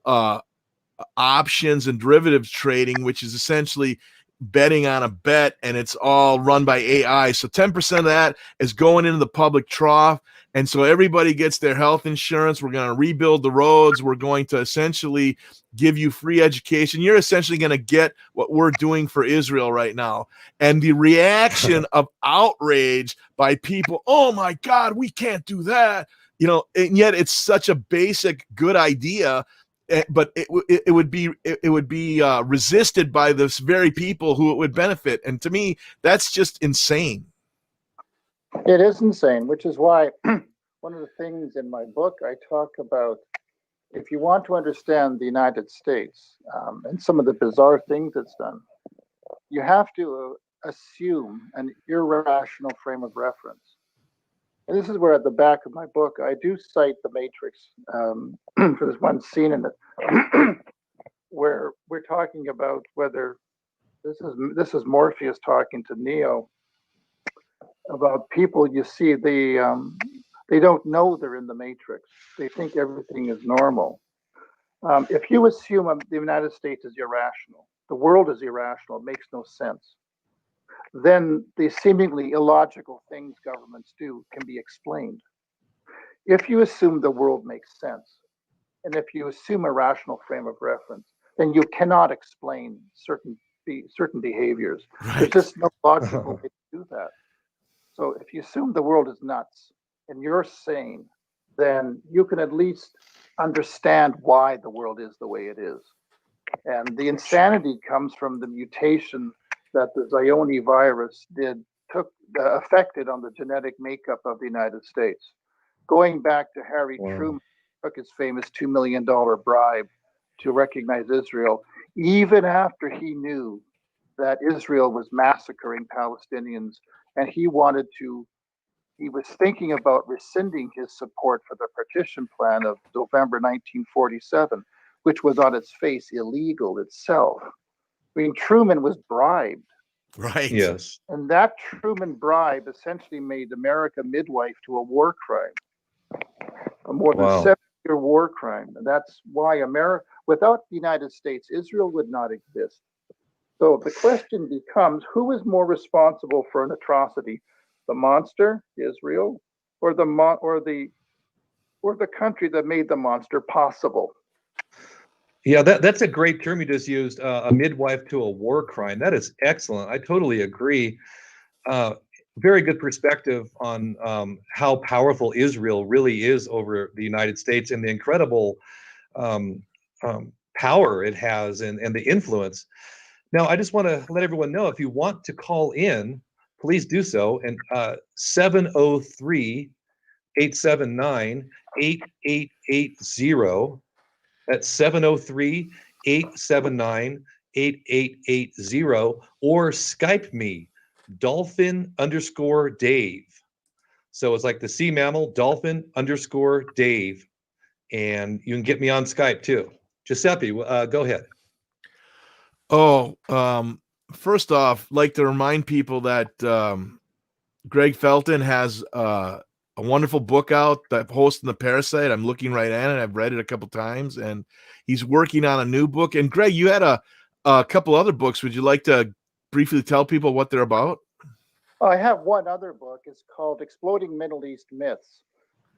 Speaker 3: options and derivatives trading, which is essentially betting on a bet, and it's all run by AI. So 10% of that is going into the public trough. And so everybody gets their health insurance. We're going to rebuild the roads. We're going to essentially give you free education. You're essentially going to get what we're doing for Israel right now. And the reaction of outrage by people, oh my God, we can't do that. And yet it's such a basic good idea, but it would be resisted by those very people who it would benefit. And to me, that's just insane.
Speaker 5: It is insane, which is why one of the things in my book I talk about, if you want to understand the United States and some of the bizarre things it's done, you have to assume an irrational frame of reference. And this is where at the back of my book, I do cite The Matrix for this one scene in it, where we're talking about whether this is Morpheus talking to Neo about people. You see, they don't know they're in the Matrix. They think everything is normal. If you assume the United States is irrational, the world is irrational, it makes no sense, then the seemingly illogical things governments do can be explained. If you assume the world makes sense, and if you assume a rational frame of reference, then you cannot explain certain behaviors.
Speaker 3: Right.
Speaker 5: There's just no logical way to do that. So if you assume the world is nuts and you're sane, then you can at least understand why the world is the way it is. And the insanity comes from the mutation that the Zioni virus affected on the genetic makeup of the United States. Going back to Harry Truman, took his famous $2 million bribe to recognize Israel, even after he knew that Israel was massacring Palestinians, and he was thinking about rescinding his support for the partition plan of November 1947, which was on its face illegal itself. I mean, Truman was bribed.
Speaker 3: Right.
Speaker 2: Yes.
Speaker 5: And that Truman bribe essentially made America midwife to a war crime, a more than 7-year war crime. And that's why without the United States, Israel would not exist. So the question becomes, who is more responsible for an atrocity? The monster, Israel, or the country that made the monster possible?
Speaker 2: Yeah, that's a great term you just used, a midwife to a war crime. That is excellent. I totally agree. Very good perspective on how powerful Israel really is over the United States and the incredible power it has and the influence. Now, I just want to let everyone know, if you want to call in, please do so. And 703-879-8880. That's 703-879-8880. Or Skype me, Dolphin_Dave. So it's like the sea mammal, Dolphin_Dave. And you can get me on Skype too. Giuseppe, go ahead.
Speaker 3: First off, like to remind people that Greg Felton has a wonderful book out, that Host and the Parasite. I'm looking right at it. I've read it a couple times, and he's working on a new book. And Greg, you had a couple other books. Would you like to briefly tell people what they're about?
Speaker 5: I have one other book. It's called Exploding Middle East Myths.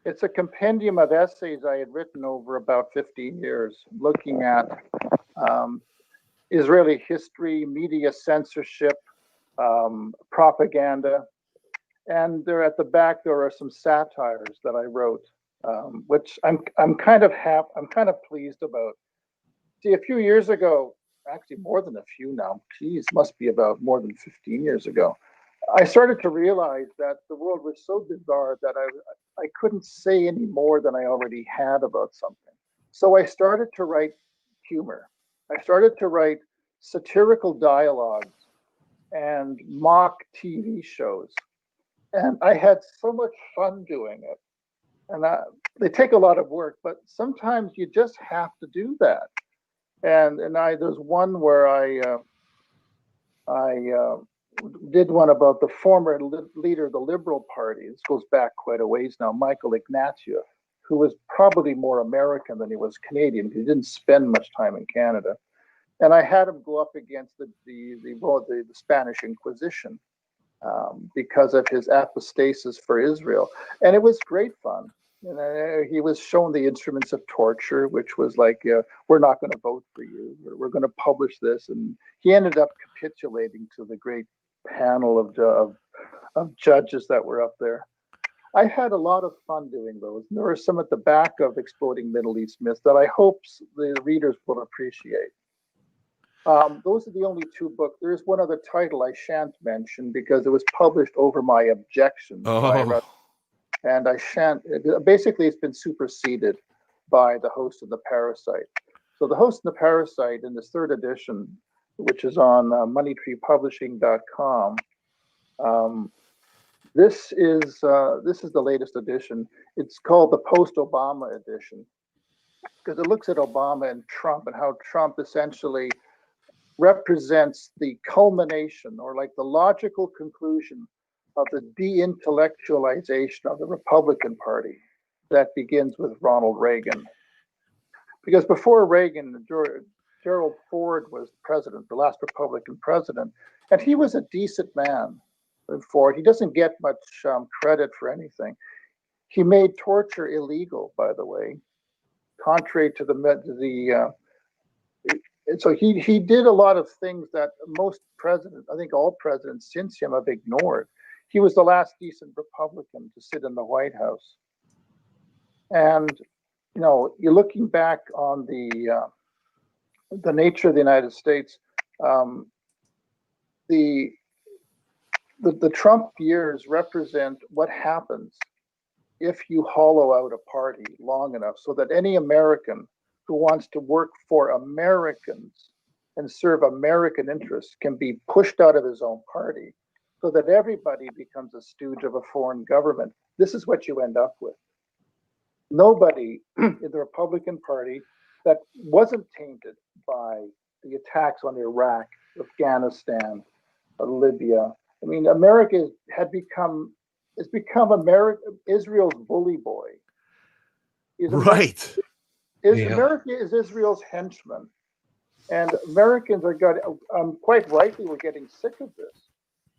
Speaker 5: It's a compendium of essays I had written over about 15 years, looking at Israeli history, media censorship, propaganda, and there at the back there are some satires that I wrote, which I'm kind of pleased about. See, a few years ago, actually more than a few now, must be about more than 15 years ago, I started to realize that the world was so bizarre that I couldn't say any more than I already had about something. So I started to write humor. I started to write satirical dialogues and mock TV shows. And I had so much fun doing it. And they take a lot of work, but sometimes you just have to do that. And there's one where I did one about the former leader of the Liberal Party. This goes back quite a ways now, Michael Ignatieff, who was probably more American than he was Canadian. He didn't spend much time in Canada. And I had him go up against the Spanish Inquisition because of his apostasis for Israel. And it was great fun. And he was shown the instruments of torture, which was like, we're not going to vote for you. We're going to publish this. And he ended up capitulating to the great panel of judges that were up there. I had a lot of fun doing those. And there are some at the back of Exploding Middle East Myths that I hope the readers will appreciate. Those are the only two books. There's one other title I shan't mention because it was published over my objection. And I shan't, basically it's been superseded by The Host and the Parasite. So The Host and the Parasite in this third edition, which is on moneytreepublishing.com, this is the latest edition. It's called the Post-Obama edition because it looks at Obama and Trump and how Trump essentially represents the culmination or like the logical conclusion of the de-intellectualization of the Republican Party that begins with Ronald Reagan. Because before Reagan, Gerald Ford was president, the last Republican president, and he was a decent man. Ford, he doesn't get much credit for anything. He made torture illegal, by the way, contrary to so he did a lot of things that most presidents, I think all presidents since him, have ignored. He was the last decent Republican to sit in the White House. And, you know, you're looking back on the nature of the United States, the Trump years represent what happens if you hollow out a party long enough so that any American who wants to work for Americans and serve American interests can be pushed out of his own party, so that everybody becomes a stooge of a foreign government. This is what you end up with. Nobody in the Republican Party that wasn't tainted by the attacks on Iraq, Afghanistan, Libya. I mean, America has become Israel's bully boy.
Speaker 3: Right.
Speaker 5: America is Israel's henchman. And Americans are quite rightly, we're getting sick of this.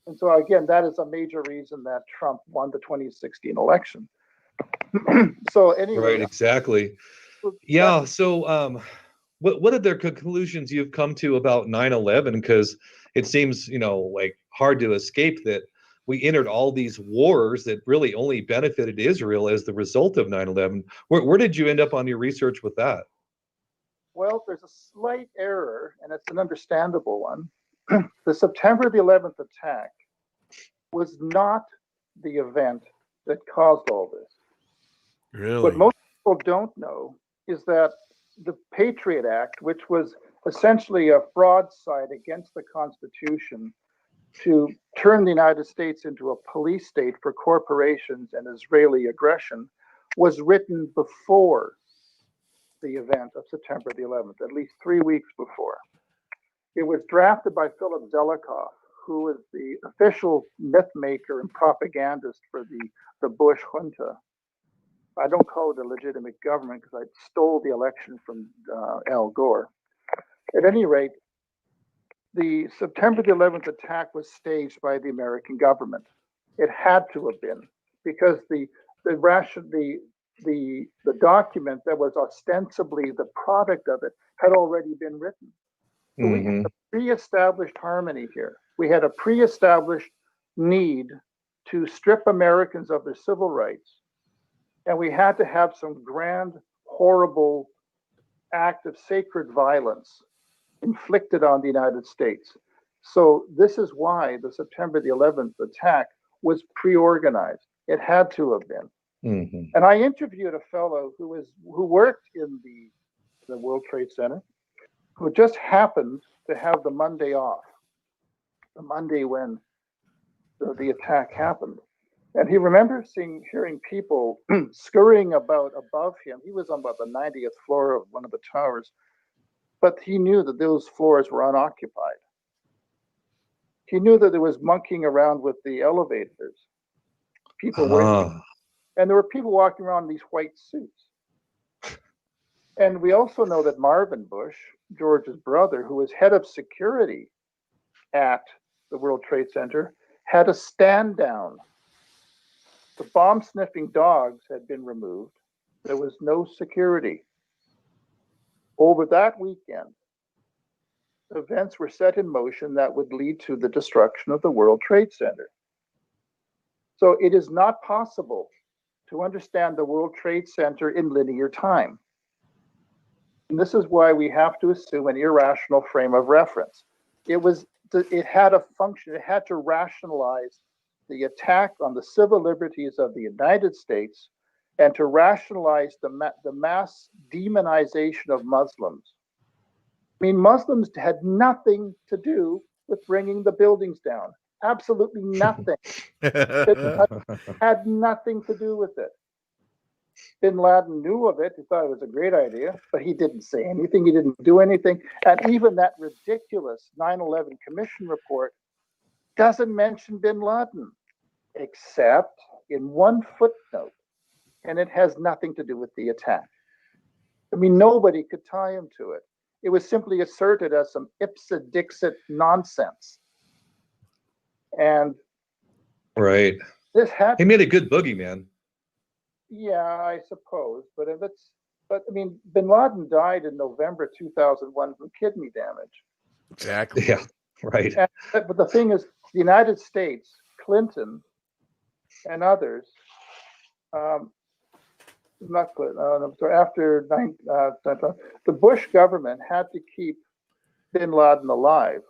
Speaker 5: And so again, that is a major reason that Trump won the 2016 election. So anyway,
Speaker 2: Right, exactly. Yeah. So, what are the conclusions you've come to about 9/11? Because it seems, like hard to escape that we entered all these wars that really only benefited Israel as the result of 9/11. Where did you end up on your research with that?
Speaker 5: Well, there's a slight error, and it's an understandable one. The September the 11th attack was not the event that caused all this.
Speaker 3: Really?
Speaker 5: What most people don't know is that the Patriot Act, which was essentially a broadside against the Constitution to turn the United States into a police state for corporations and Israeli aggression, was written before the event of September the 11th, at least 3 weeks before. It was drafted by Philip Zelikoff, who was the official myth maker and propagandist for the Bush junta. I don't call it a legitimate government because I stole the election from Al Gore. At any rate, the September the 11th attack was staged by the American government. It had to have been, because the document that was ostensibly the product of it had already been written. So we had a pre-established harmony here. We had a pre-established need to strip Americans of their civil rights. And we had to have some grand, horrible act of sacred violence inflicted on the United States. So this is why the September the 11th attack was pre-organized. It had to have been.
Speaker 2: Mm-hmm.
Speaker 5: And I interviewed a fellow who worked in the World Trade Center, who just happened to have the Monday off, the Monday when the attack happened. And he remembers hearing people scurrying about above him. He was on about the 90th floor of one of the towers, but he knew that those floors were unoccupied. He knew that there was monkeying around with the elevators. People waiting. And there were people walking around in these white suits. And we also know that Marvin Bush, George's brother, who was head of security at the World Trade Center, had a stand down. The bomb sniffing dogs had been removed. There was no security. Over that weekend, events were set in motion that would lead to the destruction of the World Trade Center. So it is not possible to understand the World Trade Center in linear time. And this is why we have to assume an irrational frame of reference. It had a function, it had to rationalize the attack on the civil liberties of the United States and to rationalize the mass demonization of Muslims. I mean, Muslims had nothing to do with bringing the buildings down. Absolutely nothing. It had nothing to do with it. Bin Laden knew of it. He thought it was a great idea, but he didn't say anything. He didn't do anything. And even that ridiculous 9/11 Commission report doesn't mention Bin Laden, except in one footnote, and it has nothing to do with the attack. I mean, nobody could tie him to it. It was simply asserted as some ipsa dixit nonsense. And
Speaker 2: right, he made a good boogeyman.
Speaker 5: Yeah, I suppose, but I mean, Bin Laden died in November 2001 from kidney damage.
Speaker 3: Exactly.
Speaker 2: Yeah, right.
Speaker 5: But the thing is, the United States, Clinton, and others, not Clinton, after the Bush government had to keep Bin Laden alive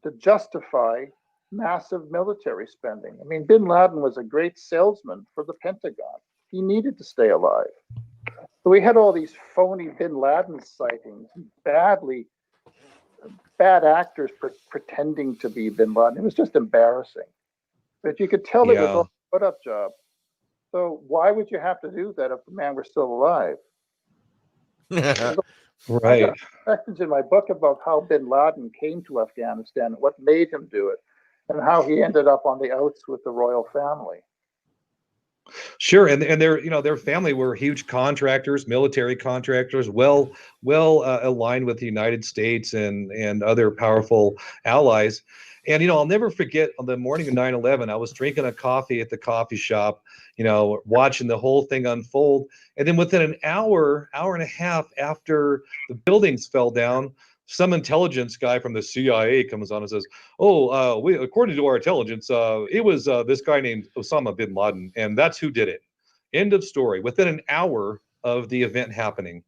Speaker 5: to justify massive military spending. I mean, bin Laden was a great salesman for the Pentagon. He needed to stay alive. So we had all these phony bin Laden sightings, bad actors pretending to be bin Laden. It was just embarrassing. But you could tell it was all a put-up job. So why would you have to do that if the man were still alive?
Speaker 2: Right.
Speaker 5: I got sections in my book about how bin Laden came to Afghanistan, what made him do it, and how he ended up on the outs with the royal family.
Speaker 2: Sure, and their family were huge contractors, military contractors, well aligned with the United States and other powerful allies. And I'll never forget on the morning of 9/11, I was drinking a coffee at the coffee shop, watching the whole thing unfold. And then within an hour and a half after the buildings fell down, some intelligence guy from the CIA comes on and says, according to our intelligence, it was this guy named Osama bin Laden, and that's who did it. End of story. Within an hour of the event happening.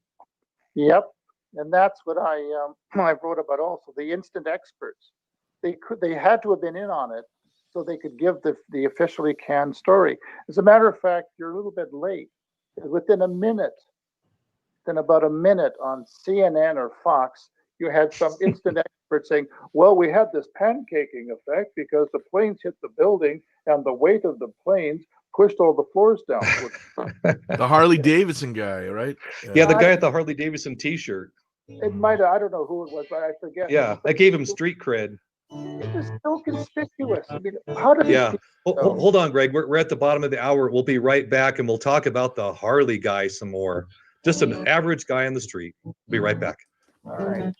Speaker 5: Yep, and that's what I wrote about also. The instant experts. They had to have been in on it so they could give the officially canned story. As a matter of fact, you're a little bit late. Within about a minute on CNN or Fox, you had some instant expert saying, well, we had this pancaking effect because the planes hit the building and the weight of the planes pushed all the floors down.
Speaker 3: The Harley Davidson guy, right?
Speaker 2: Yeah, the guy at the Harley Davidson t-shirt.
Speaker 5: It might have, I don't know who it was, but I forget.
Speaker 2: Yeah, that gave him street cred.
Speaker 5: It was so conspicuous. I mean, how did
Speaker 2: Hold on, Greg. We're at the bottom of the hour. We'll be right back, and we'll talk about the Harley guy some more. Just an average guy on the street. We'll be right back.
Speaker 5: All right.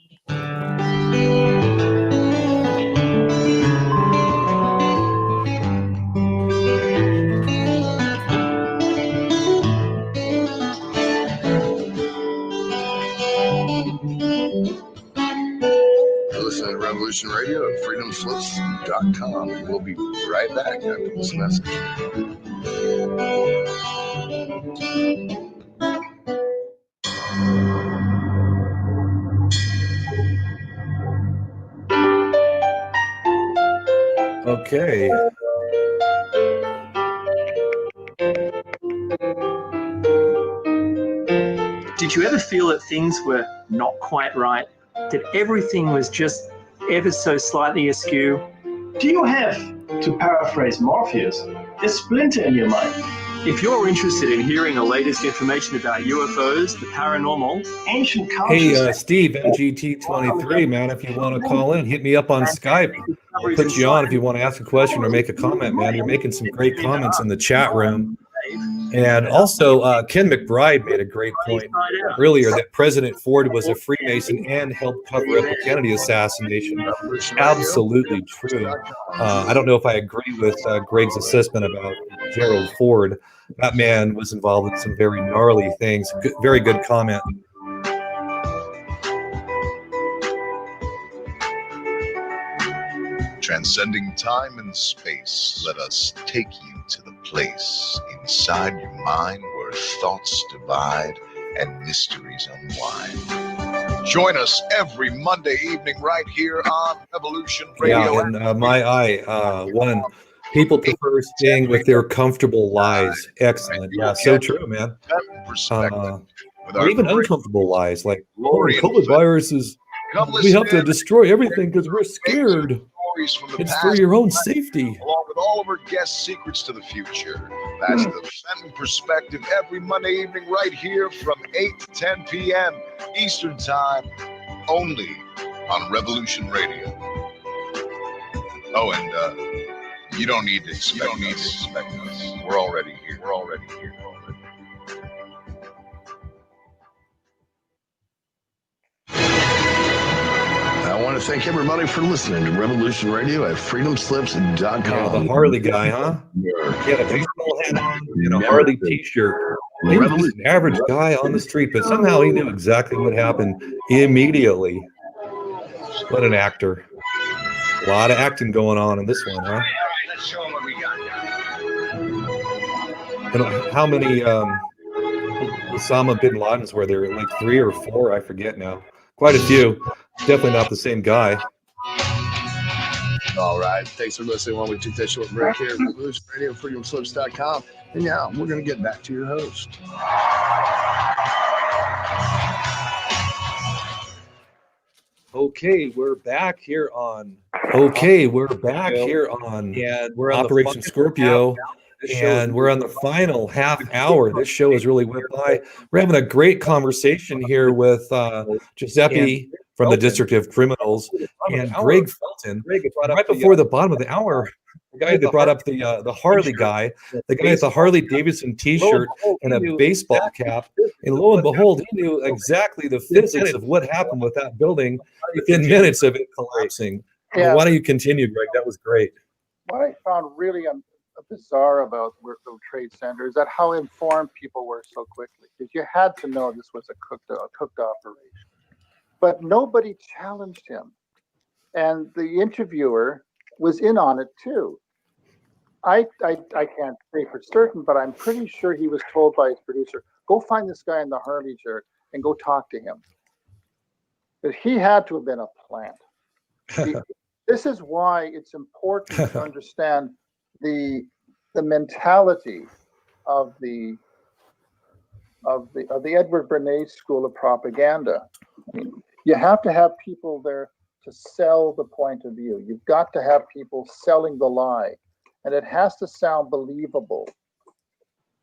Speaker 1: Listen to Revolution Radio at freedomslips.com. We'll be right back after this message.
Speaker 2: Okay.
Speaker 8: Did you ever feel that things were not quite right? That everything was just ever so slightly askew?
Speaker 9: Do you have, to paraphrase Morpheus, a splinter in your mind?
Speaker 8: If you're interested in hearing the latest information about UFOs, the paranormal,
Speaker 9: ancient cultures...
Speaker 2: Hey, Steve, MGT23, man, if you want to call in, hit me up on Skype. I'll put you on if you want to ask a question or make a comment, man. You're making some great comments in the chat room. And also, Ken McBride made a great point earlier that President Ford was a Freemason and helped cover up the Kennedy assassination. Absolutely true. I don't know if I agree with Greg's assessment about Gerald Ford. That man was involved in some very gnarly things. Very good comment.
Speaker 10: Transcending time and space, let us take you to the place inside your mind where thoughts divide and mysteries unwind. Join us every Monday evening right here on Revolution Radio.
Speaker 2: Yeah, in my eye, one, people prefer staying with their comfortable lies. Excellent. Yeah, so true, man. Or even uncomfortable lies, like, COVID virus is, we have to destroy everything because we're scared. It's for your own safety.
Speaker 10: Along with all of our guest secrets to the future. That's the Felton Perspective every Monday evening right here from 8 to 10 p.m. Eastern Time, only on Revolution Radio. Oh, and you don't need to expect us. We're already here.
Speaker 1: I want to thank everybody for listening to Revolution Radio at freedomslips.com.
Speaker 2: Yeah, the Harley guy, huh? He had a baseball hat on and a Harley t-shirt. He was just an average guy on the street, but somehow he knew exactly what happened immediately. What an actor. A lot of acting going on in this one, huh?
Speaker 7: Let's show them what we got.
Speaker 2: And how many Osama bin Ladens were there? Like 3 or 4, I forget now. Quite a few. Definitely not the same guy.
Speaker 10: All right. Thanks for listening while we take that short break here at Revolution Radio, freedomslips.com. And yeah, we're going to get back to your host.
Speaker 2: Okay, we're back here on
Speaker 11: and
Speaker 2: we're on
Speaker 11: Operation Scorpio, and we're on the final half hour. This show has really went by. We're having a great conversation here with Giuseppe from the District of Criminals and Greg Felton. Right before the bottom of the hour, the guy that brought up the Harley guy, the guy with the Harley Davidson T-shirt and a baseball cap, and lo and behold, he knew exactly the physics of what happened with that building within minutes of it collapsing.
Speaker 5: Yeah.
Speaker 11: Why don't you continue, Greg? That was great.
Speaker 5: What I found really bizarre about World Trade Center is that how informed people were so quickly, because you had to know this was a cooked operation. But nobody challenged him. And the interviewer was in on it too. I can't say for certain, but I'm pretty sure he was told by his producer, go find this guy in the Harley shirt and go talk to him. But he had to have been a plant. This is why it's important to understand the mentality of the Edward Bernays School of Propaganda. I mean, you have to have people there to sell the point of view. You've got to have people selling the lie, and it has to sound believable.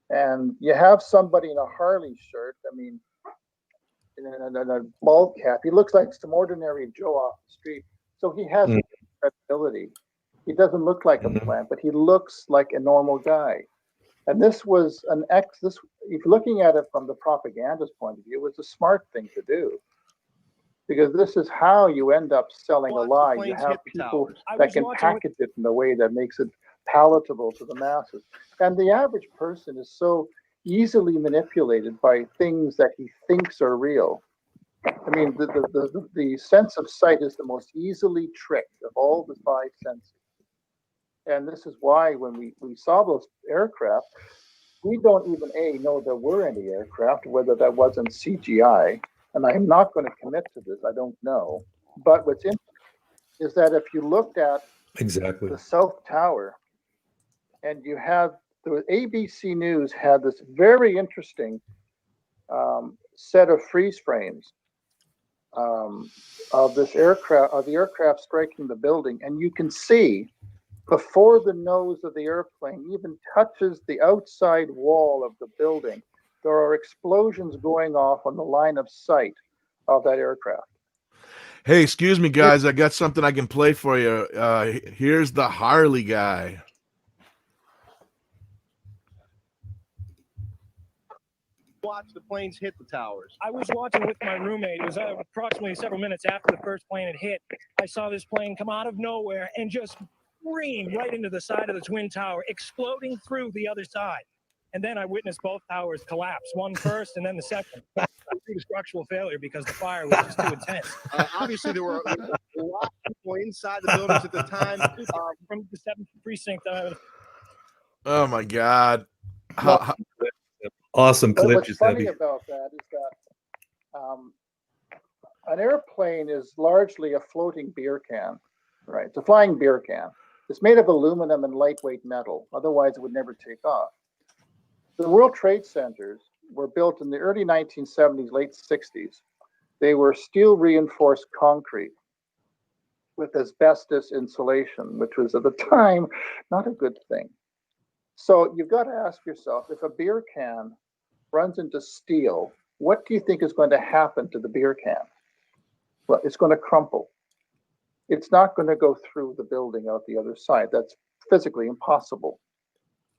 Speaker 5: And you have somebody in a Harley shirt, I mean, in a bald cap. He looks like some ordinary Joe off the street. So he has credibility. He doesn't look like a plant, but he looks like a normal guy. And this was if you're looking at it from the propagandist point of view, it was a smart thing to do. Because this is how you end up selling a lie. You have people that can package it in a way that makes it palatable to the masses. And the average person is so easily manipulated by things that he thinks are real. I mean, the sense of sight is the most easily tricked of all the five senses. And this is why when we saw those aircraft, we don't even know there were any aircraft, whether that wasn't CGI. And I'm not going to commit to this, I don't know. But what's interesting is that if you looked at the South Tower, and you have the ABC News had this very interesting set of freeze frames of this aircraft, of the aircraft striking the building, and you can see before the nose of the airplane even touches the outside wall of the building, there are explosions going off on the line of sight of that aircraft.
Speaker 3: Hey, excuse me, guys. I got something I can play for you. Here's the Harley guy.
Speaker 12: Watch the planes hit the towers. I was watching with my roommate. It was approximately several minutes after the first plane had hit. I saw this plane come out of nowhere and just scream right into the side of the Twin Tower, exploding through the other side. And then I witnessed both towers collapse, one first and then the second, due to structural failure because the fire was just too intense.
Speaker 7: Obviously, there were a lot of people inside the buildings at the time.
Speaker 12: From the 7th precinct.
Speaker 3: Oh, my God.
Speaker 11: Awesome clip,
Speaker 5: What's funny about that is that an airplane is largely a floating beer can, right? It's a flying beer can. It's made of aluminum and lightweight metal. Otherwise, it would never take off. The World Trade Centers were built in the early 1970s, late 60s. They were steel reinforced concrete with asbestos insulation, which was at the time not a good thing. So you've got to ask yourself, if a beer can runs into steel, what do you think is going to happen to the beer can? Well, it's going to crumple. It's not going to go through the building out the other side. That's physically impossible.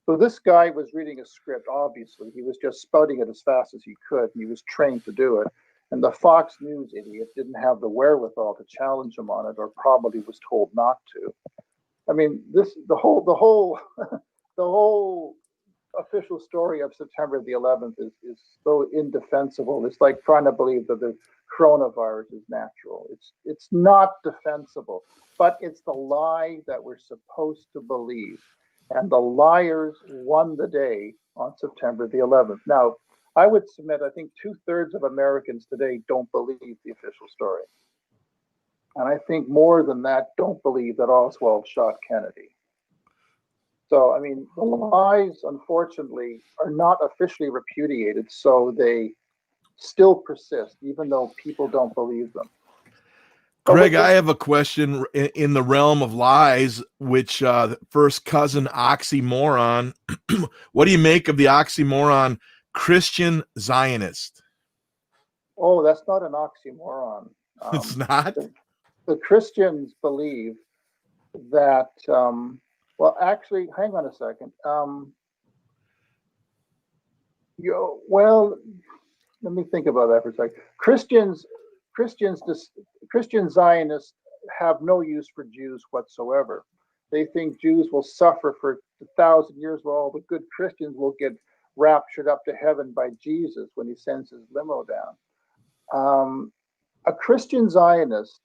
Speaker 5: So this guy was reading a script, obviously. He was just spouting it as fast as he could. He was trained to do it. And the Fox News idiot didn't have the wherewithal to challenge him on it, or probably was told not to. I mean, the whole official story of September the 11th is so indefensible. It's like trying to believe that the coronavirus is natural. It's not defensible, but it's the lie that we're supposed to believe. And the liars won the day on September the 11th. Now, I would submit, I think 2/3 of Americans today don't believe the official story. and I think more than that, don't believe that Oswald shot Kennedy. So, I mean, the lies, unfortunately, are not officially repudiated, so they still persist, even though people don't believe them.
Speaker 3: Greg, I have a question in the realm of lies, which first cousin oxymoron. What do you make of the oxymoron Christian Zionist?
Speaker 5: Oh, that's not an oxymoron.
Speaker 3: It's not?
Speaker 5: The Christians believe that, well, actually, hang on a second. Well, let me think about that for a second. Christian Zionists have no use for Jews whatsoever. They think Jews will suffer for 1,000 years while all the good Christians will get raptured up to heaven by Jesus when he sends his limo down. A Christian Zionist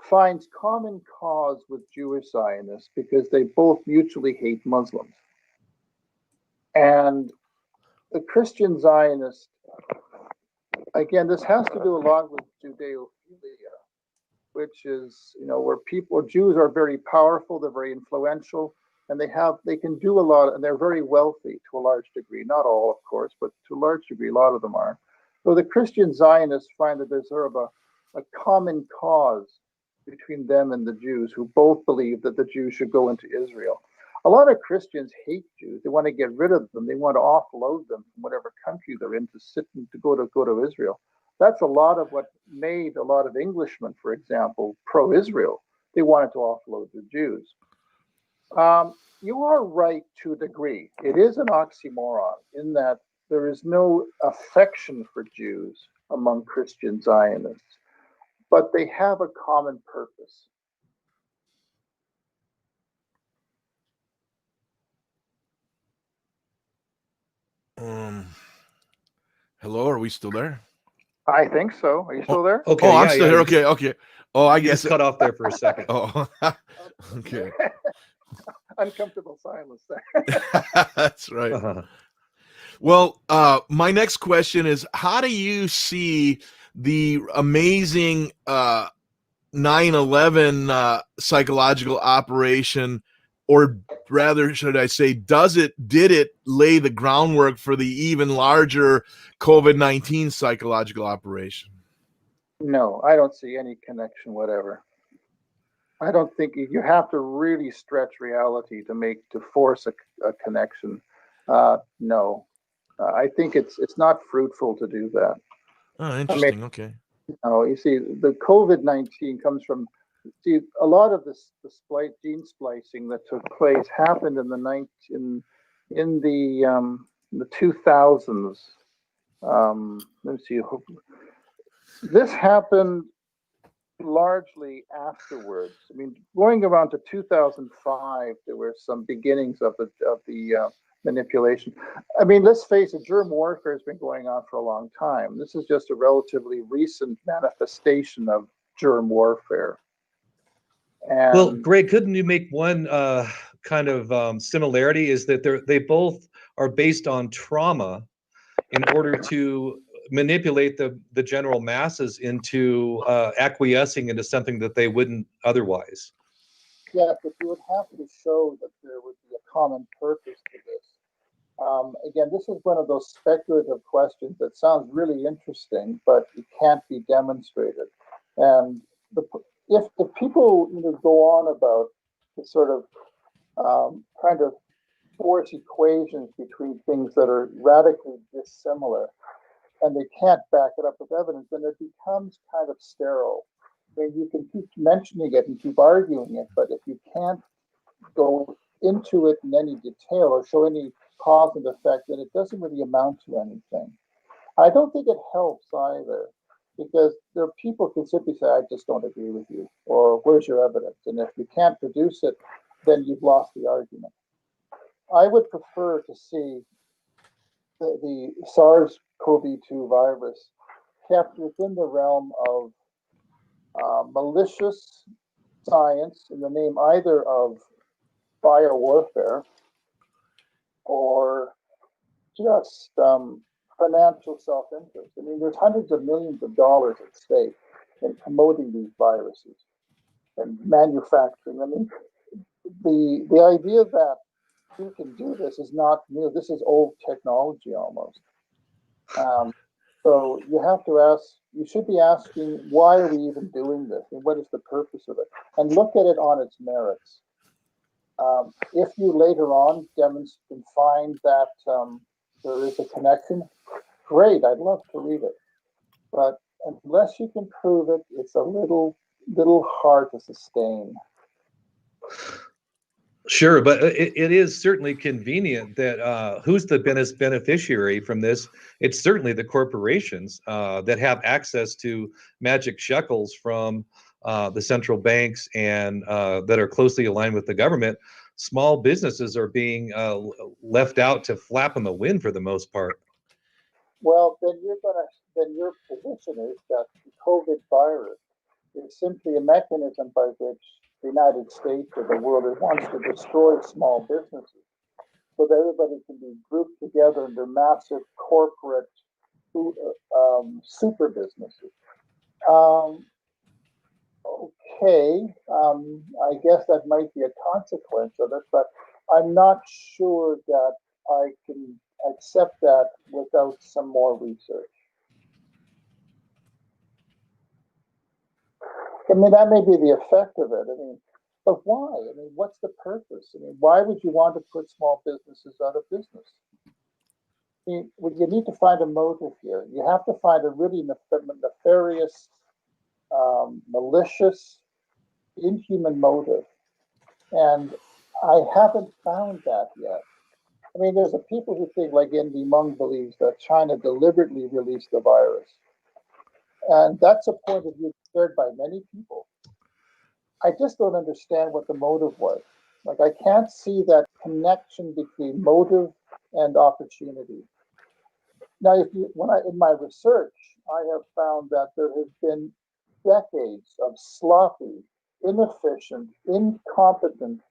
Speaker 5: finds common cause with Jewish Zionists because they both mutually hate Muslims. And the Christian Zionist, again, this has to do a lot with Judeo-philia, which is, where Jews are very powerful, they're very influential, and they can do a lot, and they're very wealthy to a large degree. Not all, of course, but to a large degree, a lot of them are. So the Christian Zionists find that there's sort of a common cause between them and the Jews, who both believe that the Jews should go into Israel. A lot of Christians hate Jews. They want to get rid of them. They want to offload them from whatever country they're in to go to Israel. That's a lot of what made a lot of Englishmen, for example, pro-Israel. They wanted to offload the Jews. You are right to a degree. It is an oxymoron in that there is no affection for Jews among Christian Zionists, but they have a common purpose.
Speaker 3: Hello, are we still there?
Speaker 5: I think so. Are you still there?
Speaker 2: Okay.
Speaker 3: I'm still here. Okay. Oh, I guess
Speaker 2: cut off there for a second.
Speaker 3: Oh, okay.
Speaker 5: Uncomfortable silence there.
Speaker 3: That's right. Well, my next question is, how do you see the amazing 9/11 psychological operation, or rather, should I say, did it lay the groundwork for the even larger COVID-19 psychological operation?
Speaker 5: No, I don't see any connection whatever. I don't think you have to really stretch reality to force a connection. No, I think it's not fruitful to do that.
Speaker 3: Oh, interesting. Okay.
Speaker 5: No, you see, the COVID-19 comes from, a lot of the gene splicing that took place happened in the 2000s. Let's see. This happened largely afterwards. I mean, going around to 2005, there were some beginnings of the manipulation. I mean, let's face it, germ warfare has been going on for a long time. This is just a relatively recent manifestation of germ warfare. And
Speaker 2: well, Greg, couldn't you make one kind of similarity is that they both are based on trauma in order to manipulate the general masses into acquiescing into something that they wouldn't otherwise.
Speaker 5: Yeah, but you would have to show that there would be a common purpose to this. Again, this is one of those speculative questions that sounds really interesting, but it can't be demonstrated. And if people go on about the sort of kind of force equations between things that are radically dissimilar, and they can't back it up with evidence, then it becomes kind of sterile. I mean, you can keep mentioning it and keep arguing it, but if you can't go into it in any detail or show any cause and effect, then it doesn't really amount to anything. I don't think it helps either, because there are people who can simply say, I just don't agree with you, or where's your evidence? And if you can't produce it, then you've lost the argument. I would prefer to see the SARS-CoV-2 virus kept within the realm of malicious science in the name either of biowarfare or just financial self-interest. I mean, there's hundreds of millions of dollars at stake. in promoting these viruses and manufacturing. I mean, the idea that you can do this is not new. This is old technology almost. So you have to ask, you should be asking, why are we even doing this? And what is the purpose of it? And look at it on its merits. If you later on demonstrate and find that there is a connection, great, I'd love to read it. But unless you can prove it, it's a little hard to sustain.
Speaker 2: Sure, but it is certainly convenient that who's the beneficiary from this? It's certainly the corporations that have access to magic shekels from the central banks and that are closely aligned with the government. Small businesses are being left out to flap in the wind for the most part.
Speaker 5: Well, then your position is that the COVID virus is simply a mechanism by which the United States or the world wants to destroy small businesses so that everybody can be grouped together into massive corporate super businesses. Okay, I guess that might be a consequence of it, but I'm not sure that I can accept that without some more research. I mean, that may be the effect of it. I mean, but why? I mean, what's the purpose? I mean, why would you want to put small businesses out of business? I mean, you need to find a motive here. You have to find a really nefarious, malicious, inhuman motive. And I haven't found that yet. I mean, there's people who think, like Andy Mung believes, that China deliberately released the virus. And that's a point of view shared by many people. I just don't understand what the motive was. Like, I can't see that connection between motive and opportunity. Now, in my research, I have found that there has been decades of sloppy, inefficient, incompetent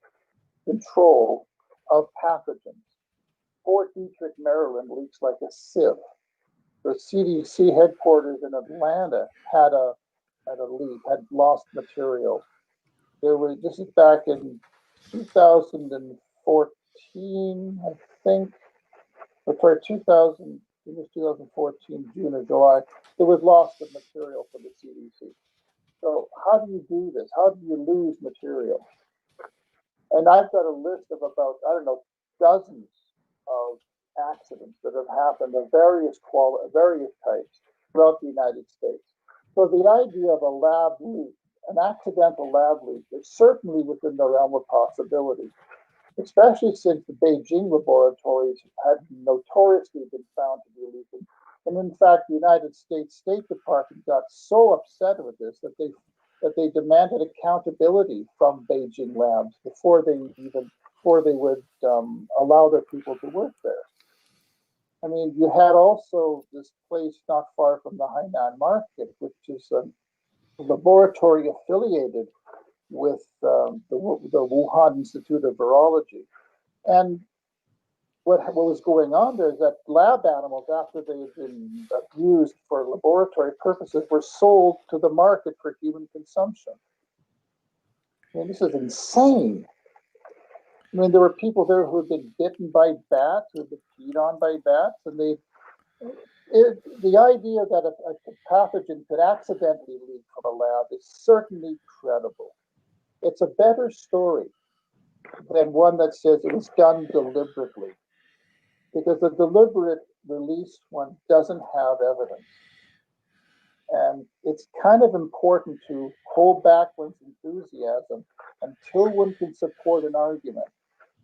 Speaker 5: control of pathogens. Fort Detrick, Maryland leaks like a sieve. The CDC headquarters in Atlanta had a leak, had lost material. This is back in 2014, I think. Sorry, 2014, June or July. There was loss of material for the CDC. So how do you do this? How do you lose material? And I've got a list of about, I don't know, dozens of accidents that have happened of various types throughout the United States. So the idea of a lab leak, an accidental lab leak, is certainly within the realm of possibility, especially since the Beijing laboratories had notoriously been found to be leaking. And in fact, the United States State Department got so upset with this that they demanded accountability from Beijing labs before they would allow their people to work there. I mean, you had also this place not far from the Hainan market, which is a laboratory affiliated with the Wuhan Institute of Virology. And what was going on there is that lab animals, after they had been abused for laboratory purposes, were sold to the market for human consumption. I mean, this is insane. I mean, there were people there who had been bitten by bats, who had been peed on by bats, and the idea that a pathogen could accidentally leak from a lab is certainly credible. It's a better story than one that says it was done deliberately, because the deliberate release one doesn't have evidence. And it's kind of important to hold back one's enthusiasm until one can support an argument.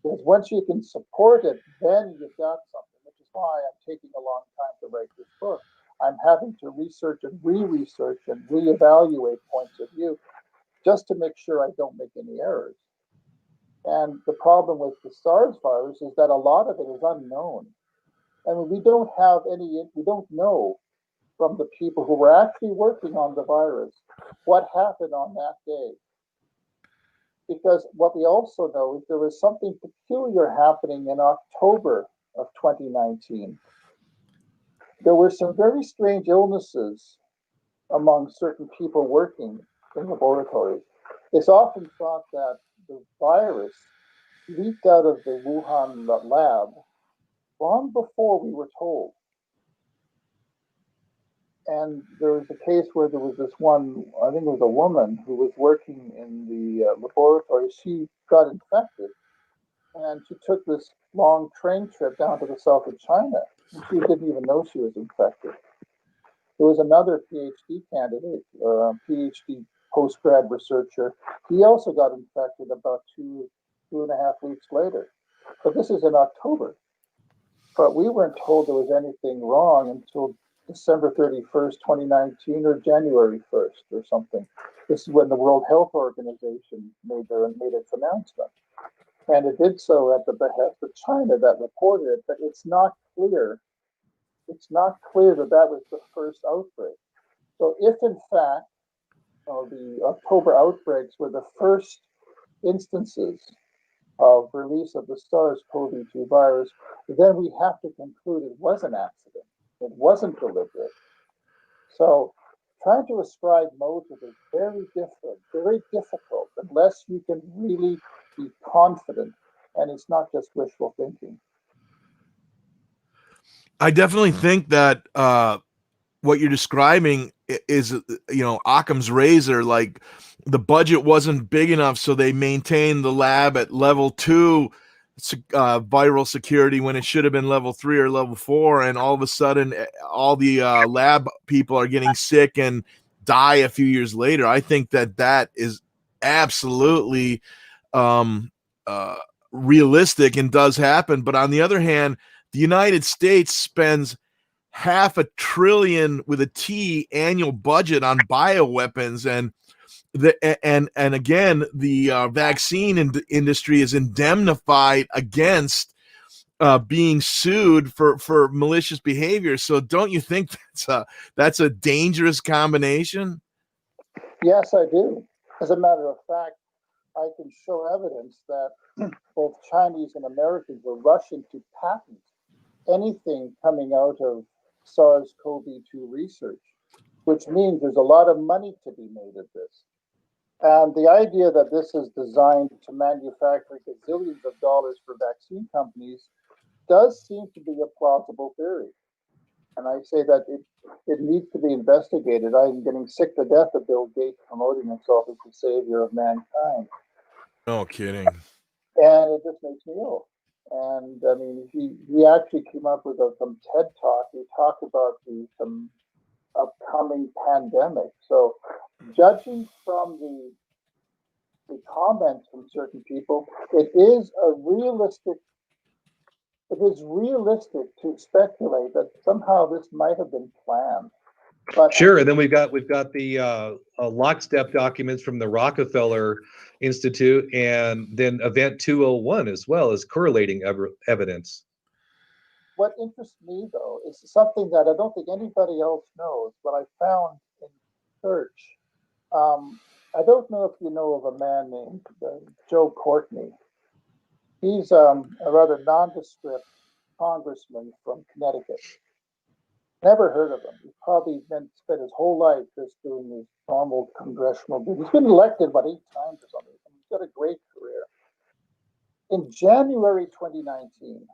Speaker 5: Because once you can support it, then you've got something, which is why I'm taking a long time to write this book. I'm having to research and re-research and reevaluate points of view just to make sure I don't make any errors. And the problem with the SARS virus is that a lot of it is unknown. And we don't know from the people who were actually working on the virus what happened on that day. Because what we also know is there was something peculiar happening in October of 2019. There were some very strange illnesses among certain people working in laboratories. It's often thought that the virus leaked out of the Wuhan lab long before we were told. And there was a case where there was this one, I think it was a woman who was working in the laboratory. She got infected and she took this long train trip down to the south of China. And she didn't even know she was infected. There was another PhD candidate, PhD postgrad researcher. He also got infected about two and a half weeks later. But this is in October. But we weren't told there was anything wrong until December 31st, 2019, or January 1st, or something. This is when the World Health Organization made its announcement. And it did so at the behest of China that reported it, but it's not clear. It's not clear that that was the first outbreak. So if in fact the October outbreaks were the first instances of release of the SARS-CoV-2 virus, then we have to conclude it was an accident. It wasn't deliberate. So trying to ascribe motive is very difficult, unless you can really be confident and it's not just wishful thinking.
Speaker 3: I definitely think that what you're describing is, Occam's razor. Like, the budget wasn't big enough, so they maintained the lab at level 2 viral security when it should have been level 3 or level 4, and all of a sudden all the lab people are getting sick and die a few years later. I think that is absolutely realistic and does happen. But on the other hand, the United States spends $500 billion with a T annual budget on bioweapons, and again, the vaccine industry is indemnified against being sued for malicious behavior. So don't you think that's a dangerous combination?
Speaker 5: Yes, I do. As a matter of fact, I can show evidence that both Chinese and Americans were rushing to patent anything coming out of SARS-CoV-2 research, which means there's a lot of money to be made of this. And the idea that this is designed to manufacture gazillions of dollars for vaccine companies does seem to be a plausible theory. And I say that it needs to be investigated. I'm getting sick to death of Bill Gates promoting himself as the savior of mankind.
Speaker 3: No kidding.
Speaker 5: And it just makes me ill. And I mean, he actually came up with some TED Talk. He talked about some upcoming pandemic. So judging from the comments from certain people, it is realistic to speculate that somehow this might have been planned. But
Speaker 2: sure, and then we've got the lockstep documents from the Rockefeller Institute, and then Event 201 as well as correlating evidence.
Speaker 5: What interests me, though, is something that I don't think anybody else knows, but I found in search. I don't know if you know of a man named Joe Courtney. He's a rather nondescript congressman from Connecticut. Never heard of him. He probably spent his whole life just doing his normal congressional duty. He's been elected about 8 times or something. He's got a great career. In January 2019,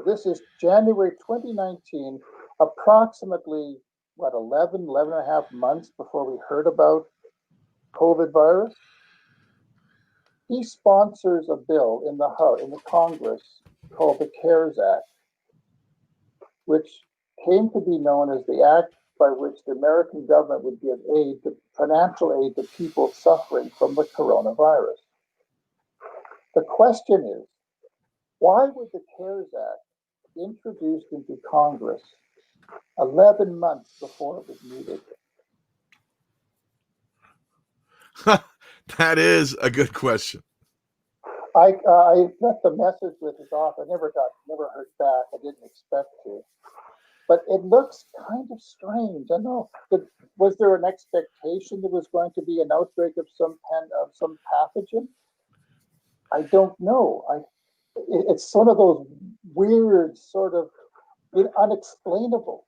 Speaker 5: this is January 2019, approximately, 11 and a half months before we heard about COVID virus, he sponsors a bill in the Congress called the CARES Act, which came to be known as the act by which the American government would give financial aid to people suffering from the coronavirus. The question is, why would the CARES Act be introduced into Congress 11 months before it was needed?
Speaker 3: That is a good question.
Speaker 5: I left a message with his office. I never heard back. I didn't expect to. But it looks kind of strange. I know. Was there an expectation there was going to be an outbreak of some pathogen? I don't know. It's one of those weird, sort of unexplainable.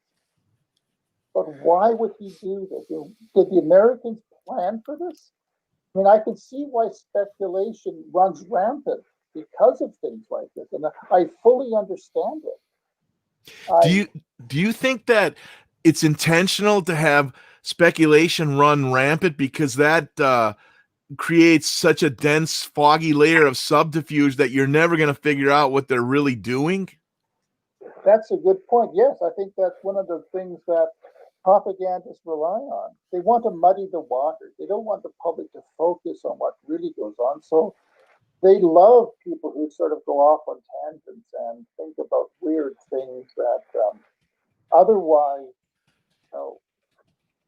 Speaker 5: But But why would he do this? Did the Americans plan for this? I mean, I can see why speculation runs rampant because of things like this, and I fully understand it.
Speaker 3: Do you think that it's intentional to have speculation run rampant because that creates such a dense, foggy layer of subterfuge that you're never going to figure out what they're really doing?
Speaker 5: That's a good point. Yes, I think that's one of the things that propagandists rely on. They want to muddy the waters. They don't want the public to focus on what really goes on. So they love people who sort of go off on tangents and think about weird things that otherwise, you know,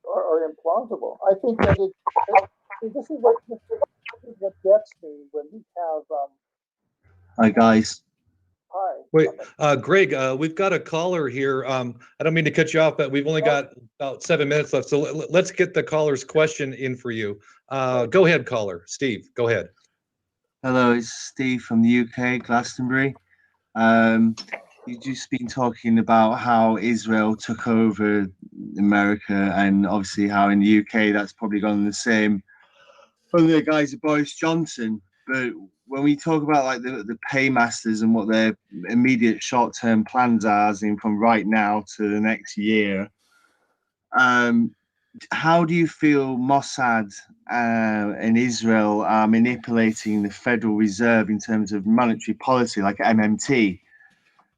Speaker 5: are implausible. I think that this is what gets me when we have.
Speaker 13: Hi guys.
Speaker 5: Hi.
Speaker 2: Wait, Greg, we've got a caller here. I don't mean to cut you off, but we've only got about 7 minutes left. So let's get the caller's question in for you. Go ahead, caller. Steve, go ahead.
Speaker 13: Hello, it's Steve from the UK, Glastonbury. You've just been talking about how Israel took over America, and obviously how in the UK that's probably gone the same under the guise of Boris Johnson. But when we talk about like the paymasters and what their immediate short-term plans are, as in from right now to the next year, how do you feel Mossad and Israel are manipulating the Federal Reserve in terms of monetary policy, like MMT,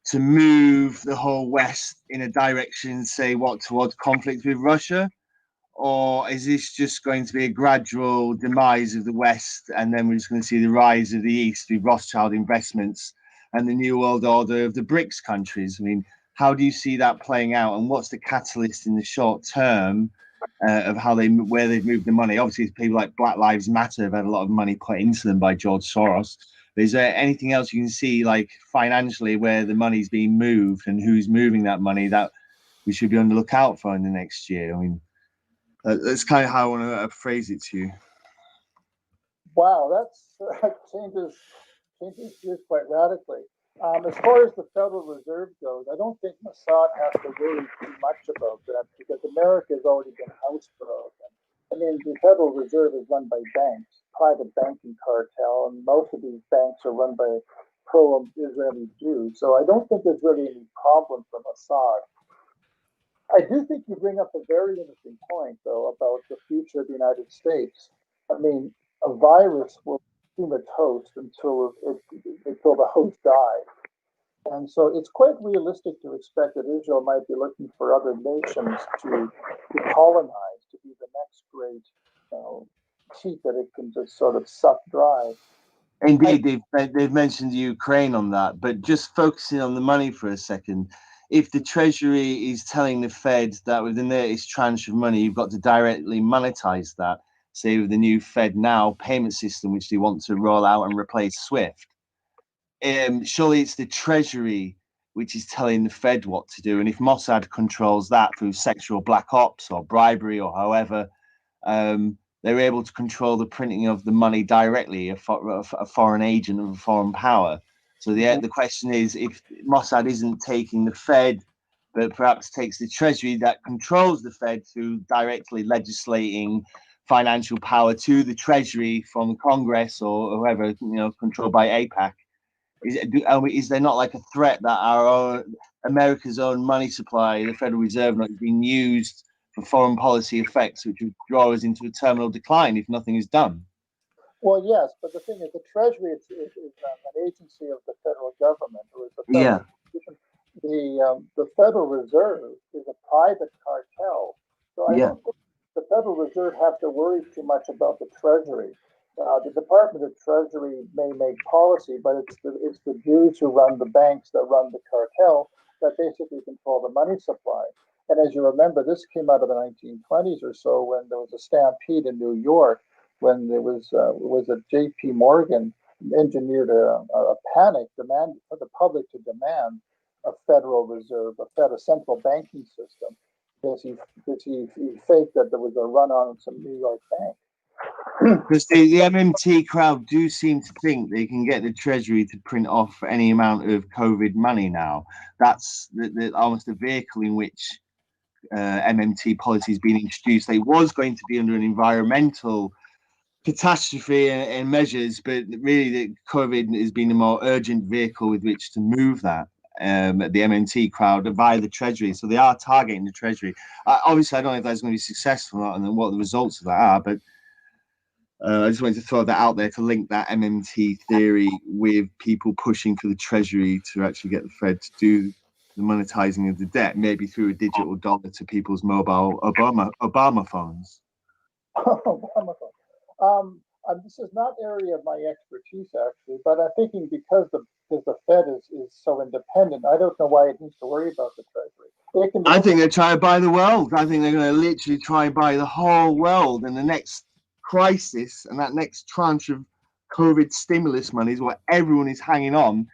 Speaker 13: to move the whole West in a direction, say, towards conflict with Russia? Or is this just going to be a gradual demise of the West, and then we're just going to see the rise of the East through Rothschild investments and the New World Order of the BRICS countries? I mean, how do you see that playing out, and what's the catalyst in the short term of where they've moved the money? Obviously, people like Black Lives Matter have had a lot of money put into them by George Soros. But is there anything else you can see, like financially, where the money's being moved and who's moving that money that we should be on the lookout for in the next year? I mean, that's kind of how I want to phrase it to you.
Speaker 5: Wow, that changes views quite radically. As far as the Federal Reserve goes, I don't think Mossad has to worry too much about that because America has already been housebroken. I mean, the Federal Reserve is run by banks, private banking cartel, and most of these banks are run by pro-Israeli Jews. So I don't think there's really any problem for Mossad. I do think you bring up a very interesting point, though, about the future of the United States. I mean, a virus will consume its host until the host dies. And so it's quite realistic to expect that Israel might be looking for other nations to colonize, to be the next great teat that it can just sort of suck dry.
Speaker 13: Indeed, they've mentioned Ukraine on that, but just focusing on the money for a second. If the Treasury is telling the Fed that with the latest tranche of money, you've got to directly monetize that, say with the new Fed Now payment system, which they want to roll out and replace SWIFT, surely it's the Treasury which is telling the Fed what to do. And if Mossad controls that through sexual black ops or bribery or however, they're able to control the printing of the money directly, a foreign agent of a foreign power. So the question is, if Mossad isn't taking the Fed, but perhaps takes the Treasury that controls the Fed through directly legislating financial power to the Treasury from Congress or whoever, controlled by AIPAC, is there not like a threat that America's own money supply, the Federal Reserve, not being used for foreign policy effects, which would draw us into a terminal decline if nothing is done?
Speaker 5: Well, yes, but the thing is, the Treasury is an agency of the federal government, or is the federal, the Federal Reserve is a private cartel. So I don't think the Federal Reserve has to worry too much about the Treasury. The Department of Treasury may make policy, but it's the Jews who run the banks that run the cartel that basically control the money supply. And as you remember, this came out of the 1920s or so when there was a stampede in New York, when there was a J.P. Morgan engineered a panic demand for the public to demand a Federal Reserve, a central banking system, because he faked that there was a run on some New York bank.
Speaker 13: Because the MMT crowd do seem to think they can get the Treasury to print off any amount of COVID money now. That's almost a vehicle in which MMT policies being introduced. It was going to be under an environmental catastrophe and measures, but really the COVID has been a more urgent vehicle with which to move that. The MMT crowd via the Treasury, so they are targeting the Treasury. Obviously, I don't know if that's going to be successful or not, and what the results of that are, but I just wanted to throw that out there to link that MMT theory with people pushing for the Treasury to actually get the Fed to do the monetizing of the debt, maybe through a digital dollar to people's mobile Obama phones.
Speaker 5: Obama phone. This is not area of my expertise, actually, but I'm thinking because the Fed is so independent, I don't know why it needs to worry about the Treasury.
Speaker 13: I think they're trying to buy the world. I think they're going to literally try and buy the whole world. And the next crisis and that next tranche of COVID stimulus money is what everyone is hanging on.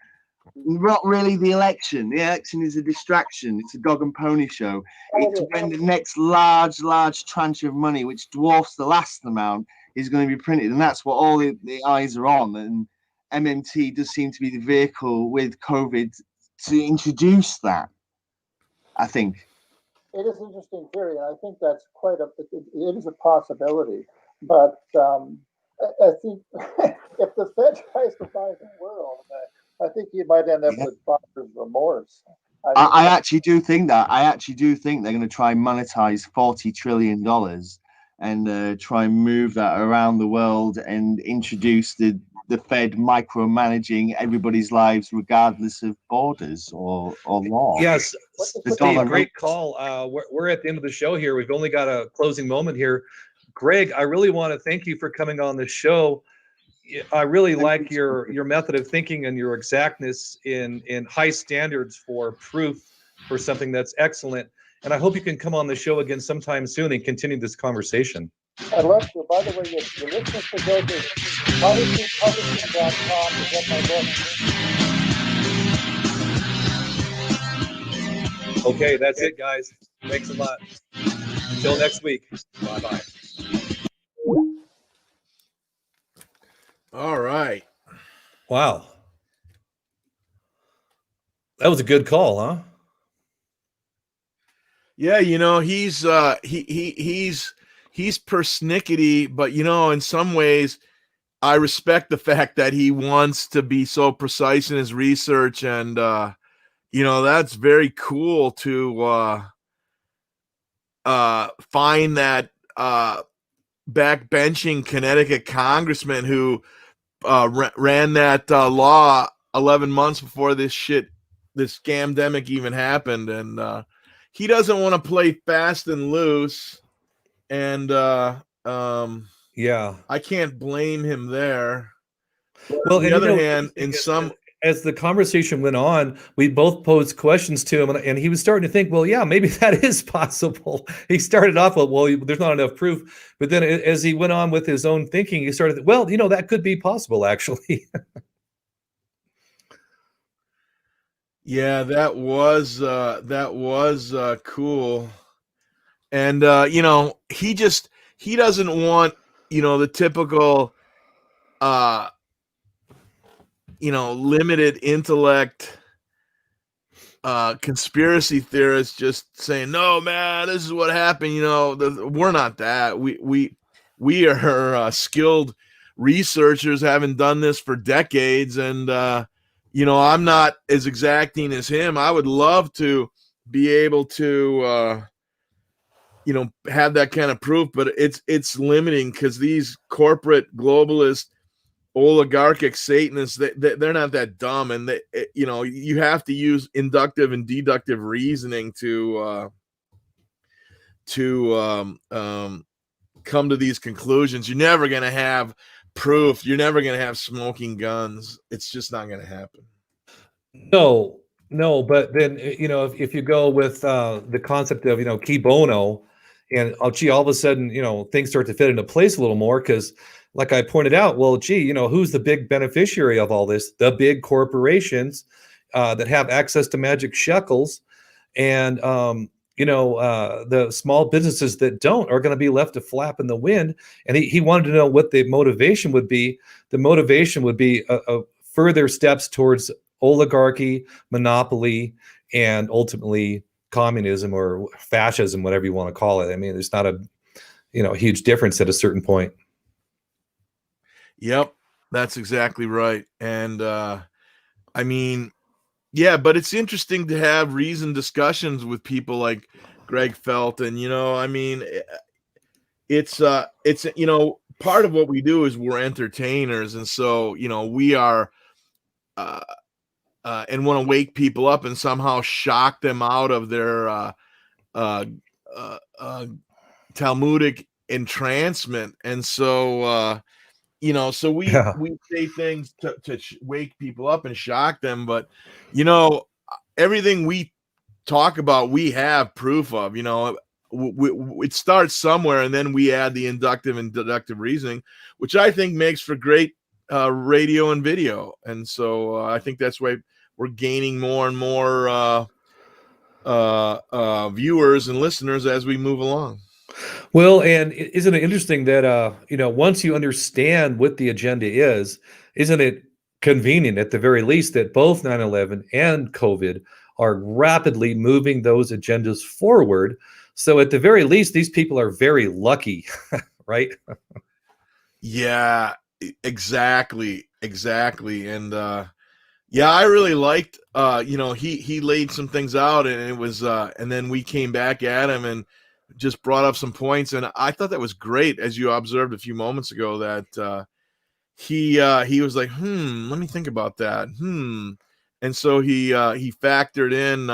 Speaker 13: Not really the election. The election is a distraction. It's a dog and pony show. It's when the next large tranche of money, which dwarfs the last amount, is going to be printed. And that's what all the eyes are on. And MMT does seem to be the vehicle with COVID to introduce that, I think.
Speaker 5: It is an interesting theory, and I think that's it is a possibility. But I think if the Fed tries to buy the world, I think you might end up with buyer's remorse.
Speaker 13: I actually do think that. I actually do think they're going to try and monetize $40 trillion and try and move that around the world and introduce the Fed micromanaging everybody's lives regardless of borders or law.
Speaker 2: Yes, Steve, great call. We're at the end of the show here. We've only got a closing moment here. Greg, I really want to thank you for coming on the show. I really like your method of thinking and your exactness in high standards for proof for something that's excellent. And I hope you can come on the show again sometime soon and continue this conversation.
Speaker 5: I'd love to. By the way, your listeners should go to policypublishing.com to get my book.
Speaker 2: Okay, that's it, guys. Thanks a lot. Until next week. Bye-bye.
Speaker 3: All right.
Speaker 11: Wow. That was a good call, huh?
Speaker 3: Yeah, he's persnickety, but in some ways I respect the fact that he wants to be so precise in his research, and that's very cool to find that backbenching Connecticut congressman who ran that law 11 months before this scamdemic even happened, and he doesn't want to play fast and loose, and
Speaker 11: yeah,
Speaker 3: I can't blame him there.
Speaker 11: Well,
Speaker 3: on the other hand,
Speaker 11: as the conversation went on, we both posed questions to him, and he was starting to think, well, yeah, maybe that is possible. He started off with, well, there's not enough proof. But then as he went on with his own thinking, he started, well, that could be possible, actually.
Speaker 3: Yeah, that was cool. And, he doesn't want, the typical, limited intellect conspiracy theorists just saying, no, man, this is what happened. We're not that. We are skilled researchers, having done this for decades. And, I'm not as exacting as him. I would love to be able to, have that kind of proof, but it's limiting because these corporate globalist oligarchic Satanists, they're not that dumb, and you have to use inductive and deductive reasoning to come to these conclusions. You're never going to have proof. You're never going to have smoking guns. It's just not going to happen.
Speaker 11: No, but then, if you go with the concept of, qui bono, and all of a sudden, things start to fit into place a little more, because like I pointed out, well, who's the big beneficiary of all this? The big corporations that have access to magic shekels, and the small businesses that don't are going to be left to flap in the wind. And he wanted to know what the motivation would be. The motivation would be a further steps towards oligarchy, monopoly, and ultimately communism or fascism, whatever you want to call it. I mean, there's not a huge difference at a certain point.
Speaker 3: Yep, that's exactly right. And I mean, yeah, but it's interesting to have reasoned discussions with people like Greg Felton. I mean, it's part of what we do is we're entertainers, and so we are and want to wake people up and somehow shock them out of their Talmudic entrancement. And so so we say things to wake people up and shock them, but everything we talk about, we have proof of. It starts somewhere, and then we add the inductive and deductive reasoning, which I think makes for great radio and video. And so I think that's why we're gaining more and more viewers and listeners as we move along.
Speaker 11: Well, and isn't it interesting that once you understand what the agenda is, isn't it convenient at the very least that both 9/11 and COVID are rapidly moving those agendas forward? So at the very least, these people are very lucky, right?
Speaker 3: Yeah, exactly. And yeah, I really liked he laid some things out, and it was and then we came back at him and just brought up some points, and I thought that was great, as you observed a few moments ago, that he was like, let me think about that. And so he factored in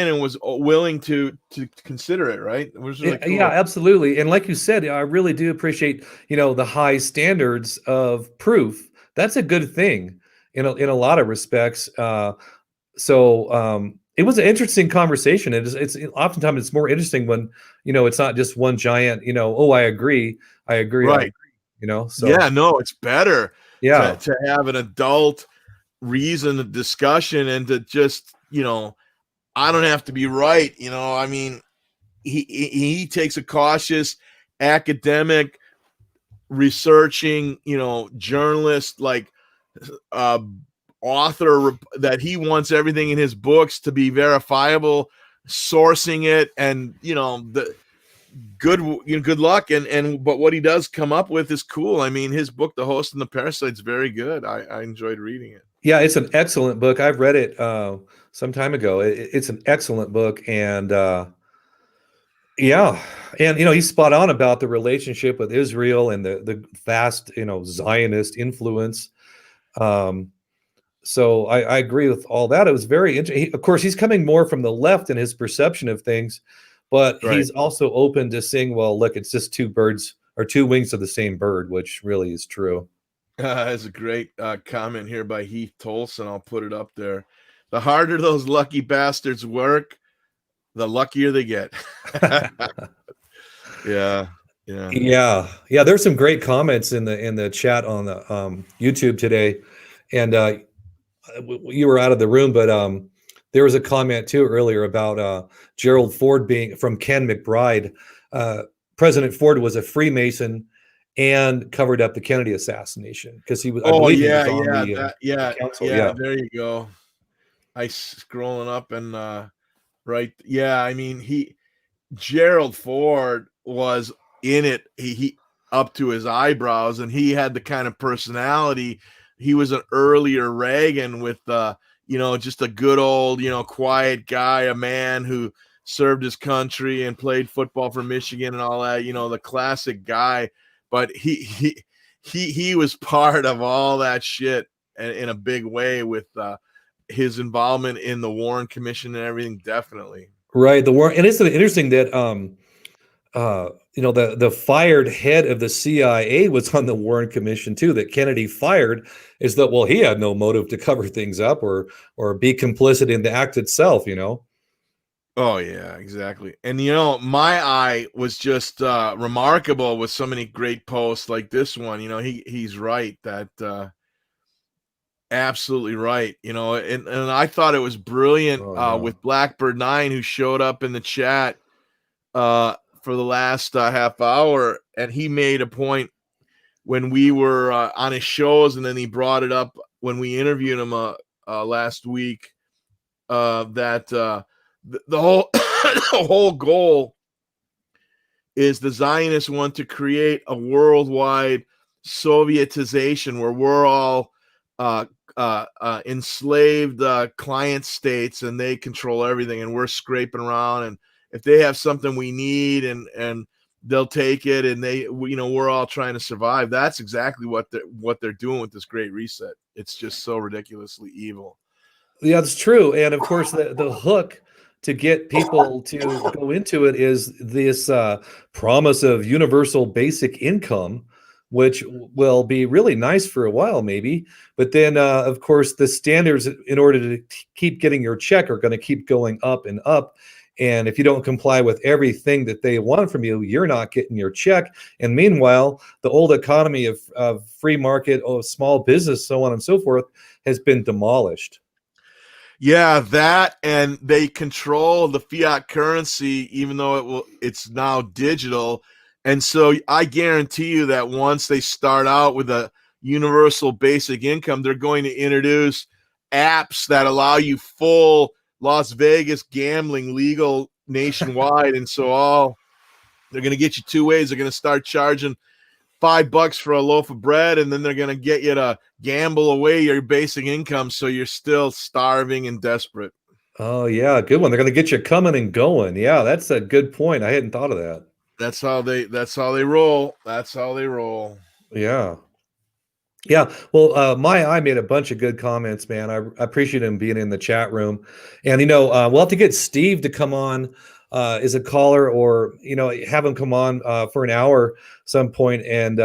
Speaker 3: and was willing to consider it, right? It was really cool.
Speaker 11: Yeah, absolutely. And like you said, I really do appreciate, the high standards of proof. That's a good thing in a lot of respects. So it was an interesting conversation. It's oftentimes it's more interesting when, it's not just one giant, oh, I agree.
Speaker 3: Right.
Speaker 11: So
Speaker 3: yeah, no, it's better
Speaker 11: yeah.
Speaker 3: to have an adult reasoned discussion and to just, I don't have to be right. I mean, he takes a cautious academic researching, journalist, like author, that he wants everything in his books to be verifiable, sourcing it, and the good luck. But what he does come up with is cool. I mean, his book, The Host and the Parasite, is very good. I enjoyed reading it.
Speaker 11: Yeah, it's an excellent book. I've read it some time ago. It's an excellent book, and yeah, and he's spot on about the relationship with Israel and the vast Zionist influence. So I agree with all that. It was very interesting. Of course, he's coming more from the left in his perception of things, but he's also open to saying, well, look, it's just two birds or two wings of the same bird, which really is true.
Speaker 3: That's a great comment here by Heath Tolson. I'll put it up there. The harder those lucky bastards work, the luckier they get. Yeah.
Speaker 11: There's some great comments in the chat on the YouTube today, and you were out of the room, but there was a comment too earlier about Gerald Ford being from Ken McBride. President Ford was a Freemason and covered up the Kennedy assassination because he was. I believe he was on the council.
Speaker 3: Yeah, there you go. I scrolling up and right. Yeah, I mean Gerald Ford was in it. He up to his eyebrows, and he had the kind of personality. He was an earlier Reagan with just a good old quiet guy, a man who served his country and played football for Michigan and all that. The classic guy. But he was part of all that shit in a big way with his involvement in the Warren Commission and everything. Definitely.
Speaker 11: Right. The Warren, and it's interesting that the fired head of the CIA was on the Warren Commission too, that Kennedy fired, is that, well, he had no motive to cover things up or be complicit in the act itself,
Speaker 3: Oh yeah, exactly. And my eye was just remarkable with so many great posts like this one. He's right, that absolutely right. And I thought it was brilliant with Blackbird 9, who showed up in the chat for the last half hour, and he made a point when we were on his shows, and then he brought it up when we interviewed him last week. the whole the whole goal is the Zionists want to create a worldwide Sovietization where we're all enslaved client states, and they control everything, and we're scraping around, and if they have something we need, and they'll take it, and we're all trying to survive. That's exactly what they're doing with this Great Reset. It's just so ridiculously evil.
Speaker 11: Yeah, it's true. And of course, the hook to get people to go into it is this promise of universal basic income, which will be really nice for a while, maybe. But then, of course, the standards in order to keep getting your check are going to keep going up and up. And if you don't comply with everything that they want from you, you're not getting your check. And meanwhile, the old economy of free market, small business, so on and so forth, has been demolished.
Speaker 3: Yeah, that, and they control the fiat currency, even though it's now digital. And so I guarantee you that once they start out with a universal basic income, they're going to introduce apps that allow you full Las Vegas gambling legal nationwide. And so they're going to get you two ways. They're going to start charging $5 for a loaf of bread, and then they're going to get you to gamble away your basic income, so you're still starving and desperate.
Speaker 11: Oh yeah, good one. They're going to get you coming and going. Yeah, that's a good point. I hadn't thought of that.
Speaker 3: That's how they roll. That's how they roll.
Speaker 11: Yeah. Yeah. Well, I made a bunch of good comments, man. I appreciate him being in the chat room. And, we'll have to get Steve to come on as a caller, or, have him come on for an hour some point. And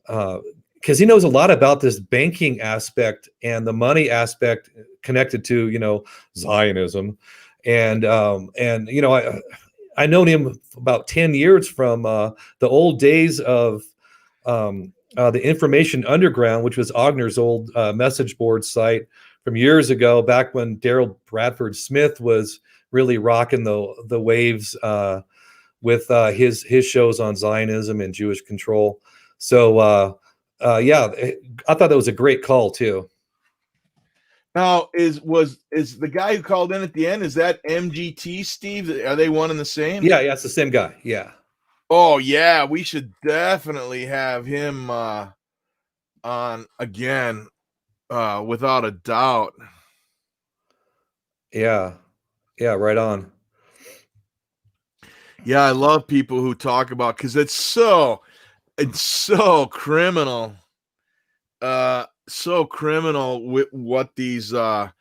Speaker 11: because he knows a lot about this banking aspect and the money aspect connected to, Zionism. And I known him about 10 years from the old days of the Information Underground, which was Ogner's old message board site from years ago, back when Daryl Bradford Smith was really rocking the waves with his shows on Zionism and Jewish control. So yeah, I thought that was a great call too.
Speaker 3: Now, is the guy who called in at the end, is that MGT, Steve? Are they one and the same?
Speaker 11: Yeah, it's the same guy. Yeah.
Speaker 3: Oh yeah, we should definitely have him on again, without a doubt.
Speaker 11: Yeah, right on.
Speaker 3: Yeah, I love people who talk about, because it's so criminal. So criminal with what the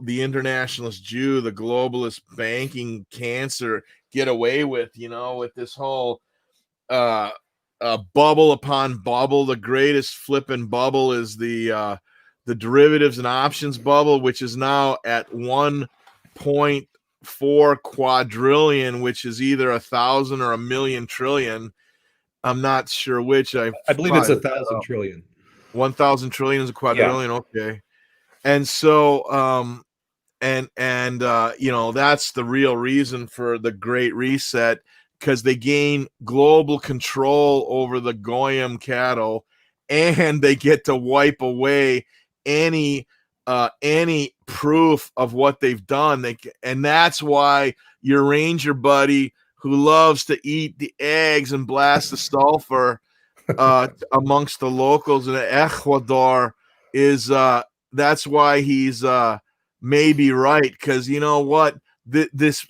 Speaker 3: internationalist Jew, the globalist banking cancer get away with, with this whole bubble upon bubble. The greatest flipping bubble is the derivatives and options bubble, which is now at 1.4 quadrillion, which is either 1,000 or 1,000,000 trillion. I'm not sure which. I
Speaker 11: believe it's 1,000 trillion.
Speaker 3: 1,000 trillion is a quadrillion. Yeah. Okay. And so, that's the real reason for the Great Reset, because they gain global control over the Goyim cattle, and they get to wipe away any proof of what they've done. And that's why your ranger buddy, who loves to eat the eggs and blast the sulfur amongst the locals in Ecuador, is that's why he's maybe right, because you know what, this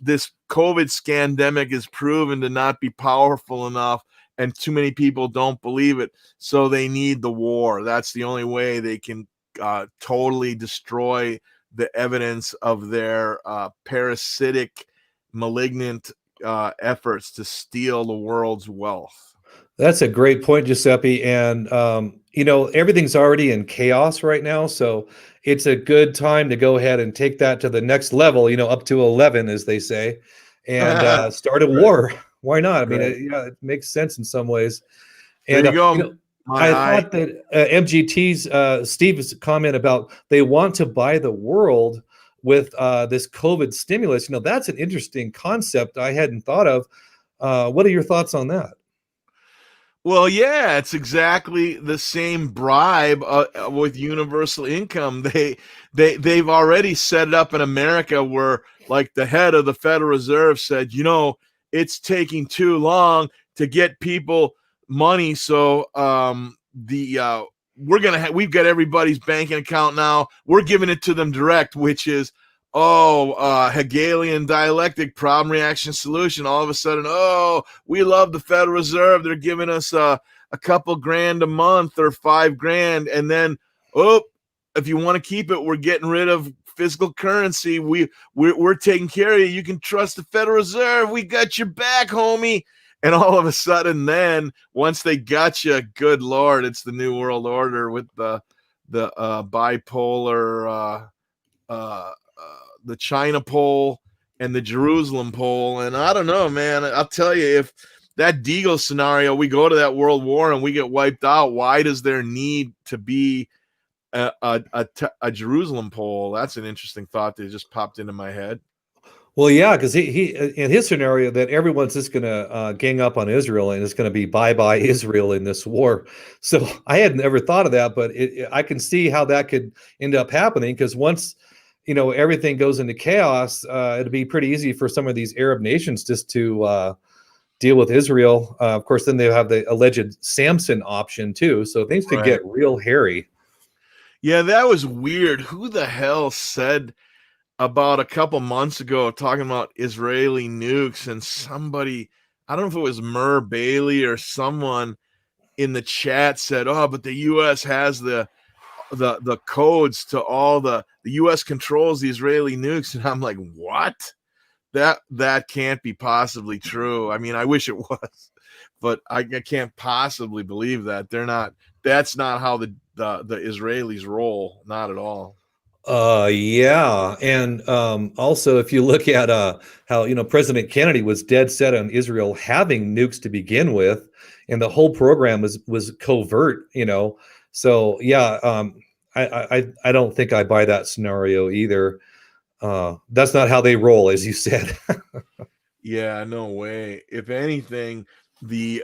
Speaker 3: COVID scandemic is proven to not be powerful enough, and too many people don't believe it, so they need the war. That's the only way they can totally destroy the evidence of their parasitic, malignant efforts to steal the world's wealth.
Speaker 11: That's a great point, Giuseppe. And, everything's already in chaos right now. So it's a good time to go ahead and take that to the next level, up to 11, as they say, and start a war. Why not? I mean, it makes sense in some ways. And
Speaker 3: there you go.
Speaker 11: I thought that MGT's Steve's comment about they want to buy the world with this COVID stimulus, that's an interesting concept I hadn't thought of. What are your thoughts on that?
Speaker 3: Well, yeah, it's exactly the same bribe with universal income. They've already set it up in America where, like, the head of the Federal Reserve said, it's taking too long to get people money, so we've got everybody's banking account now. We're giving it to them direct, which is Hegelian dialectic, problem reaction solution. All of a sudden, we love the Federal Reserve. They're giving us a couple grand a month or $5,000, and then if you want to keep it, we're getting rid of physical currency. We're taking care of you. You can trust the Federal Reserve. We got your back, homie. And all of a sudden, then once they got you, good Lord, it's the New World Order with the bipolar. The China pole and the Jerusalem pole. And I don't know, man. I'll tell you, if that Deagle scenario, we go to that world war and we get wiped out, why does there need to be a Jerusalem pole? That's an interesting thought that just popped into my head.
Speaker 11: Well, yeah, because he in his scenario that everyone's just going to gang up on Israel and it's going to be bye Israel in this war. So I had never thought of that, but I can see how that could end up happening, because once everything goes into chaos, it'd be pretty easy for some of these Arab nations just to deal with Israel. Of course, then they have the alleged Samson option too, so things could get real hairy.
Speaker 3: Yeah, that was weird. Who the hell said about a couple months ago talking about Israeli nukes, and somebody, I don't know if it was Murr Bailey or someone in the chat said, but the U.S. has the codes to all the U.S. controls the Israeli nukes. And I'm like, what? That can't be possibly true. I mean, I wish it was, but I can't possibly believe that. That's not how the Israelis roll. Not at all.
Speaker 11: Yeah. And also, if you look at how President Kennedy was dead set on Israel having nukes to begin with, and the whole program was covert, So yeah, I don't think I buy that scenario either. That's not how they roll, as you said.
Speaker 3: Yeah, no way. If anything, the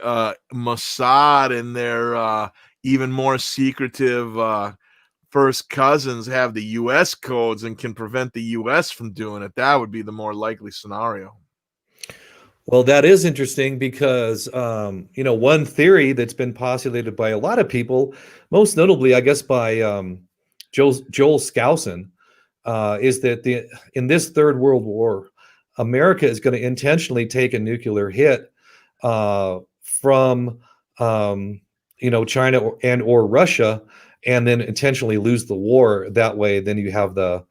Speaker 3: Mossad and their even more secretive first cousins have the U.S. codes and can prevent the U.S. from doing it. That would be the more likely scenario.
Speaker 11: Well, that is interesting because, one theory that's been postulated by a lot of people, most notably, I guess, by Joel Skousen, is that in this Third World War, America is going to intentionally take a nuclear hit from, China or Russia, and then intentionally lose the war. That way, then you have the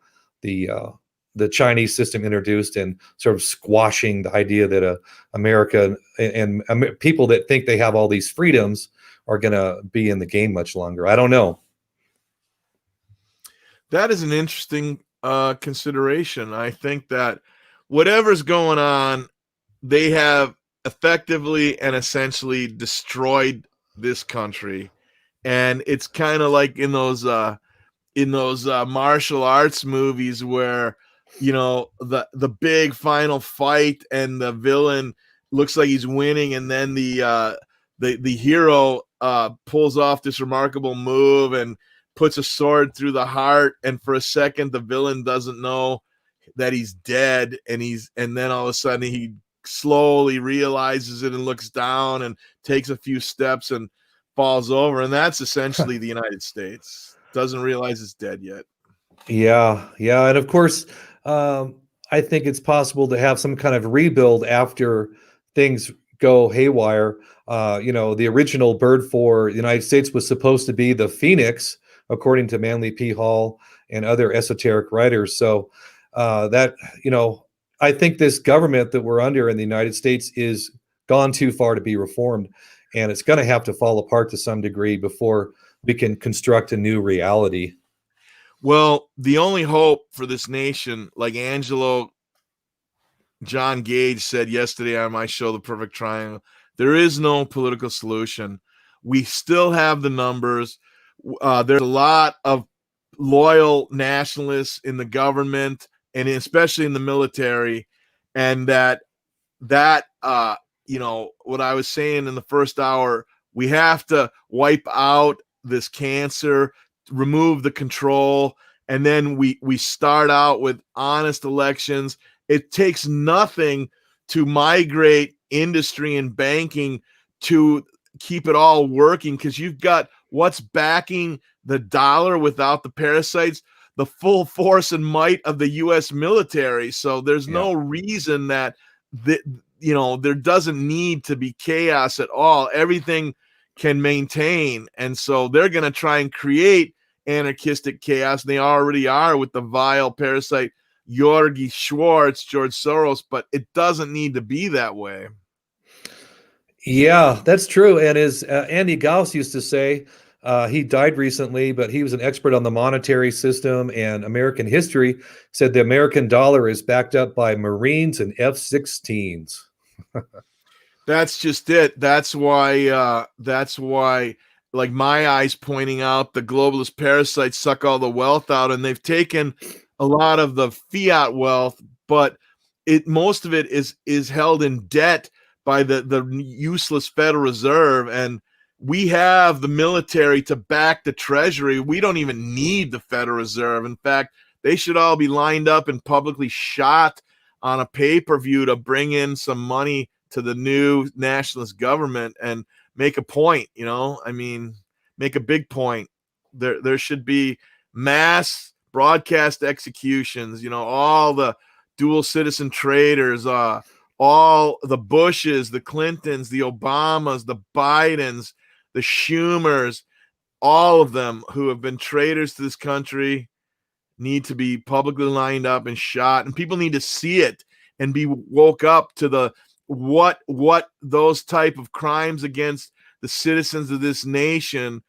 Speaker 11: Chinese system introduced and sort of squashing the idea that America and people that think they have all these freedoms are going to be in the game much longer. I don't know.
Speaker 3: That is an interesting consideration. I think that whatever's going on, they have effectively and essentially destroyed this country. And it's kind of like in those martial arts movies where the big final fight and the villain looks like he's winning, and then the hero pulls off this remarkable move and puts a sword through the heart, and for a second the villain doesn't know that he's dead, and then all of a sudden he slowly realizes it and looks down and takes a few steps and falls over, and that's essentially the United States. Doesn't realize it's dead yet.
Speaker 11: Yeah, and of course, I think it's possible to have some kind of rebuild after things go haywire. The original bird for the United States was supposed to be the Phoenix, according to Manly P. Hall and other esoteric writers. So I think this government that we're under in the United States is gone too far to be reformed, and it's going to have to fall apart to some degree before we can construct a new reality.
Speaker 3: Well, the only hope for this nation, like Angelo John Gage said yesterday on my show, The Perfect Triangle, there is no political solution. We still have the numbers. There's a lot of loyal nationalists in the government and especially in the military, and that what I was saying in the first hour, We have to wipe out this cancer, remove the control, and then we start out with honest elections. It takes nothing to migrate industry and banking to keep it all working, because you've got what's backing the dollar without the parasites, the full force and might of the U.S. military. So there's no reason that there doesn't need to be chaos at all. Everything can maintain. And so they're going to try and create anarchistic chaos. They already are with the vile parasite George Soros, but it doesn't need to be that way.
Speaker 11: Yeah, that's true. And as Andy Gauss used to say, he died recently, but he was an expert on the monetary system and American history, said the American dollar is backed up by Marines and F-16s.
Speaker 3: That's just it. That's why, like my eyes pointing out, the globalist parasites suck all the wealth out, and they've taken a lot of the fiat wealth, but most of it is held in debt by the useless Federal Reserve, and we have the military to back the Treasury. We don't even need the Federal Reserve. In fact, they should all be lined up and publicly shot on a pay-per-view to bring in some money to the new nationalist government and make a point, make a big point. There should be mass broadcast executions, all the dual citizen traitors, all the Bushes, the Clintons, the Obamas, the Bidens, the Schumers, all of them who have been traitors to this country need to be publicly lined up and shot, and people need to see it and be woke up to the what those type of crimes against the citizens of this nation,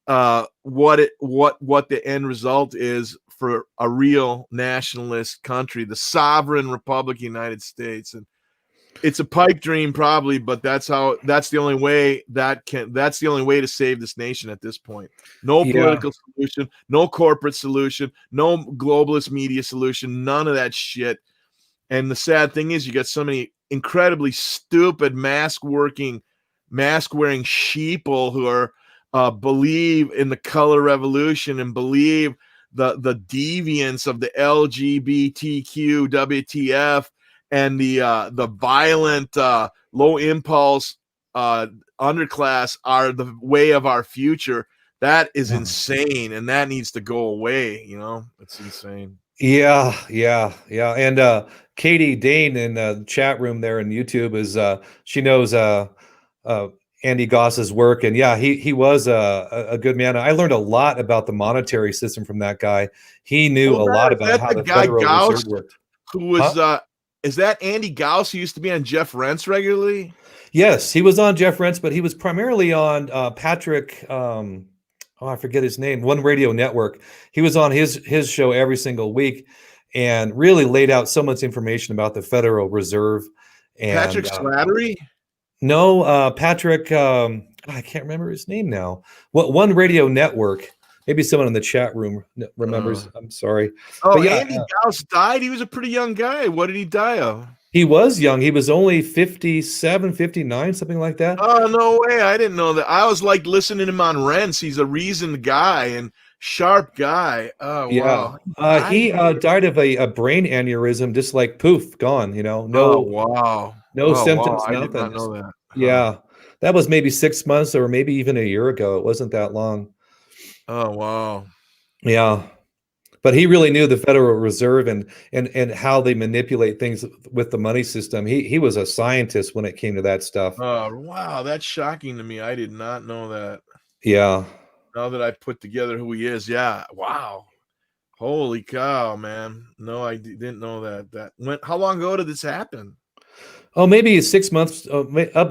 Speaker 3: what the end result is for a real nationalist country, the sovereign Republic of the United States. And it's a pipe dream probably, but that's the only way to save this nation at this point. No political solution, no corporate solution, no globalist media solution, none of that shit. And the sad thing is you got so many incredibly stupid mask-wearing sheeple who are believe in the color revolution and believe the deviance of the LGBTQ WTF and the violent low impulse underclass are the way of our future. That is insane, and that needs to go away. It's insane.
Speaker 11: Yeah. And Katie Dane in the chat room there in YouTube is she knows Andy Goss's work, and he was a good man. I learned a lot about the monetary system from that guy. He knew a lot about how the Federal Reserve worked.
Speaker 3: Who was is that Andy Gauss who used to be on Jeff Rentz regularly?
Speaker 11: Yes, he was on Jeff Rentz, but he was primarily on Patrick. I forget his name. One Radio Network. He was on his show every single week, and really laid out so much information about the Federal Reserve. And
Speaker 3: Patrick Slattery?
Speaker 11: No, Patrick. I can't remember his name now. One Radio Network. Maybe someone in the chat room remembers. I'm sorry.
Speaker 3: Oh, Andy Gauss died. He was a pretty young guy. What did he die of?
Speaker 11: He was young. He was only 57, 59, something like that.
Speaker 3: Oh, no way. I didn't know that. I was like listening to him on Rents. He's a reasoned guy and sharp guy. Oh,
Speaker 11: yeah.
Speaker 3: Wow.
Speaker 11: He died of a brain aneurysm, just like poof, gone, No symptoms,
Speaker 3: I
Speaker 11: nothing.
Speaker 3: did not know that.
Speaker 11: Yeah. That was maybe 6 months or maybe even a year ago. It wasn't that long.
Speaker 3: Oh, wow.
Speaker 11: Yeah. But he really knew the Federal Reserve and how they manipulate things with the money system. He was a scientist when it came to that stuff.
Speaker 3: Oh, wow. That's shocking to me. I did not know that.
Speaker 11: Yeah.
Speaker 3: Now that I put together who he is. Yeah. Wow. Holy cow, man. No, I didn't know that. How long ago did this happen?
Speaker 11: Oh, maybe 6 months,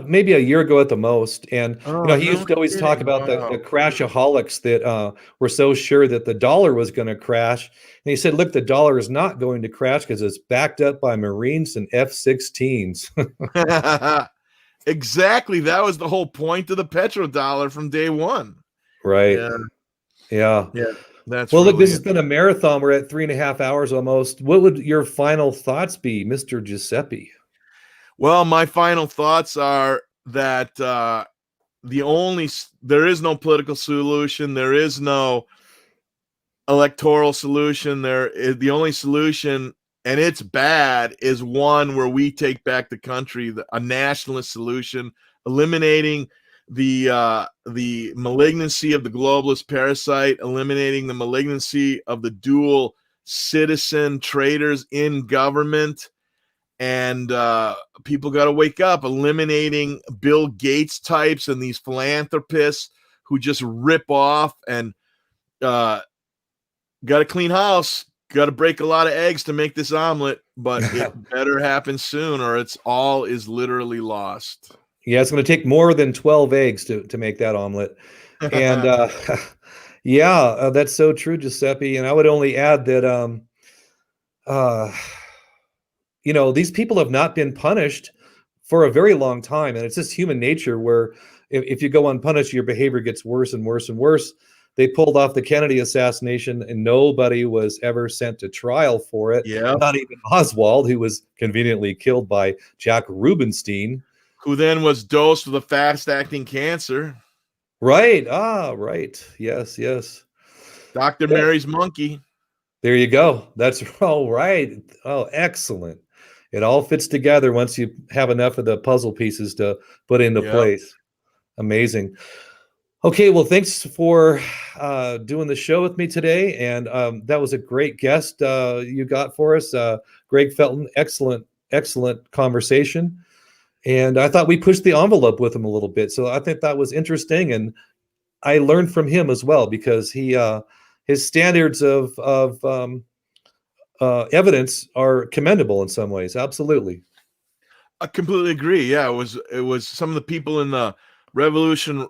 Speaker 11: maybe a year ago at the most. And he used to always talk about the crashaholics that were so sure that the dollar was going to crash. And he said, look, the dollar is not going to crash because it's backed up by Marines and F-16s.
Speaker 3: Exactly. That was the whole point of the petrodollar from day one.
Speaker 11: Right.
Speaker 3: Yeah. That's
Speaker 11: well, look, this has been a marathon. We're at 3.5 hours almost. What would your final thoughts be, Mr. Giuseppe?
Speaker 3: Well, my final thoughts are that there is no political solution. There is no electoral solution. The only solution, and it's bad, is one where we take back the country, a nationalist solution, eliminating the malignancy of the globalist parasite, eliminating the malignancy of the dual citizen traitors in government. And people got to wake up, eliminating Bill Gates types and these philanthropists who just rip off, and got to clean house. Got to break a lot of eggs to make this omelet, but it better happen soon, or it's all is literally lost.
Speaker 11: Yeah, it's going to take more than 12 eggs to make that omelet. And that's so true, Giuseppe. And I would only add that, these people have not been punished for a very long time. And it's just human nature where if you go unpunished, your behavior gets worse and worse and worse. They pulled off the Kennedy assassination and nobody was ever sent to trial for it.
Speaker 3: Yeah.
Speaker 11: Not even Oswald, who was conveniently killed by Jack Rubenstein.
Speaker 3: Who then was dosed with a fast-acting cancer.
Speaker 11: Right. Right. Yes.
Speaker 3: Dr. Mary's monkey.
Speaker 11: There you go. That's all right. Oh, excellent. It all fits together once you have enough of the puzzle pieces to put into place. Amazing. Okay, well, thanks for doing the show with me today. And that was a great guest you got for us. Greg Felton, excellent conversation. And I thought we pushed the envelope with him a little bit. So I think that was interesting. And I learned from him as well, because his standards of evidence are commendable in some ways. Absolutely.
Speaker 3: I completely agree. Yeah, it was some of the people in the Revolution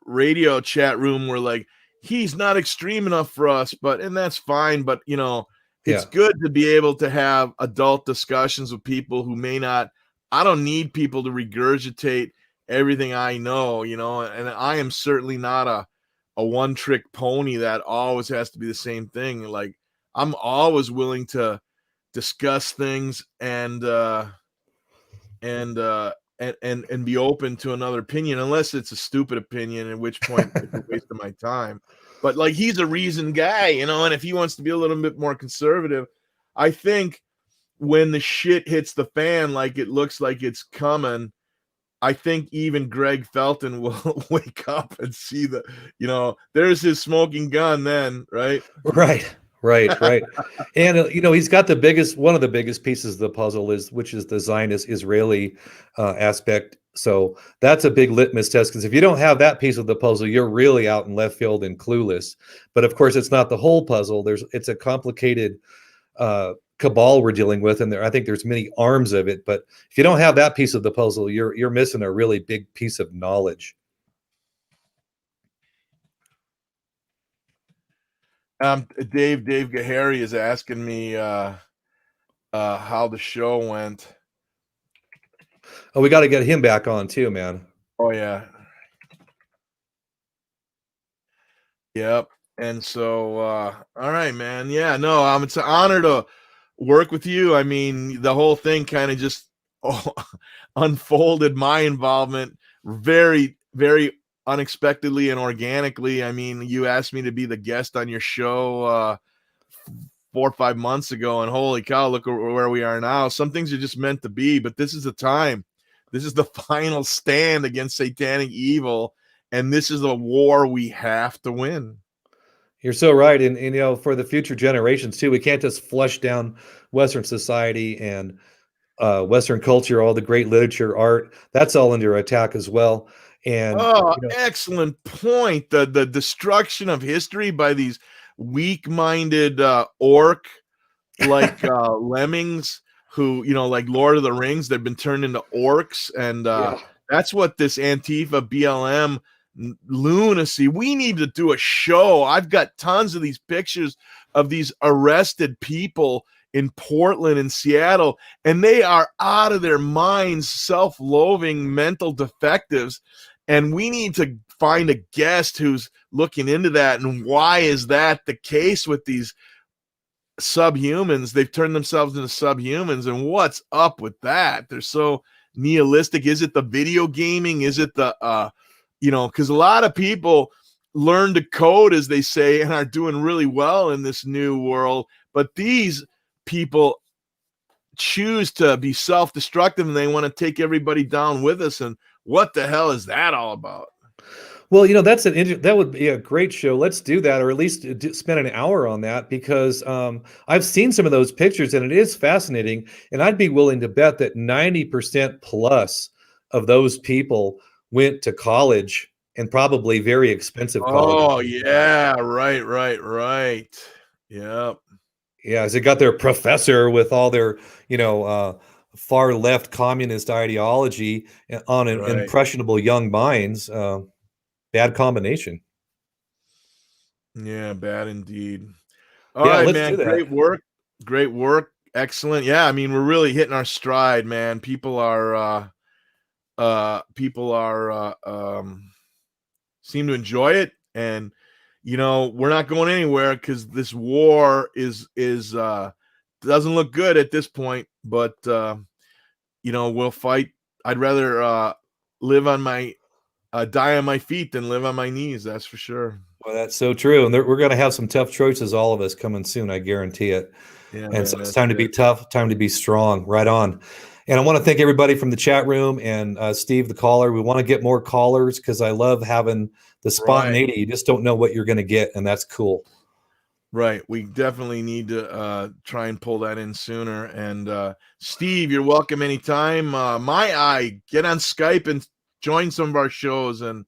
Speaker 3: radio chat room were like, he's not extreme enough for us, and that's fine. But it's good to be able to have adult discussions with people who may not. I don't need people to regurgitate everything I know, and I am certainly not a one-trick pony that always has to be the same thing. Like, I'm always willing to discuss things and be open to another opinion, unless it's a stupid opinion, at which point it's a waste of my time. But like, he's a reasoned guy, and if he wants to be a little bit more conservative, I think when the shit hits the fan, like it looks like it's coming, I think even Greg Felton will wake up and see there's his smoking gun then, right?
Speaker 11: Right. And he's got one of the biggest pieces of the puzzle which is the Zionist Israeli aspect. So that's a big litmus test, because if you don't have that piece of the puzzle, you're really out in left field and clueless. But of course, it's not the whole puzzle. It's a complicated cabal we're dealing with, and I think there's many arms of it. But if you don't have that piece of the puzzle, you're missing a really big piece of knowledge.
Speaker 3: Dave Gahary is asking me how the show went.
Speaker 11: Oh, we got to get him back on too, man.
Speaker 3: Oh yeah. Yep. And so, all right, man. Yeah, no, it's an honor to work with you. I mean, the whole thing kind of just unfolded my involvement very, very unexpectedly and organically. I mean, you asked me to be the guest on your show 4 or 5 months ago, and holy cow, look where we are now. Some things are just meant to be, but this is the time. This is the final stand against satanic evil, and this is a war we have to win.
Speaker 11: You're so right. And for the future generations too, we can't just flush down Western society and Western culture, all the great literature, art. That's all under attack as well. And
Speaker 3: excellent point. The destruction of history by these weak-minded orc like lemmings who, like Lord of the Rings, they've been turned into orcs, and that's what this Antifa BLM lunacy. We need to do a show. I've got tons of these pictures of these arrested people in Portland and Seattle, and they are out of their minds, self-loathing mental defectives. And we need to find a guest who's looking into that. And why is that the case with these subhumans? They've turned themselves into subhumans. And what's up with that? They're so nihilistic. Is it the video gaming? Is it the you know, because a lot of people learn to code, as they say, and are doing really well in this new world. But these people choose to be self-destructive, and they want to take everybody down with us. And what the hell is that all about?
Speaker 11: Well, you know, that would be a great show. Let's do that, or at least spend an hour on that, because I've seen some of those pictures and it is fascinating. And I'd be willing to bet that 90% plus of those people went to college, and probably very expensive college.
Speaker 3: Oh yeah, right. Yep.
Speaker 11: Yeah, so they got their professor with all their, far left communist ideology on impressionable young minds. Bad combination.
Speaker 3: Yeah, bad indeed. All
Speaker 11: Yeah,
Speaker 3: right,
Speaker 11: let's
Speaker 3: man.
Speaker 11: do that.
Speaker 3: Great work. Excellent. Yeah, I mean, we're really hitting our stride, man. People are seem to enjoy it, and we're not going anywhere because this war is doesn't look good at this point. But we'll fight. I'd rather live on my die on my feet than live on my knees. That's for sure.
Speaker 11: Well, that's so true. And we're going to have some tough choices, all of us, coming soon. I guarantee it.
Speaker 3: Yeah,
Speaker 11: and
Speaker 3: man,
Speaker 11: so it's time to be tough, time to be strong. Right on. And I want to thank everybody from the chat room and Steve, the caller. We want to get more callers because I love having the spontaneity. You just don't know what you're going to get, and that's cool.
Speaker 3: Right. We definitely need to try and pull that in sooner. And Steve, you're welcome anytime. My eye, get on Skype and join some of our shows. And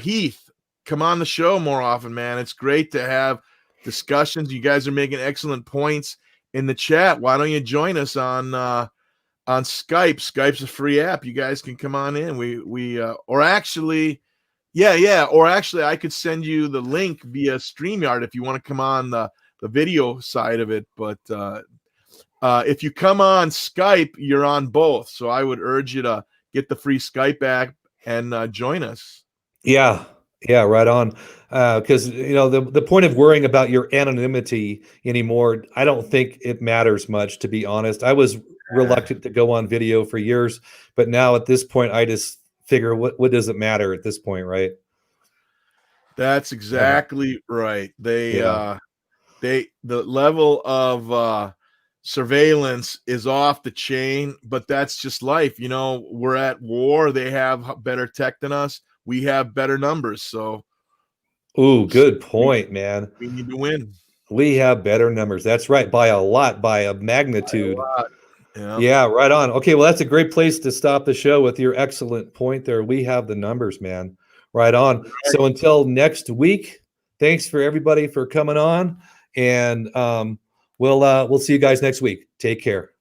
Speaker 3: Heath, come on the show more often, man. It's great to have discussions. You guys are making excellent points in the chat. Why don't you join us on Skype? Skype's a free app. You guys can come on in. Or actually, I could send you the link via StreamYard if you want to come on the video side of it. But if you come on Skype, you're on both. So I would urge you to get the free Skype app and join us.
Speaker 11: Yeah, right on. Because the point of worrying about your anonymity anymore, I don't think it matters much, to be honest. I was reluctant to go on video for years, but now at this point, I just figure what does it matter at this point, right?
Speaker 3: That's exactly right. The level of surveillance is off the chain, but that's just life. We're at war. They have better tech than us. We have better numbers. So,
Speaker 11: good point, man.
Speaker 3: We need to win.
Speaker 11: We have better numbers. That's right. By a lot, by a magnitude.
Speaker 3: By a lot.
Speaker 11: Yeah, right on. Okay, well, that's a great place to stop the show with your excellent point there. We have the numbers, man. Right on. Right. So until next week, thanks for everybody for coming on, and we'll see you guys next week. Take care.